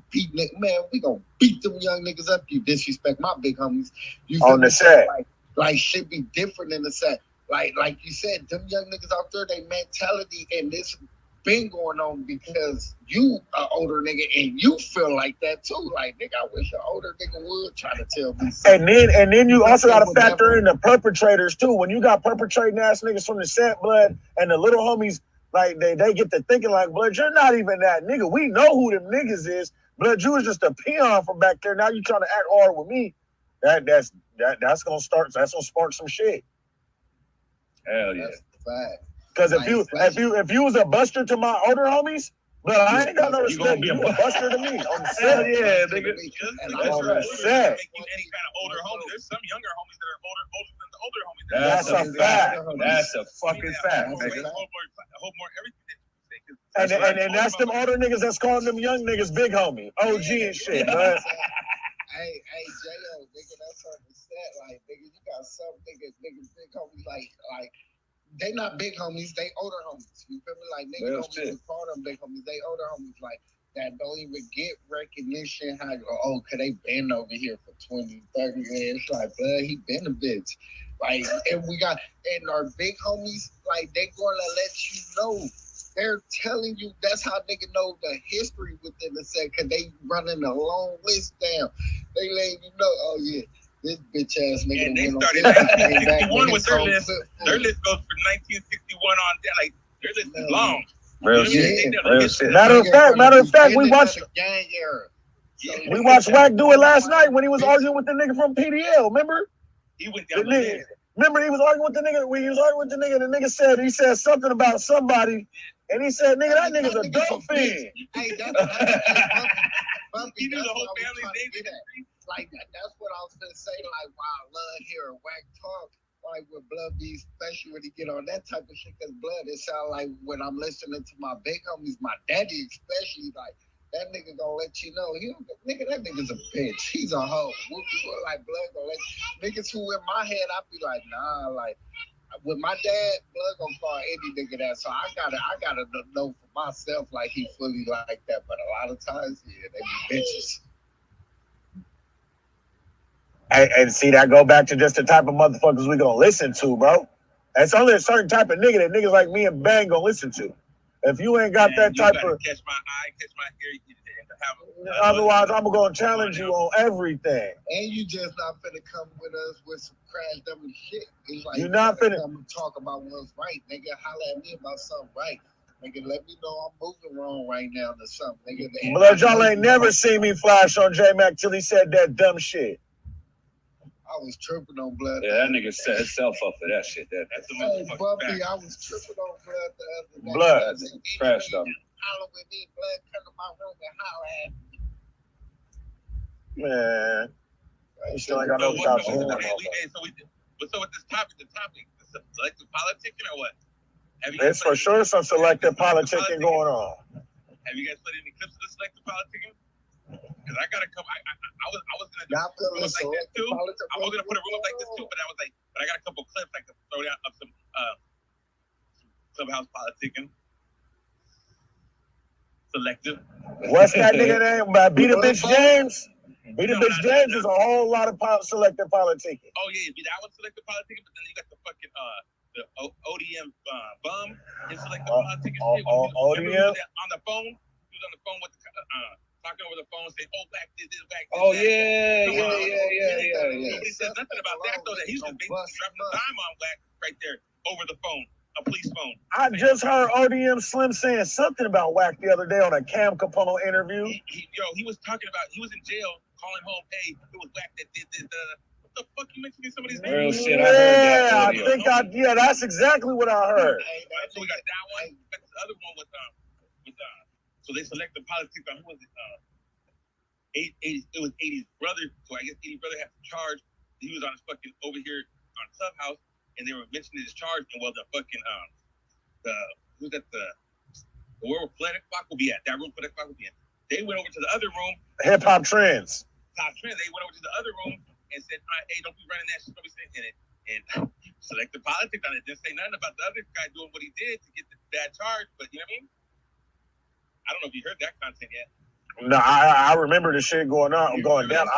gonna beat them young niggas up. You disrespect my big homies. You on the set, like shit be different in the set. Like you said, them young niggas out there, they mentality and this been going on because you an older nigga and you feel like that too. Like nigga, I wish an older nigga would try to tell me something. And then you also gotta factor in the perpetrators too. When you got perpetrating ass niggas from the set, blood, and the little homies. Like they get to thinking like, blood, you're not even that nigga. We know who them niggas is. Blood, you was just a peon from back there. Now you trying to act hard with me. That's gonna spark some shit. Hell yeah. Because if you was a buster to my older homies, but I ain't got no respect. You a buster to me on the set. Hell yeah, nigga. On the set. Make you any kind of older homie. There's some younger homies that are older than the older homies. That's a fact. That's a fucking fact, nigga. And that's them older niggas that's calling them young niggas big homie, OG and shit. But hey, J.O., nigga, that's on the set. Like, nigga, you got some niggas big homies like. They not big homies, they older homies. You feel me? Like niggas don't even call them big homies. They older homies like that don't even get recognition. How cause they been over here for 20, 30 years. It's like, blood, he been a bitch. Like, and our big homies, like they gonna let you know. They're telling you that's how nigga know the history within the set, cause they running a long list down. They letting you know, oh yeah. This bitch ass nigga. And they started 1961 with their list. Their list goes for 1961 on down. Like their list is long. Real shit. Real shit. Matter of fact, we watched Wack do it last night when he was arguing with the nigga from PDL. Remember? He went down the list. Remember, he was arguing with the nigga. When he was arguing with the nigga, the nigga said something about somebody, and he said, "Nigga, that nigga's a dope fiend." Hey, that's he knew the whole family name. Like that's what I was gonna say. Like, wow, I love hearing Wack talk. Like with Blood B, especially when he get on that type of shit. Cause Blood, it sound like when I'm listening to my big homies, my daddy especially, like that nigga gonna let you know. Nigga, that nigga's a bitch. He's a hoe. Like Blood gonna let niggas who in my head, I be like, nah, like. With my dad, Blood gonna call any nigga that. So I gotta know for myself like he fully like that. But a lot of times, yeah, they be bitches. And see, that go back to just the type of motherfuckers we gonna listen to, bro. It's only a certain type of nigga that niggas like me and Bang gonna listen to. If you ain't got that type of, catch my eye, catch my ear. Otherwise, I'm gonna challenge you on everything. And you just not finna come with us with some crash dummy shit. It's like you're not finna come and talk about what's right, nigga. Holla at me about something right, nigga. Let me know I'm moving wrong right now or something, nigga. Blood, y'all ain't never seen me flash on J Mac till he said that dumb shit. I was tripping on Blood. Yeah, that nigga set himself up for that shit. That's the motherfucking Bumpy, I was tripping on Blood the other day. Blood, crash dummy. Holla with me, Blood. Come to my room and holla at me. Man, you still ain't got no shots. So with this topic, the selective politicking or what? There's for sure some selective politicking going on. Have you guys played any clips of the selective politicking? Because I gotta come. I was gonna do a room like this too. I was gonna put a room up like this too, but I was like, but I got a couple clips I could throw down of some clubhouse politicking. Selective. What's that nigga name? Beat a Bitch James? Beat a Bitch James is a whole lot of selective politicking. Oh yeah, that was selective politicking, but then you got the fucking the ODM bum and selective politicking shit. ODM on the phone. He was on the phone with the talking over the phone, saying, "Oh, Wack this, Wack this." Oh yeah. Nobody says nothing about that, though. That he's just basically dropping the dime on Wack right there over the phone, a police phone. I just heard ODM Slim saying something about Wack the other day on a Cam Capone interview. He was talking about he was in jail, calling home, "Hey, it was Wack that did this." What the fuck you mentioning somebody's name? Real shit. I heard that. Yeah, that's exactly what I heard. So we got that one. Got this other one with so they selected politics on who was it? It was 80's brother. So I guess 80's brother had to charge. He was on his fucking over here on Clubhouse, and they were mentioning his charge. And well, the fucking who's that? The where Politic Clock will be at. That room Politic Clock will be in. They went over to the other room. Hip Hop Trends. They went over to the other room and said, "Hey, don't be running that shit. Don't be saying it." And selected politics on it. Didn't say nothing about the other guy doing what he did to get the bad charge. But you know what I mean? I don't know if you heard that content yet. No, I remember the shit going down. I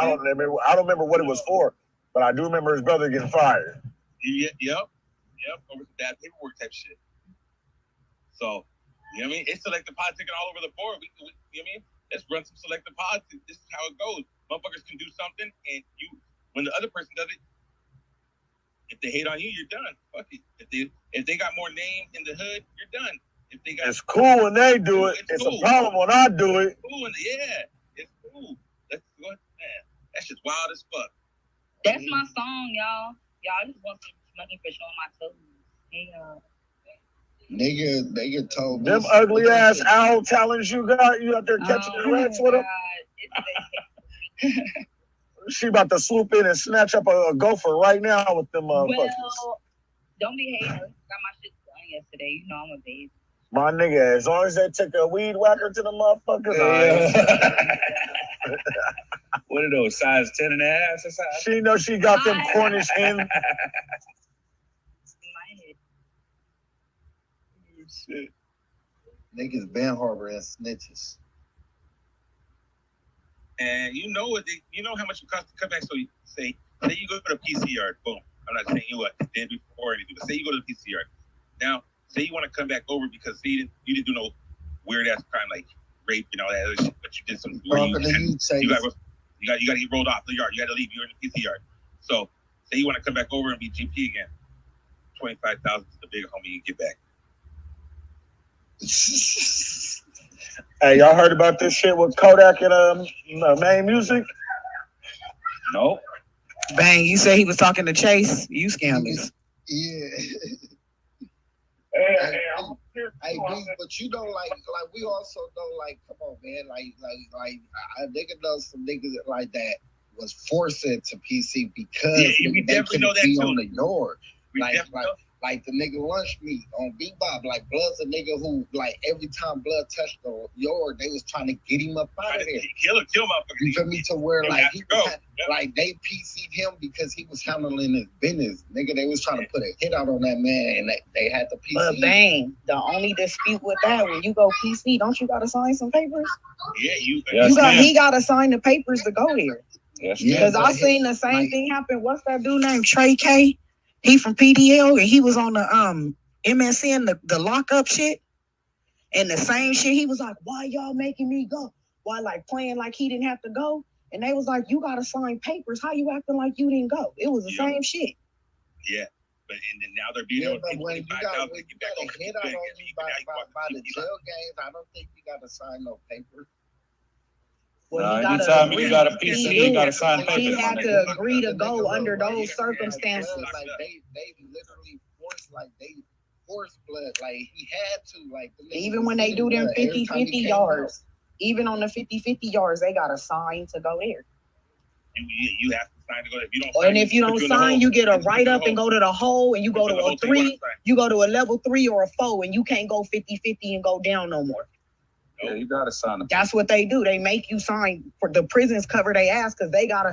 don't remember what it was for, but I do remember his brother getting fired. Yep. Over some bad paperwork type shit. So, you know what I mean? It's selective politicking all over the board. We you know what I mean? Let's run some selective politics. This is how it goes. Motherfuckers can do something, and when the other person does it, if they hate on you, you're done. Fuck it. If they got more name in the hood, you're done. If they got, it's cool when they do it. It's cool. A problem when I do it. It's cool it's cool. Let's go. Man, that's just wild as fuck. That's my song, y'all. Y'all just want some money for showing my toes. Nigga told them ugly ass owl talents you got. You out there catching the rats with them. She about to swoop in and snatch up a gopher right now with them motherfuckers. Well, don't be hating. Got my shit done yesterday. You know I'm a baby. My nigga, as long as they took a weed whacker to the motherfuckers. What are those, size 10 and a half or something? She know she got them Cornish hens. Shit. Niggas been harboring snitches. And you know how much it costs to come back. So you say you go to the PCR, boom. I'm not saying you what you did before or anything, but say you go to the PCR. Now, say you want to come back over because you didn't do no weird ass crime like rape and all that other shit, but you did something where you got to get rolled off the yard. You got to leave. You're in the PCR. So say you want to come back over and be GP again, 25,000 is the bigger homie you get back. Hey, y'all heard about this shit with Kodak and Main Music? No. Bang, you say he was talking to Chase? You scandalous. Yeah. Hey, but you know, like we also know, like, come on, man, like a nigga knows some niggas like that was forced into PC because we they definitely couldn't know that be too. on the yard. We Like the nigga Lunch Meat on Bebop, like Blood's a nigga who, like, every time Blood touched the yard, they was trying to get him up out of there. Kill motherfucker. You feel me? To where He like has he to go. was like they PC'd him because he was handling his business. Nigga, they was trying to put a hit out on that man, and they had to PC. But Bang, the only dispute with that, when you go PC, don't you gotta sign some papers? Yeah, He gotta sign the papers to go there. Yes, Because I seen the same thing happen. What's that dude named Trey K? He from PDL, and he was on the MSN, the lockup shit. And the same shit, he was like, why y'all making me go? Why, like, playing like he didn't have to go? And they was like, you gotta sign papers. How you acting like you didn't go? It was the same shit. Yeah. But and then now they're being able to but pay when you 25,000 got to get back a over. hit out on you by the jail games, I don't think you gotta sign no papers. Well, anytime you got a PC, you gotta sign papers. He had to agree to go under those circumstances. Like they literally forced Blood. Like he had to. Like Even when they do them 50-50 yards, even on the 50-50 yards, they got to sign to go there. You have to sign to go there. If you don't And if you don't sign, you get a write up and go to the hole, and you go to a 3, you go to a level 3 or a 4, and you can't go 50-50 and go down no more. Yeah, you gotta sign it. That's what they do. They make you sign. For the prisons cover their ass because they gotta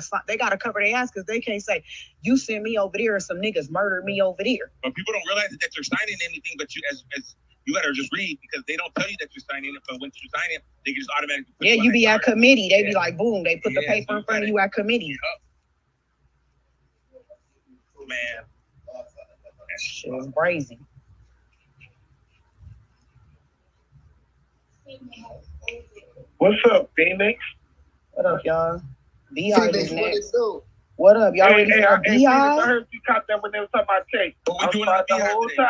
cover their ass because they can't say you send me over there and some niggas murdered me over there. But people don't realize that you're signing anything, but you as you gotta just read because they don't tell you that you're signing it. But once you sign it, they can just automatically put You be at committee. They be Yeah. like, boom, they put the paper in front of you at committee. Man, that shit was crazy. What's up, Phoenix? What up, y'all? Beehive Phoenix, is what it next. do? What up? Y'all ready for Hey, Phoenix, Beehive? I heard you caught them when they were talking about Chase. I'm surprised the whole time.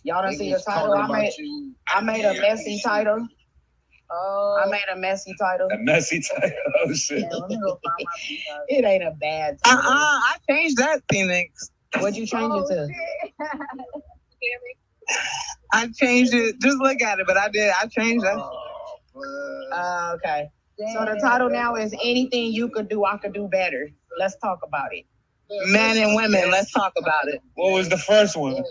Y'all done see the title? I made a messy title. I made a messy title. A messy title. Oh shit. Yeah, let me go find my Beehive. It ain't a bad title. I changed that, Phoenix. What'd you change it to? I changed it. Just look at it, but I did. I changed it. Okay. So the title now is Anything You Could Do, I Could Do Better. Let's talk about it. Men and women, let's talk about it. What was the first one?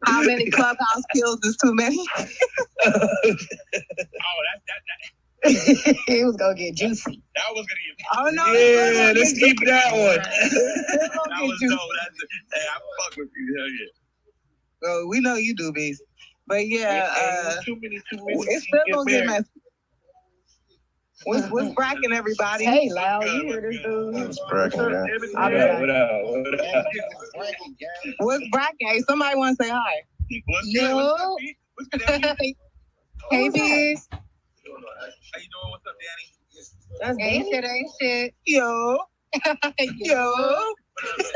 How many clubhouse kills is too many? It was gonna get juicy. That was gonna get. Oh no! Yeah, let's keep that one. That was dope. Hey, I fuck with you. Hell yeah. Well, we know you do, Beast. But yeah, too many. It's still gonna get messy. What's bracking everybody? Hey, loud, you hear this dude? It's bracking, man. What up? What's bracking? Hey, somebody want to say hi? Yo. Hey, Beast. How you doing? What's up, Danny? That's Ain't Danny? shit, ain't shit. Yo. Yo.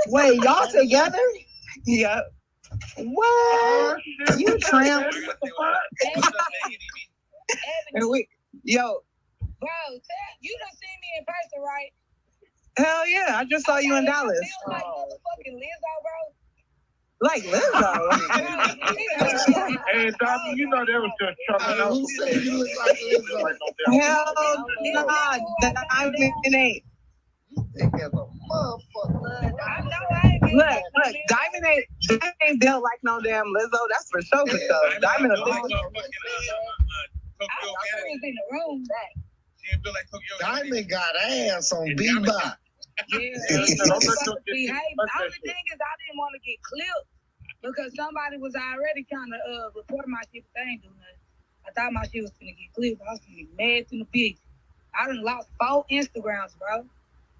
Wait, y'all together? Yep. What? You tramps. Yo. Bro, you done seen me in person, right? Hell yeah. I just saw you in Dallas. I feel like motherfucking Lizzo, bro. Like Lizzo. Hey, Dobby, you know they was just trucking out. Who said you look like Lizzo? Hell no, Diamond ain't. Look, Diamond ain't built like no damn Lizzo. That's for sure. Diamond a big. in the room. Diamond got ass on Bebop. Yeah. The only thing is I didn't want to get clipped because somebody was already kind of reporting my shit, but they ain't doing nothing. I thought my shit was gonna get clipped. I was gonna get mad to the pig. I done lost 4 Instagrams, bro.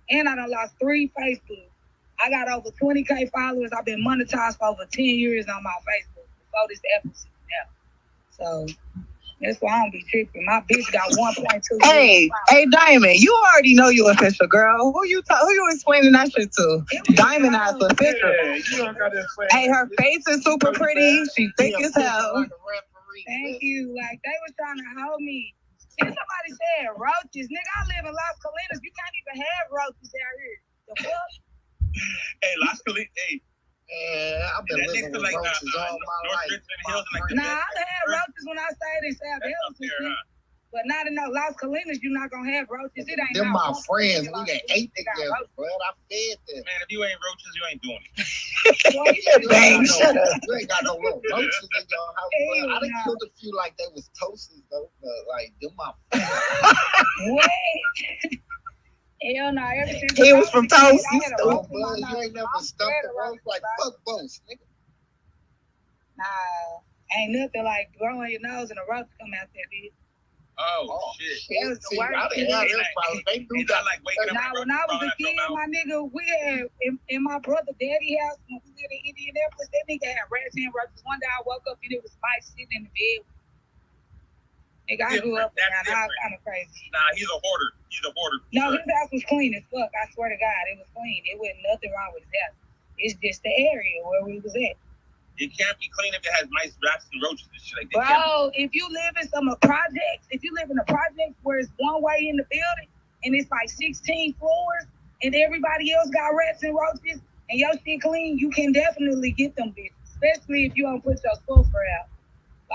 And I done lost 3 Facebook. I got over 20K followers. I've been monetized for over 10 years on my Facebook before this episode. Yeah. So That's why I don't be tripping. My bitch got 1.2. Hey, Diamond, you already know you official, girl. Who you explaining that shit to? Diamond ass official. Yeah, you don't gotta explain. Hey, her face is super pretty. She thick as hell. Thank you. Like, they was trying to hold me. If somebody said roaches, nigga, I live in Las Colinas. You can't even have roaches out here. The fuck? Hey, Las Colinas, hey. Yeah, I've been living with roaches all my life. Nah, I done had roaches when I stayed in South Hills. But not in no Las Colinas, you're not gonna have roaches. It ain't Them my friends, we done done ate together, bro. I fed them. Man, if you ain't roaches, you ain't doing it. Bang, shut up. You ain't got no little roaches in your house, bro. I done killed a few like they was toasters, though. But, like, them my friends. Wait. Hell no, ever since he was from Toast. You ain't never stuffed the roast like fuck both, nigga. Nah, ain't nothing like growing your nose and a roach come out there, bitch. Oh shit. That was the worst. They do that. Like waking up. Nah, when I was a kid, my nigga, we had in my brother daddy house when we lived in Indianapolis, that nigga had rats and roaches. One day I woke up and it was mice sitting in the bed. Nigga, I grew up around all kind of crazy. Nah, he's a hoarder. No, his house was clean as fuck. I swear to God, it was clean. It wasn't nothing wrong with his house. It's just the area where we was at. It can't be clean if it has mice, rats, and roaches and shit like that. Bro, if you live in some projects, if you live in a project where it's one way in the building and it's like 16 floors and everybody else got rats and roaches and your shit clean, you can definitely get them bitches. Especially if you don't put your sulfur out.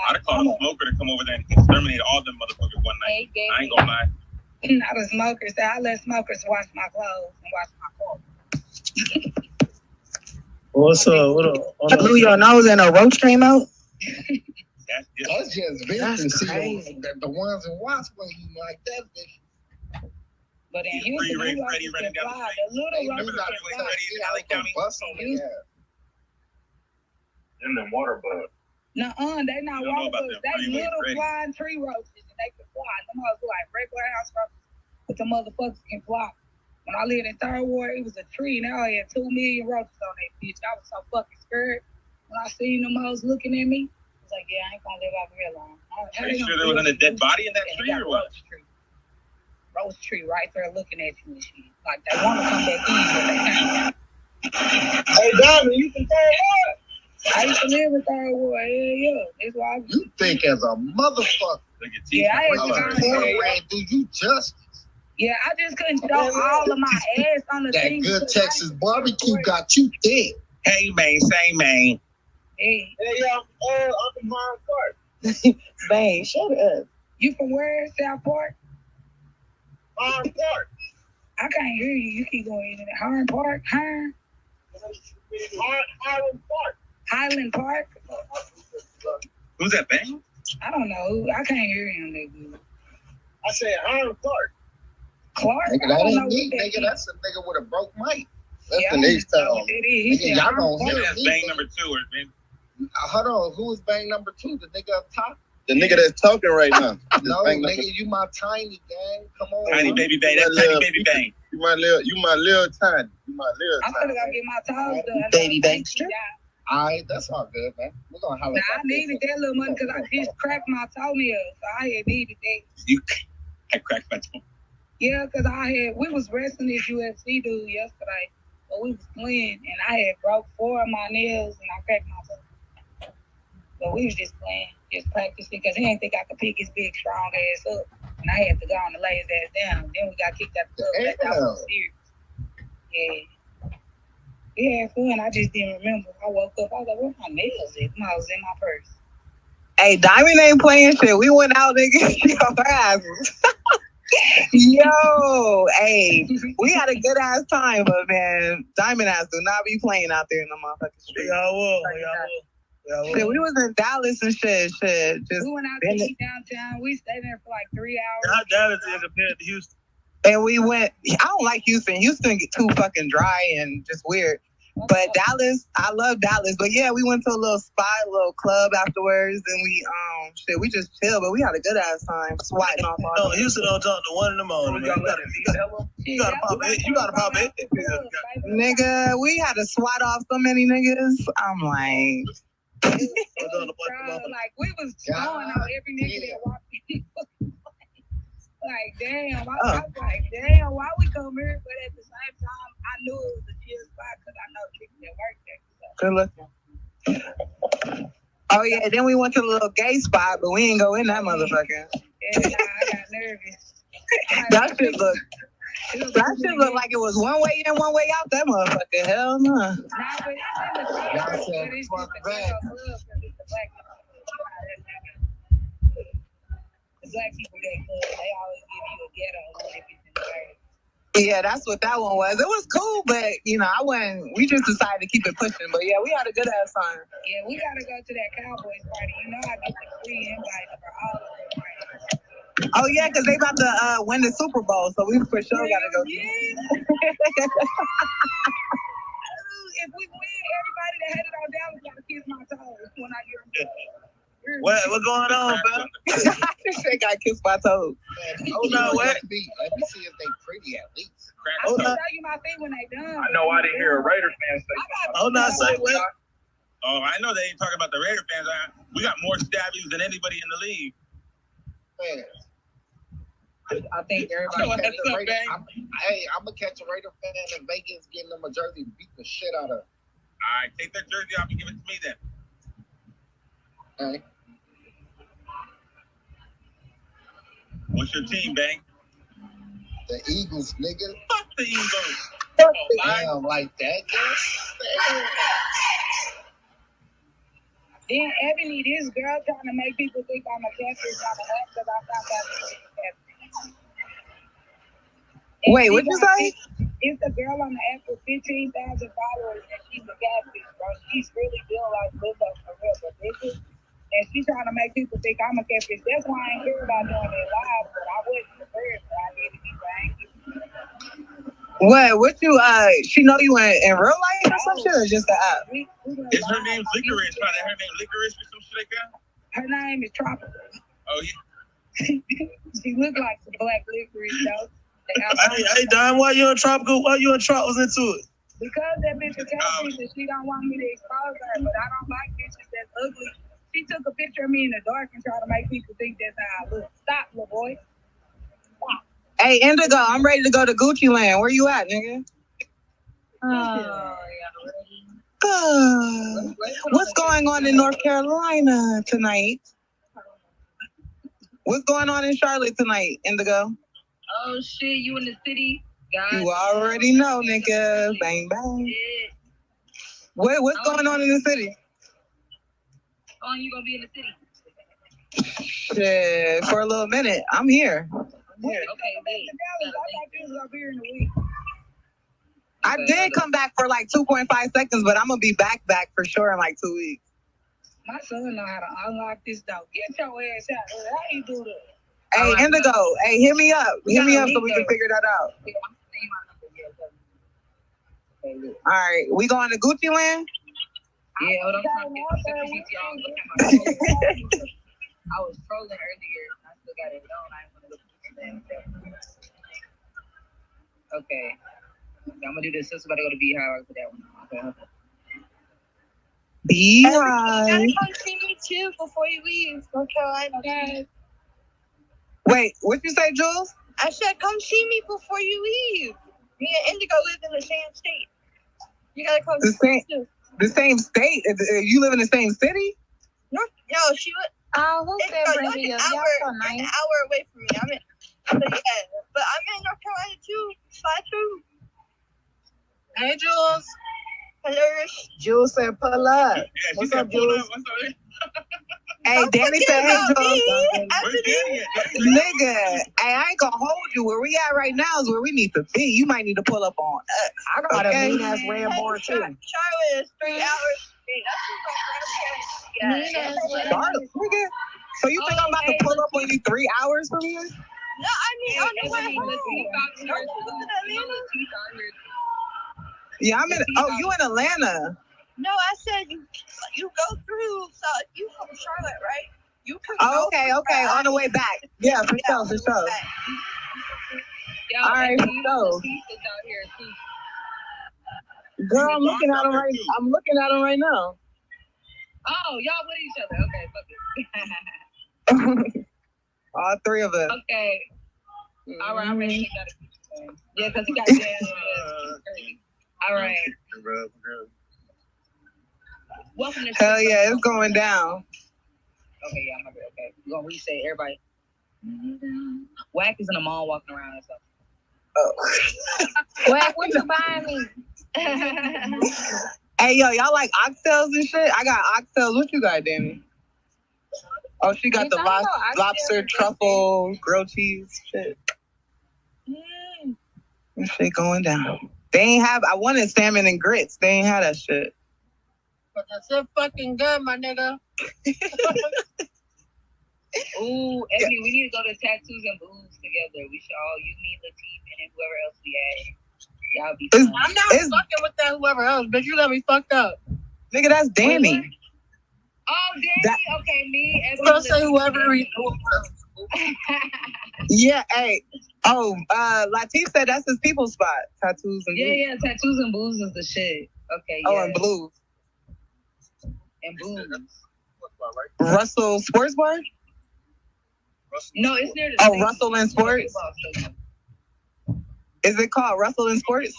I'd call a smoker to come over there and exterminate all them motherfuckers one night. I ain't gonna lie. Not a smoker, so I let smokers wash my clothes and wash my car. What's up? You blew your nose and a roach came out? That's just Vincent. See, the ones in Watts where you like that, bitch. But in Houston, you already can fly. The little roaches can fly. In the water bug. Nuh-uh, they not water bugs. They little flying tree roaches, and they can fly. Them hoes look like regular house roaches, but the motherfuckers can fly. When I lived in Third Ward, it was a tree, and I had 2 million roaches on that bitch. I was so fucking scared. When I seen them hoes looking at me, I was like, yeah, I ain't gonna live out here long. Are you sure there wasn't a dead body in that tree or what? Roach tree right there looking at you and shit. Like, they want to come back in, but they can't. Hey, Diamond, you can throw it. I used to live in Third Ward. Yeah. That's why you think as a motherfucker. Yeah, I had to do you justice. Yeah, I just couldn't show all of my ass on the thing. That good Texas barbecue got you dead. Hey, man, say, man. Hey, I'm from Hiram Park. Bang, shut up. You from where? South Park? Hiram Park. I can't hear you. You keep going in there. Hiram Park? Hiram Park. Highland Park? Who's that, Bang? I don't know. I can't hear him that good. I said Hiram Clark. Clark? Nigga, that ain't me, nigga. That's a nigga with a broke mic. That's the next time. Nigga, y'all gonna hear that's me. Bang number 2 or Bang. Hold on, who is Bang number 2? The nigga up top? The nigga that's talking right now. No, nigga, you my tiny gang. Come on. Tiny baby Bang. That's Tiny baby Bang. You my little tiny. You my little I'm gonna go get my toes done. Baby Bang strip. Alright, that's all good, man. We're gonna holler. Nah, I needed that little money because I just cracked my toenails. So I had needed that. I cracked my toe. Yeah, because we was wrestling this UFC dude yesterday. But we was playing and I had broke 4 of my nails and I cracked my toe. But we was just playing, just practicing because he didn't think I could pick his big strong ass up. And I had to go on and lay his ass down. Then we got kicked out the club. That was serious. Yeah. We had fun. I just didn't remember. I woke up. I was like, where my nails at? I was in my purse. Hey, Diamond ain't playing shit. We went out, nigga. Your asses. Yo, hey, we had a good ass time, but man, Diamond ass do not be playing out there in the motherfucking street. Y'all will. Shit, we was in Dallas and shit. Just we went out to eat downtown. We stayed there for like 3 hours. How Dallas is compared to Houston? And we went. I don't like Houston. Houston get too fucking dry and just weird. But Dallas, I love Dallas. But yeah, we went to a little spot, a little club afterwards, and we just chilled. But we had a good ass time, swatting off all. No, Houston don't talk to 1 in the morning. You gotta pop it. You gotta pop it. Nigga, we had to swat off so many niggas. I'm like, Like we was throwing out every nigga that walked in. Like damn, I was like damn, why we come here? But at the same time, I knew it was a chill spot because I know people that work there. Good looking. Oh yeah, then we went to the little gay spot, but we ain't go in that motherfucker. Yeah, I got nervous. That shit look like it was one way in, one way out. That motherfucker, hell no. Nah, but it's in the club. But it's just the club because it's the black people. The black people get good. They always give you a ghetto if it's in the garden. Yeah, that's what that one was. It was cool, but we just decided to keep it pushing. But yeah, we had a good ass time. Yeah, we gotta go to that Cowboys party. You know I get the free invite for all of them. Oh yeah, because they about to win the Super Bowl, so we for sure gotta go. Yeah. If we win, everybody that had it on Dallas gotta kiss my toes when I get them. What going on, bro? They got kissed my toes. Hold on, let me see if they pretty at least. I can tell you my feet when they done. I know I didn't hear a Raider fan say. Hold on, say what? Oh, I know they ain't talking about the Raider fans. We got more stabbies than anybody in the league. Man. I think everybody. I'm gonna catch a Raider fan in Vegas getting them a jersey, beat the shit out of. All right, take that jersey off and give it to me then. All right. What's your team, Bang? The Eagles, nigga. Fuck the Eagles. Damn, like that. Then Ebony, this girl trying to make people think I'm a catfish on the app because I found out she's a catfish. Wait, what'd you say? It's the girl on the app with 15,000 followers and she's a catfish, bro. She's really doing like Lizzo for real, but bitches. And she's trying to make people think I'm a catfish. That's why I ain't care about doing it live, but I wouldn't prefer it, but I need to be angry. What you she know you in real life or some shit or just the app? Is her name Licorice? Her name Licorice or some shit like that? Her name is Tropical. Oh yeah. She look like some black licorice though. Hey Don, why you in Tropical? Why you in Tropical into it? Because that bitch is catfish and she don't want me to expose her, but I don't like bitches that's ugly. She took a picture of me in the dark and tried to make people think that's how I look. Stop, little boy. Stop. Hey, Indigo, I'm ready to go to Gucci Land. Where you at, nigga? What's going on in North Carolina tonight? What's going on in Charlotte tonight, Indigo? Oh shit, you in the city? God. You already know, nigga. Bang bang. What's going on in the city? Oh, you gonna be in the city? Shit, for a little minute. I'm here. Okay, I did come back for like 2.5 seconds, but I'm gonna be back for sure in like 2 weeks. My son know how to unlock this door. Get your ass out. How you do that? Hey, Indigo. Hey, hit me up. Hit me up so we can figure that out. All right, we going to Gucci Land? Yeah, hold on. I was trolling earlier. I still got it on. I ain't gonna look at that. Okay. I'm gonna do this. Since we're about to go to Beehive, I'll put that one on. Okay. Beehive. You gotta come see me too before you leave North Carolina. Wait, what you say, Jules? I said come see me before you leave. Me and Indigo live in the same state. You gotta come see me too. The same state? You live in the same city? No, she would. Who's there, Brandy? An hour away from me. I'm in. So yeah, but I'm in North Carolina too. Fly through. Hey, Jules. Hello. Jules said, "Pull up." Yeah, What's said, up, Jules? What's up? Hey, Danny said, "Hey, Jules." Where's Danny at? Nigga, hey, I ain't gonna hold you. Where we at right now is where we need to be. You might need to pull up on us. I got a mean ass red board too. Charlotte is 3 hours. Charlotte, nigga. So you think I'm about to pull up on you 3 hours from here? No, I mean on the way home. Yeah, I'm in. Oh, you in Atlanta? No, I said you go through. So you from Charlotte, right? You can go okay. On the way back. Yeah, for sure. All right, for sure. Girl, I'm looking at him right now. Oh, y'all with each other. Okay, fuck it. All three of us. Okay. All right, I'm ready to take that. Yeah, because he got jammed. All right. Welcome to Hell yeah, it's going down. Okay, yeah, I'm okay. We're gonna reset everybody. Wack is in the mall walking around and stuff. Oh. Wack, what you buying me? Hey yo, y'all like oxtails and shit? I got oxtails. What you got, Danny? Oh, she got the lobster truffle grilled cheese shit. This shit going down. They ain't have. I wanted salmon and grits. They ain't had that shit. But that's so fucking good, my nigga. Ooh, Ebony, we need to go to Tattoos and Booze together. We should all, you, me, Latif, and whoever else we had. Y'all be fun. I'm not fucking with that whoever else, bitch. You let me fucked up. Nigga, that's Danny. Oh, Danny? Okay, me, Ebony. Don't say whoever. Yeah, hey. Oh, Latif said that's his people spot. Tattoos and Booze. Yeah, Tattoos and Booze is the shit. Okay, Oh, yeah. and Blues. And Booze. Russell Sports Bar? No, it's near the Russell and Sports? Is it called Russell and Sports?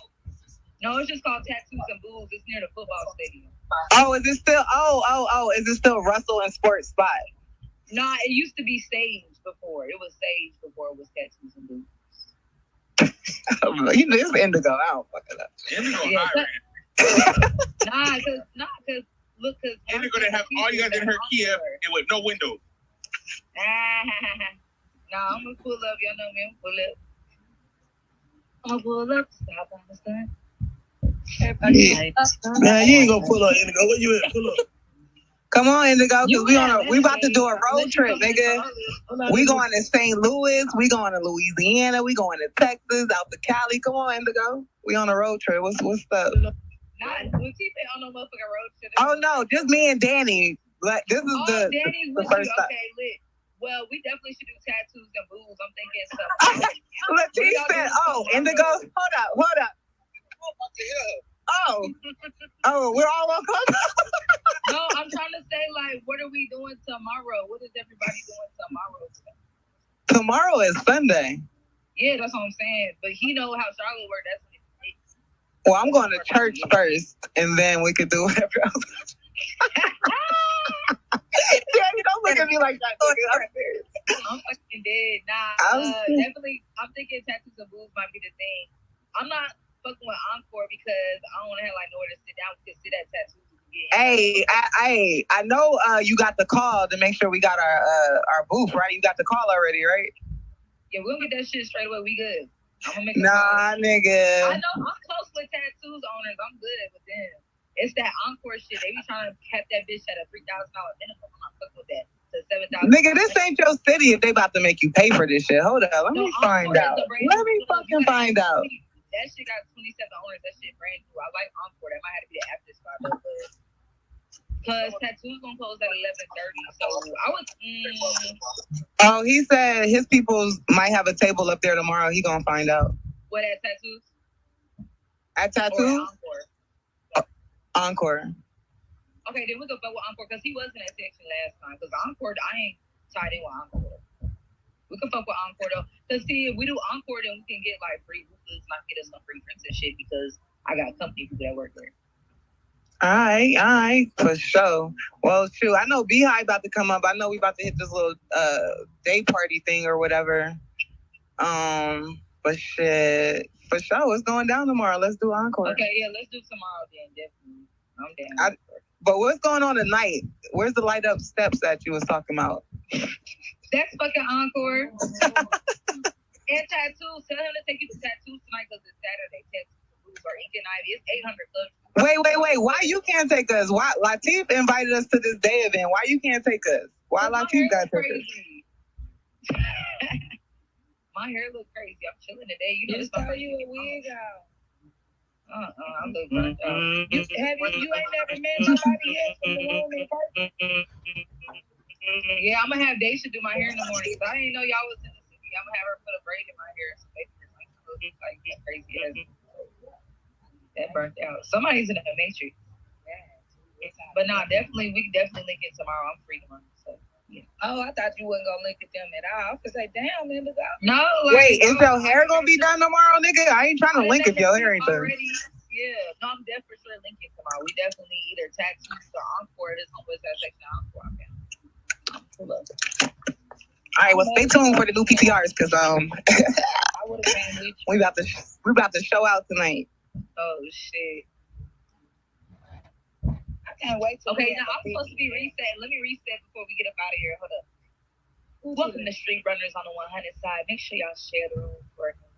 No, it's just called Tattoos and Booze. It's near the football stadium. Oh, is it still? Is it still Russell and Sports spot? Nah, it used to be Sage before. It was Sage before it was Tattoos and Booze. It's Indigo. I don't fuck it up. Indigo Cause look, Indigo they have all you guys in her Kia and with no windows. Nah, I'm gonna pull up. Y'all know me. I'm gonna pull up. Stop on the stand. Nah, you ain't gonna pull up, Indigo. Where you at? Pull up. Come on, Indigo, because we about to do a road trip, nigga. We going to St. Louis, we going to Louisiana, we going to Texas, out to Cali. Come on, Indigo. We on a road trip. What's up? Nah, we keep it on no motherfucking road trip. Oh no, just me and Danny. Like this is the first stop. Okay, lit. Well, we definitely should do Tattoos and Booze. I'm thinking stuff. Latif said, Indigo, hold up. Oh, we're all on Clubhouse. No, I'm trying to say, like, what are we doing tomorrow? What is everybody doing tomorrow? Tomorrow is Sunday. Yeah, that's what I'm saying. But he know how Charlotte works. That's what it takes. Well, I'm going to church first, and then we could do whatever else. Danny, don't look at me like that. I'm fucking dead. Nah, definitely. I'm thinking Tattoos and Booze might be the thing. I'm not fucking with Encore because I don't want to have like nowhere to sit down. We can sit at Tattoos. Hey, I know you got the call to make sure we got our booth, right? You got the call already, right? Yeah, we'll get that shit straight away. We good. I'm gonna make nigga. I know I'm close with Tattoos owners. I'm good with them. It's that Encore shit. They be trying to cap that bitch at a $3,000 minimum. I'm not fucking with that. To $7,000. Nigga, this ain't your city if they about to make you pay for this shit. Hold up. Let me find out. Let me fucking find out. That shit got 27 owners. That shit brand new. I like Encore. That might have to be the after spot though, but because Tattoos gonna close at 11:30. So I was. Oh, he said his people might have a table up there tomorrow. He gonna find out. What at Tattoos? At Tattoos? Encore. Okay, then we go fuck with Encore because he was in that section last time. Because Encore, I ain't tied in with Encore. We can fuck with Encore though. Cause see, if we do Encore, then we can get like free booths, not get us some free drinks and shit. Because I got company people that work there. All right, for sure. Well, shoot, I know Beehive about to come up. I know we about to hit this little day party thing or whatever. But shit, for sure, it's going down tomorrow. Let's do Encore. Okay, yeah, let's do tomorrow then. Definitely, I'm down. But what's going on tonight? Where's the light up steps that you was talking about? That's fucking Encore. And Tattoos. Tell him to take you to Tattoos tonight because it's Saturday. Tattoos or Ink and Ivy. It's 800 bucks. Wait. Why you can't take us? Why Latif invited us to this day event? Why you can't take us? Why Latif got to take us? My hair look crazy. I'm chilling today. You know, it's you a wig out. I'm looking burnt out. You ain't never met nobody else in the room in person? Yeah, I'm gonna have Daisha do my hair in the morning. I didn't know y'all was in the city. I'm gonna have her put a braid in my hair. So it's like crazy ass. That burnt out. Somebody's in the Matrix. But no, definitely, we can definitely link it tomorrow. I'm free tomorrow. So, yeah. Oh, I thought you wasn't gonna link at them at all. I was gonna say, damn, man, look out. No, Wait, is your hair gonna be done tomorrow, nigga? I ain't trying to link if your hair ain't done. Yeah, no, I'm definitely for sure linking tomorrow. We definitely either tattoos or encore. This homeboy's got section encore. Pull up. All right, well, stay tuned for the new PTRs because we about to show out tonight. Oh shit. I can't wait till okay, now I'm supposed to be reset. Let me reset before we get up out of here. Hold up. Welcome to Street Runners on the 100 side. Make sure y'all share the room for him.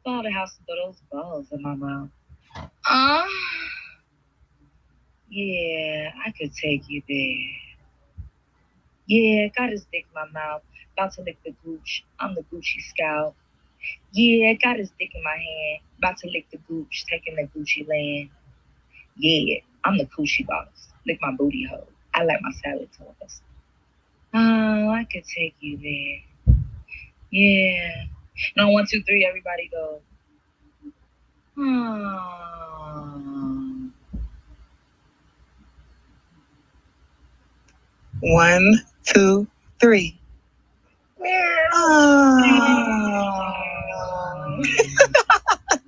Go to the house and throw those balls in my mouth. Yeah, I could take you there. Yeah, got his dick in my mouth. About to lick the gooch. I'm the Gucci scout. Yeah, got his dick in my hand. About to lick the gooch. Taking the Gucci land. Yeah, I'm the coochie boss. Lick my booty hole. I like my salad toss. Oh, I could take you there. Yeah. No, 1, 2, 3, everybody go. Oh. 1, 2, 3.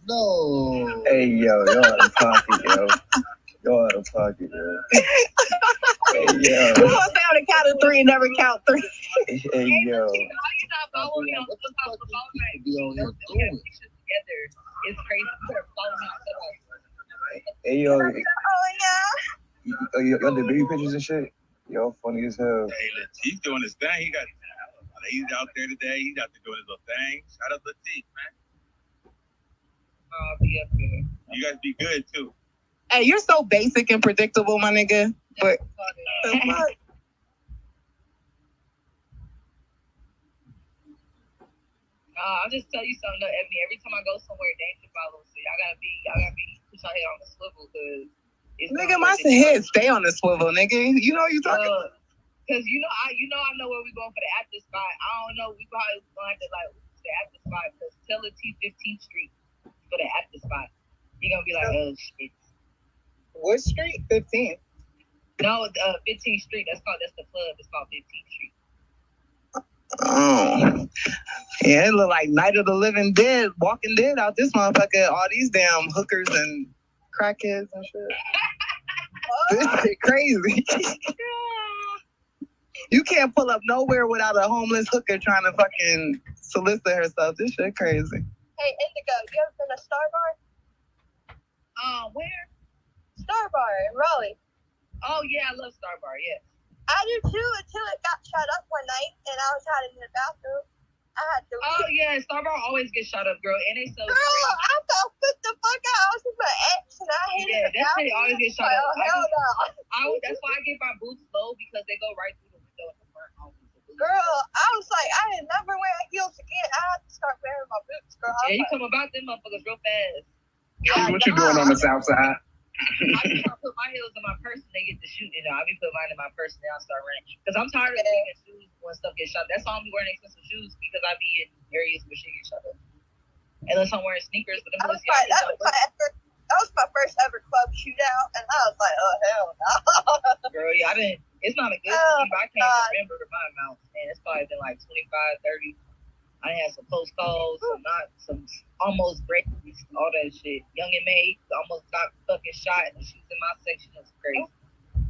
No. Hey, yo, y'all out of pocket, yo. Y'all out of pocket, yo. Hey, yo. We're gonna say on the count of 3 and never count 3. Hey, yo. It's crazy. Hey, yo. Y'all did baby pictures and shit? Y'all funny as hell. Hey, he's doing his thing. He's out there today. He's out there doing his little thing. Shout out to Latif, man. I'll be up there. You guys be good too. Hey, you're so basic and predictable, my nigga. But I'll just tell you something though, Ebony. Every time I go somewhere, danger follows. So y'all gotta be put your head on the swivel because nigga, my head stay on the swivel, nigga. You know you talking. Cause I know where we going for the after spot. I don't know. We probably going to like the after spot because tell the T 15th Street for the after spot. He gonna be like, oh shit. What street? 15th. No, 15th Street. That's the club. It's called 15th Street. Oh. Yeah, it look like Night of the Living Dead, Walking Dead out this motherfucker. All these damn hookers and crackheads and shit. This shit crazy. You can't pull up nowhere without a homeless hooker trying to fucking solicit herself. This shit crazy. Hey, Indigo, you ever been to Star Bar? Where? Star Bar in Raleigh. Oh yeah, I love Star Bar. Yeah. I do too until it got shut up one night and I was hiding in the bathroom. I had to leave. Oh yeah, Star Bar always gets shut up, girl, and they so. Girl, I felt fit the fuck out. I was with my ex and I hated yeah, that shit always gets shut up. Oh hell no. That's why I get my boots low because they go right through the window in the front. Girl, I was like, I didn't never wear heels again. I had to start wearing my boots, girl. Yeah, you come about them motherfuckers real fast. Yeah, what you doing on the south side? I be trying to put my heels in my purse and they get to shoot. I be putting mine in my purse and then I start running. Because I'm tired of taking shoes when stuff gets shot. That's why I'm wearing expensive shoes because I be in areas where shit gets shot up. Unless I'm wearing sneakers, but that was my first ever club shootout, and I was like, oh hell no. Girl, yeah, I didn't. It's not a good thing, but I can't remember my amounts, man. It's probably been like 25, 30. I had some close calls, some almost breakers, all that shit. Young and May almost got fucking shot, and she was in my section. It was crazy.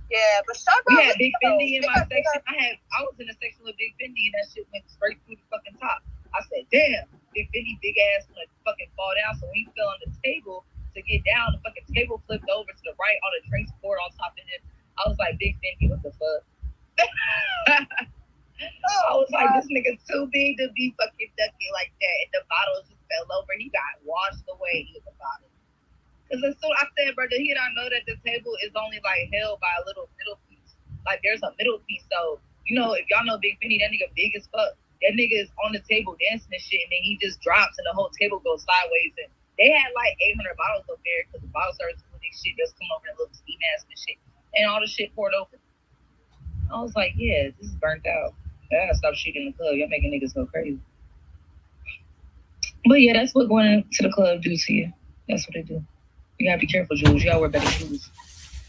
Yeah, but we had Big Fendi in my section. I was in a section with Big Fendi, and that shit went straight through the fucking top. I said, damn, Big Fendi, big ass, gonna fucking fall down. So when he fell on the table to get down, the fucking table flipped over to the right on the drinks board on top of him. I was like, Big Fendi, what the fuck? I was like, this nigga's too big to be fucking ducky like that. And the bottle just fell over. He got washed away in the bottle. Because as soon I said, bro, did he not know that the table is only like held by a little middle piece? Like there's a middle piece. So, if y'all know Big Fendi, that nigga big as fuck. That nigga is on the table dancing and shit, and then he just drops and the whole table goes sideways. And they had like 800 bottles up there because the bottle service when they shit just come over and look ski mask and shit. And all the shit poured over. I was like, yeah, this is burnt out. I gotta stop shooting in the club. Y'all making niggas go crazy. But yeah, that's what going to the club do to you. That's what they do. You gotta be careful, Jules. You gotta wear better shoes.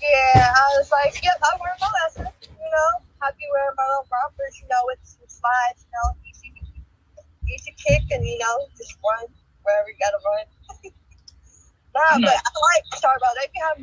Yeah, Yeah, I was like, yep, I wear my lesson. You know, happy wearing my little rompers. You know, with some slides. You know, easy kick, and you know, just run wherever you gotta run. Nah, but I like Starbucks. They can have